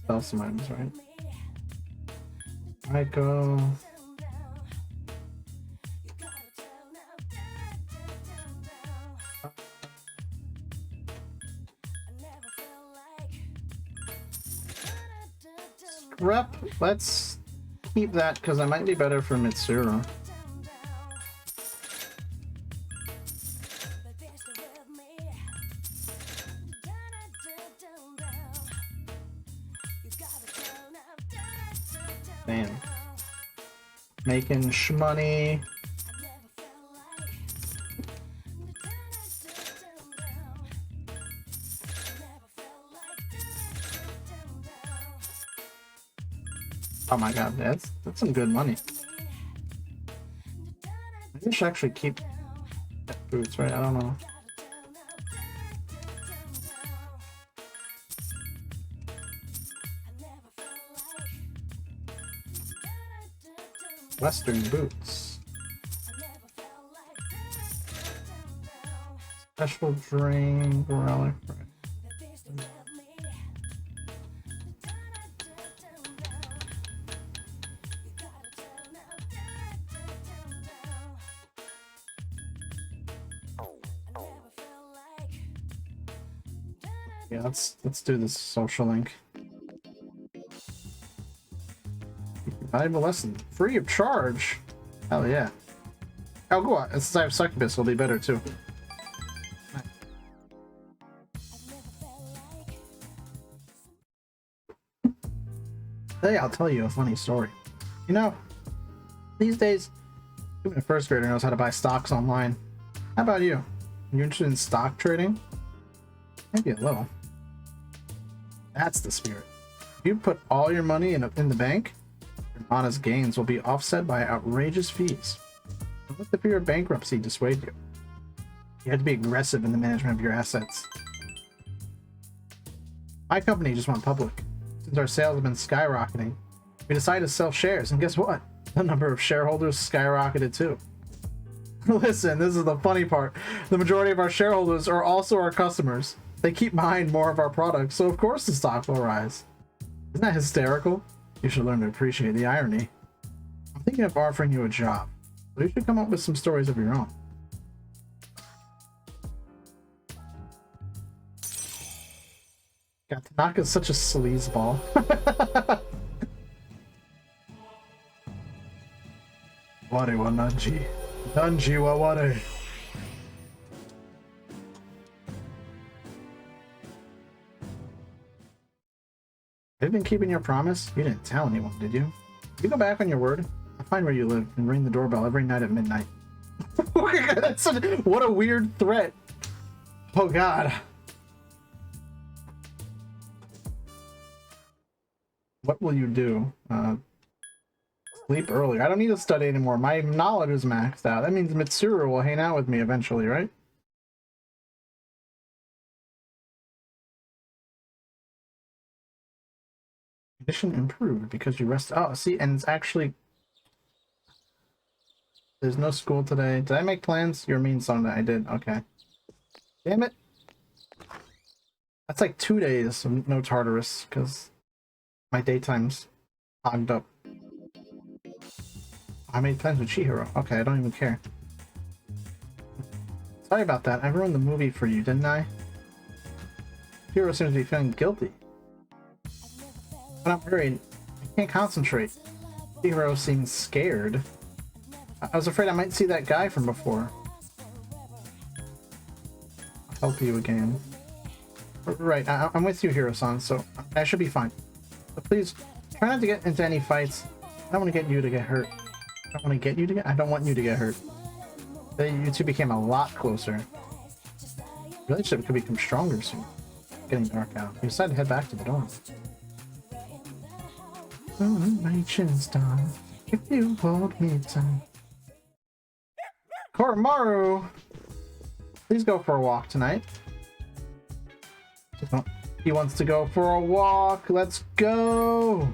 A: Sell some items, right? I go. Rep, let's keep that because I might be better for Mitsuru. Damn. Making shmoney. Oh my god, that's some good money. Maybe I should actually keep boots, right? I don't know. Western boots. Special drain relic. Right. Yeah, let's do this social link. Valuable lesson, free of charge. Hell yeah! Oh, go on. Since I have succubus, it'll be better too. Hey, I'll tell you a funny story. You know, these days, even a first grader knows how to buy stocks online. How about you? Are you interested in stock trading? Maybe a little. That's the spirit. If you put all your money in the bank, your honest gains will be offset by outrageous fees. Don't let the fear of bankruptcy dissuade you. You have to be aggressive in the management of your assets. My company just went public. Since our sales have been skyrocketing, we decided to sell shares, and guess what? The number of shareholders skyrocketed too. Listen, this is the funny part. The majority of our shareholders are also our customers. They keep buying more of our products, so of course the stock will rise. Isn't that hysterical? You should learn to appreciate the irony. I'm thinking of offering you a job, so you should come up with some stories of your own. God, Tanaka's such a sleazeball. ware wa Nanji. Nanji wa ware. Have you been keeping your promise? You didn't tell anyone, did you? You go back on your word. I'll find where you live and ring the doorbell every night at midnight. What a weird threat. Oh god. What will you do? Sleep earlier. I don't need to study anymore. My knowledge is maxed out. That means Mitsuru will hang out with me eventually, right? Condition improved because you rest. Oh, see, and it's actually... There's no school today. Did I make plans? You're mean Sunday. I did. Okay. Damn it. That's like 2 days of no Tartarus because my daytime's hogged up. I made plans with Chihiro. Okay, I don't even care. Sorry about that. I ruined the movie for you, didn't I? Chihiro seems to be feeling guilty. But I'm worried. I can't concentrate. Chihiro seems scared. I was afraid I might see that guy from before. I'll help you again. Right, I'm with you, Hiro-san, so I should be fine. But please, try not to get into any fights. I don't want to get you to get hurt. I don't want to get you to get... I don't want you to get hurt. You two became a lot closer. The relationship could become stronger soon. It's getting dark out. We decided to head back to the dorm. My chin's down. If you hold me tight. Koromaru! Please go for a walk tonight. He wants to go for a walk. Let's go!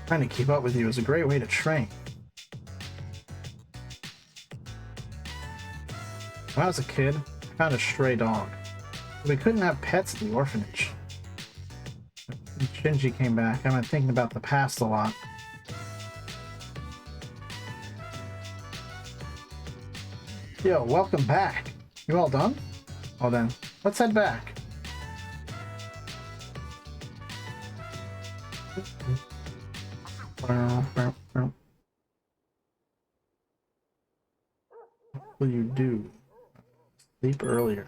A: Trying to keep up with you is a great way to train. When I was a kid, I found a stray dog. But we couldn't have pets at the orphanage. When Shinji came back, I've been thinking about the past a lot. Yo, welcome back. You all done? Well then, let's head back. What will you do? Sleep earlier.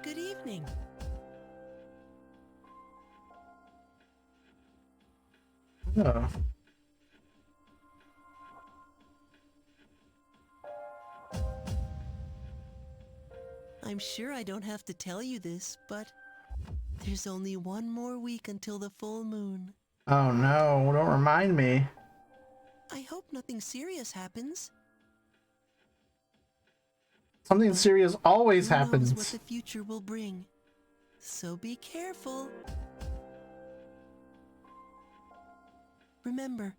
D: Good evening.
A: Oh.
D: I'm sure I don't have to tell you this, but there's only one more week until the full moon.
A: Oh no, don't remind me.
D: I hope nothing serious happens.
A: Something serious always
D: Who
A: happens.
D: knows what the future will bring. So be careful. Remember,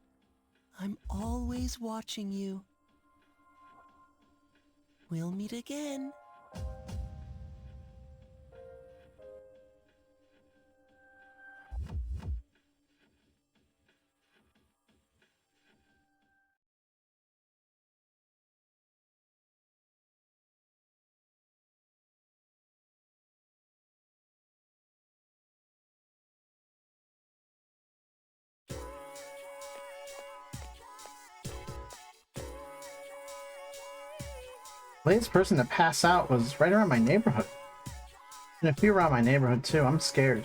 D: I'm always watching you. We'll meet again.
A: Latest person to pass out was right around my neighborhood. And a few around my neighborhood too. I'm scared.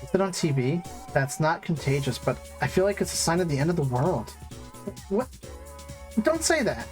A: Is it on TV? That's not contagious, but I feel like it's a sign of the end of the world. What? Don't say that.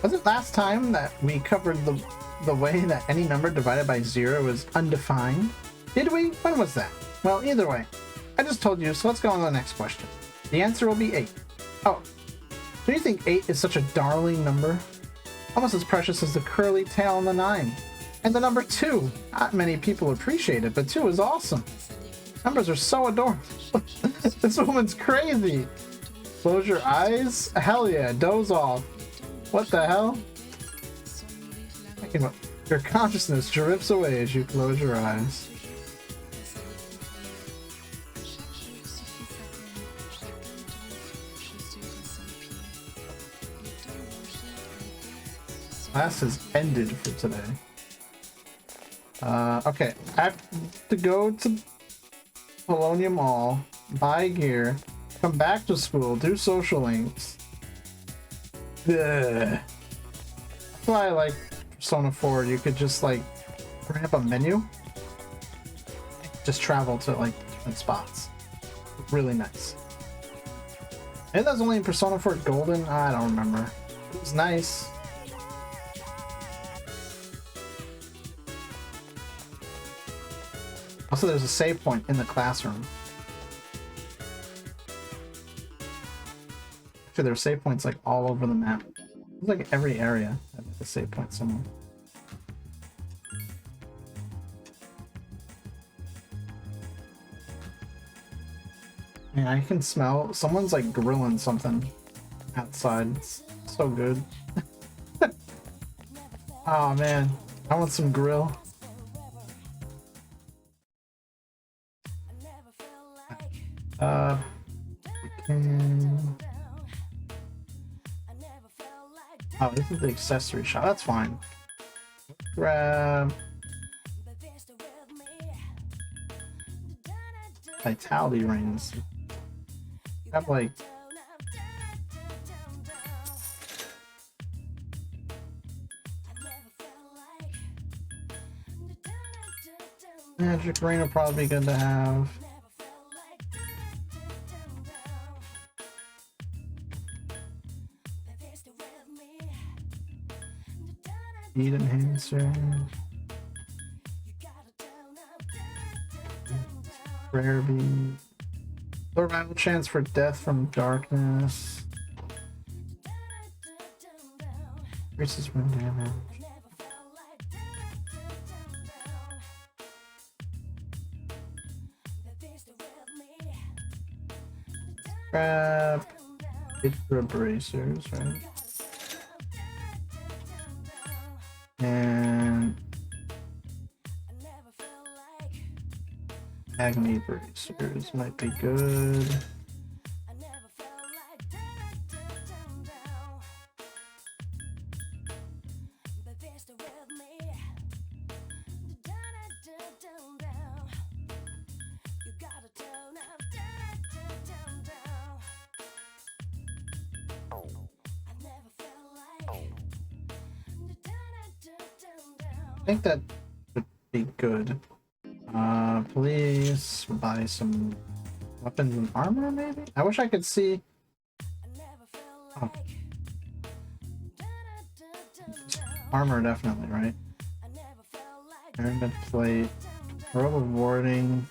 A: Was it last time that we covered the way that any number divided by 0 is undefined? Did we? When was that? Well, either way, I just told you, so let's go on to the next question. The answer will be 8. Oh, Do you think 8 is such a darling number? Almost as precious as the curly tail on the 9. And the number 2. Not many people appreciate it, but 2 is awesome. Numbers are so adorable. This woman's crazy. Close your eyes? Hell yeah, doze off. What the hell? Your consciousness drifts away as you close your eyes. Class has ended for today. Okay, I have to go to Polonia Mall, buy gear, come back to school, do social links. Ugh. That's why I like Persona 4. You could just like bring up a menu, just travel to like different spots. Really nice. Maybe that was only in Persona 4 Golden. I don't remember. It was nice. Also, there's a save point in the classroom. Actually, there are save points like all over the map. It's like every area has a save point somewhere. Man, I can smell someone's like grilling something outside. It's so good. Oh man, I want some grill. Oh, this is the accessory shop. That's fine. Grab vitality rings. Grab like magic ring will probably be good to have. Speed enhancer. Rare beam. Survival chance for death from darkness. Increases wind damage. Grab Hydra bracers, right? And Agni bracers might be good. I think that would be good. Please buy some weapons and armor, maybe? I wish I could see. Oh. Armor, definitely, right? Pyramid plate. Robe of warding.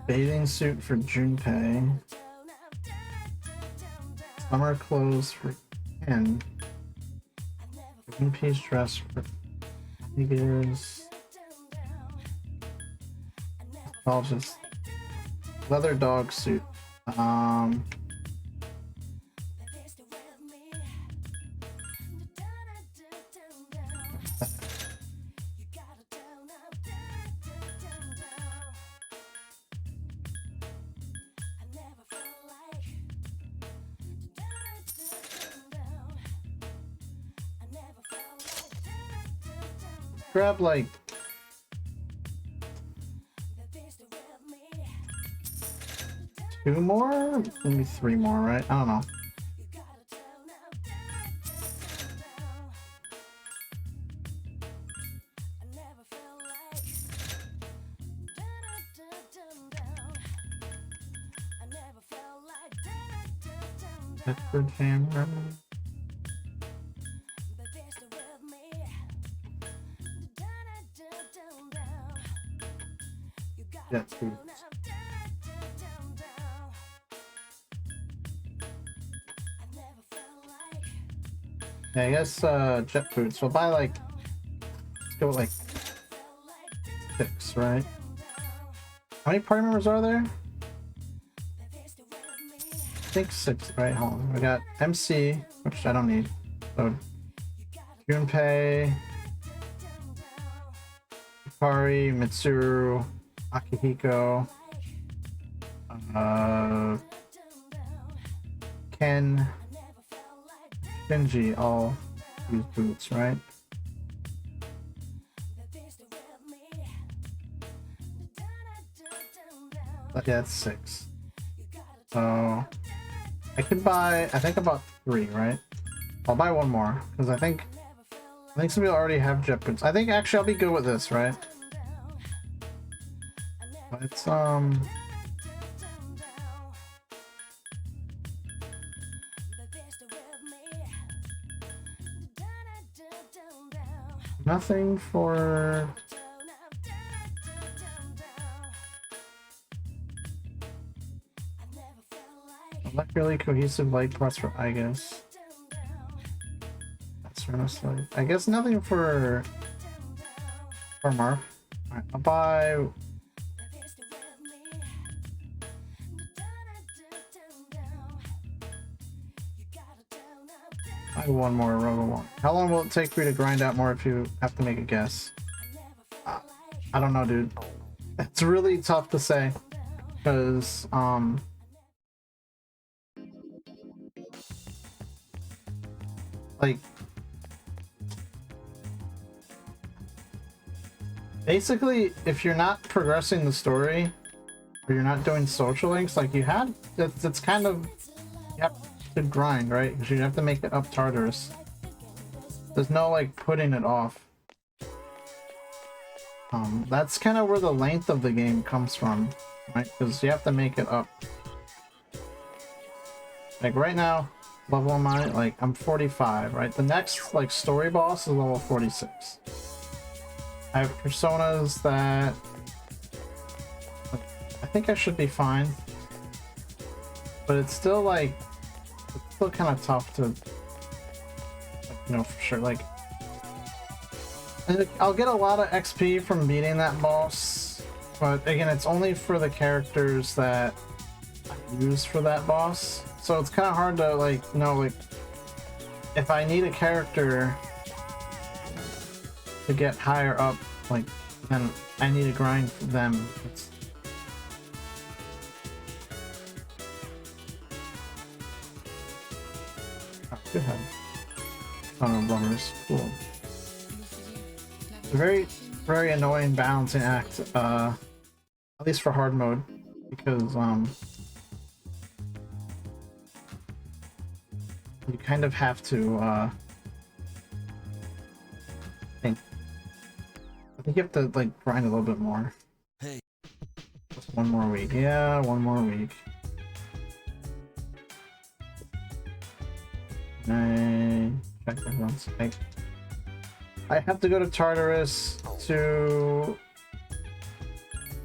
A: Bathing suit for Junpei. Summer clothes for Ken. One-piece dress for Tigers. I'll just leather dog suit. Grab like two more, maybe three more, right? I don't know. Bedford hammer. Yeah, Yeah, I guess jet boots. We'll buy like, let's go with like 6, right? How many party members are there? I think 6, right? Hold on. We got MC, which I don't need. So Junpei, Hikari, Mitsuru, Akihiko, Ken, Shinji all use boots, right? But yeah, that's 6. So I could buy, I think about 3, right? I'll buy one more because I think some people already have jet boots. I think actually I'll be good with this, right? It's nothing for electrically cohesive light parts for I guess. That's honestly, I guess nothing for Mark. Alright, I'll buy one more Robo one. How long will it take for you to grind out more if you have to make a guess? I don't know, dude. It's really tough to say because like basically if you're not progressing the story or you're not doing social links like you had, it's kind of, you have to grind, right? Because you have to make it up Tartarus. There's no like putting it off. That's kind of where the length of the game comes from, right? Because you have to make it up. Like right now, level am I? Like I'm 45, right? The next like story boss is level 46. I have personas that I think I should be fine, but it's still like, it's still kind of tough to, like, you know, for sure. Like, I'll get a lot of XP from beating that boss, but again, it's only for the characters that I use for that boss. So it's kind of hard to like, you know, like if I need a character to get higher up, like then I need to grind for them. It's, oh, good head. Oh, bummers. Cool. A very, very annoying balancing act, at least for hard mode, because you kind of have to I think you have to like grind a little bit more.
C: Hey.
A: Just one more week. Yeah, one more week. I check everyone's like I have to go to Tartarus to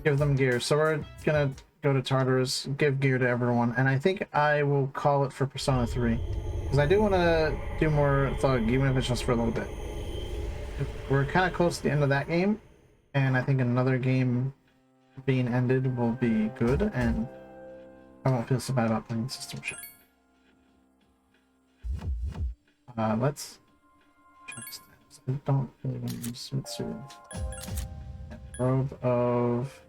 A: give them gear. So we're gonna go to Tartarus, give gear to everyone, and I think I will call it for Persona 3. Because I do want to do more Thug, even if it's just for a little bit. We're kind of close to the end of that game, and I think another game being ended will be good, and I won't feel so bad about playing system shit. Let's check stats. I don't really want to use Mitsuru. Robe of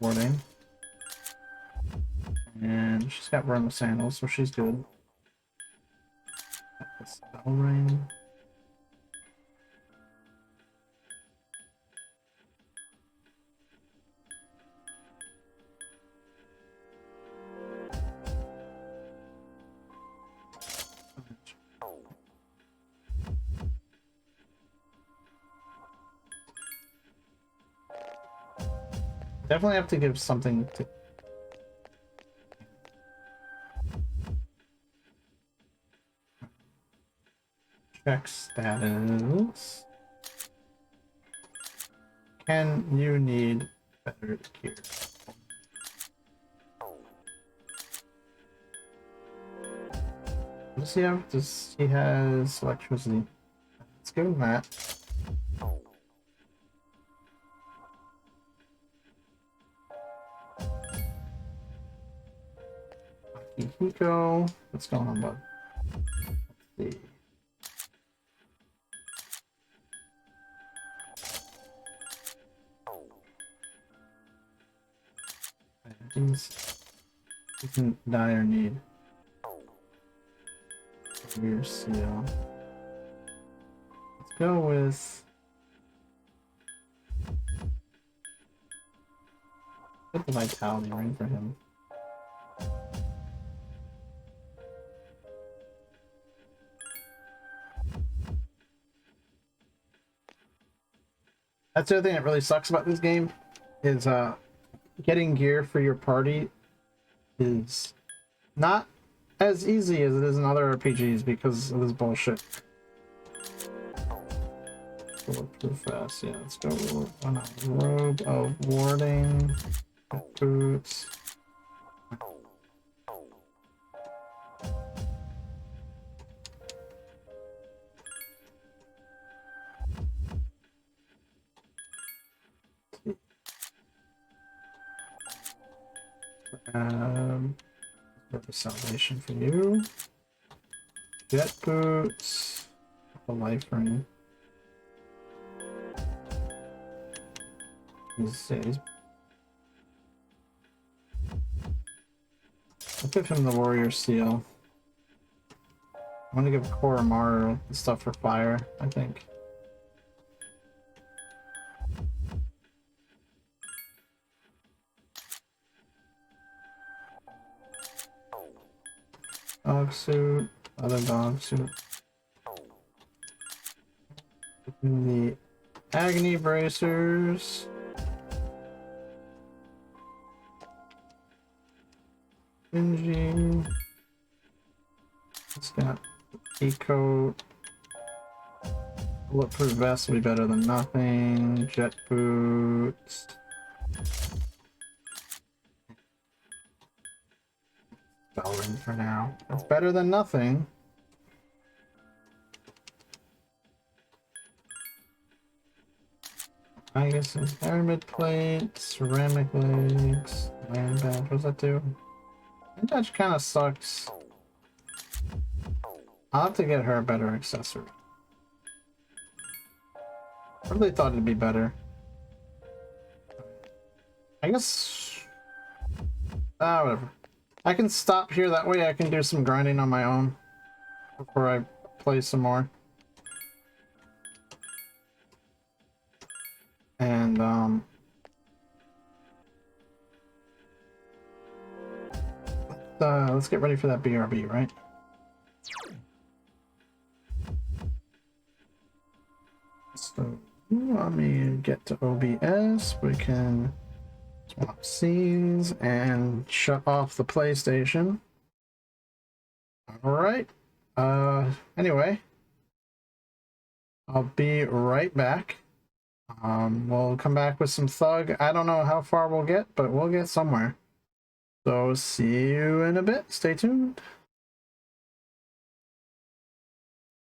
A: Warding. And she's got Burn Sandals, so she's good. Spell Ring. Definitely have to give something to check status. Can you need better gear? What does he have? He has electricity. Let's give him that. Hiko. What's going on, bud? Let's see. These you can die or need. Your seal. Let's go with. Get the vitality ring for him. That's the other thing that really sucks about this game is getting gear for your party is not as easy as it is in other RPGs because of this bullshit. Bulletproof vest, yeah, let's go. Why not? Robe of warding, boots. The salvation for you. Jet boots. A life ring. I'll give him the warrior seal. I'm gonna give Koromaru the stuff for fire, I think. Dog suit, other dog suit. The agony bracers. Shinji. It's got eco. Bulletproof vest will be better than nothing. Jet boots. Bell ring for now. It's better than nothing. I guess it's pyramid plate, ceramic legs, land badge. What does that do? Land badge kind of sucks. I'll have to get her a better accessory. I really thought it'd be better. I guess. Whatever. I can stop here, that way I can do some grinding on my own before I play some more. And let's get ready for that BRB, right? So let me get to OBS. We can swap scenes and shut off the PlayStation. All right. Anyway, I'll be right back. We'll come back with some Thug. I don't know how far we'll get, but we'll get somewhere. So see you in a bit. Stay tuned.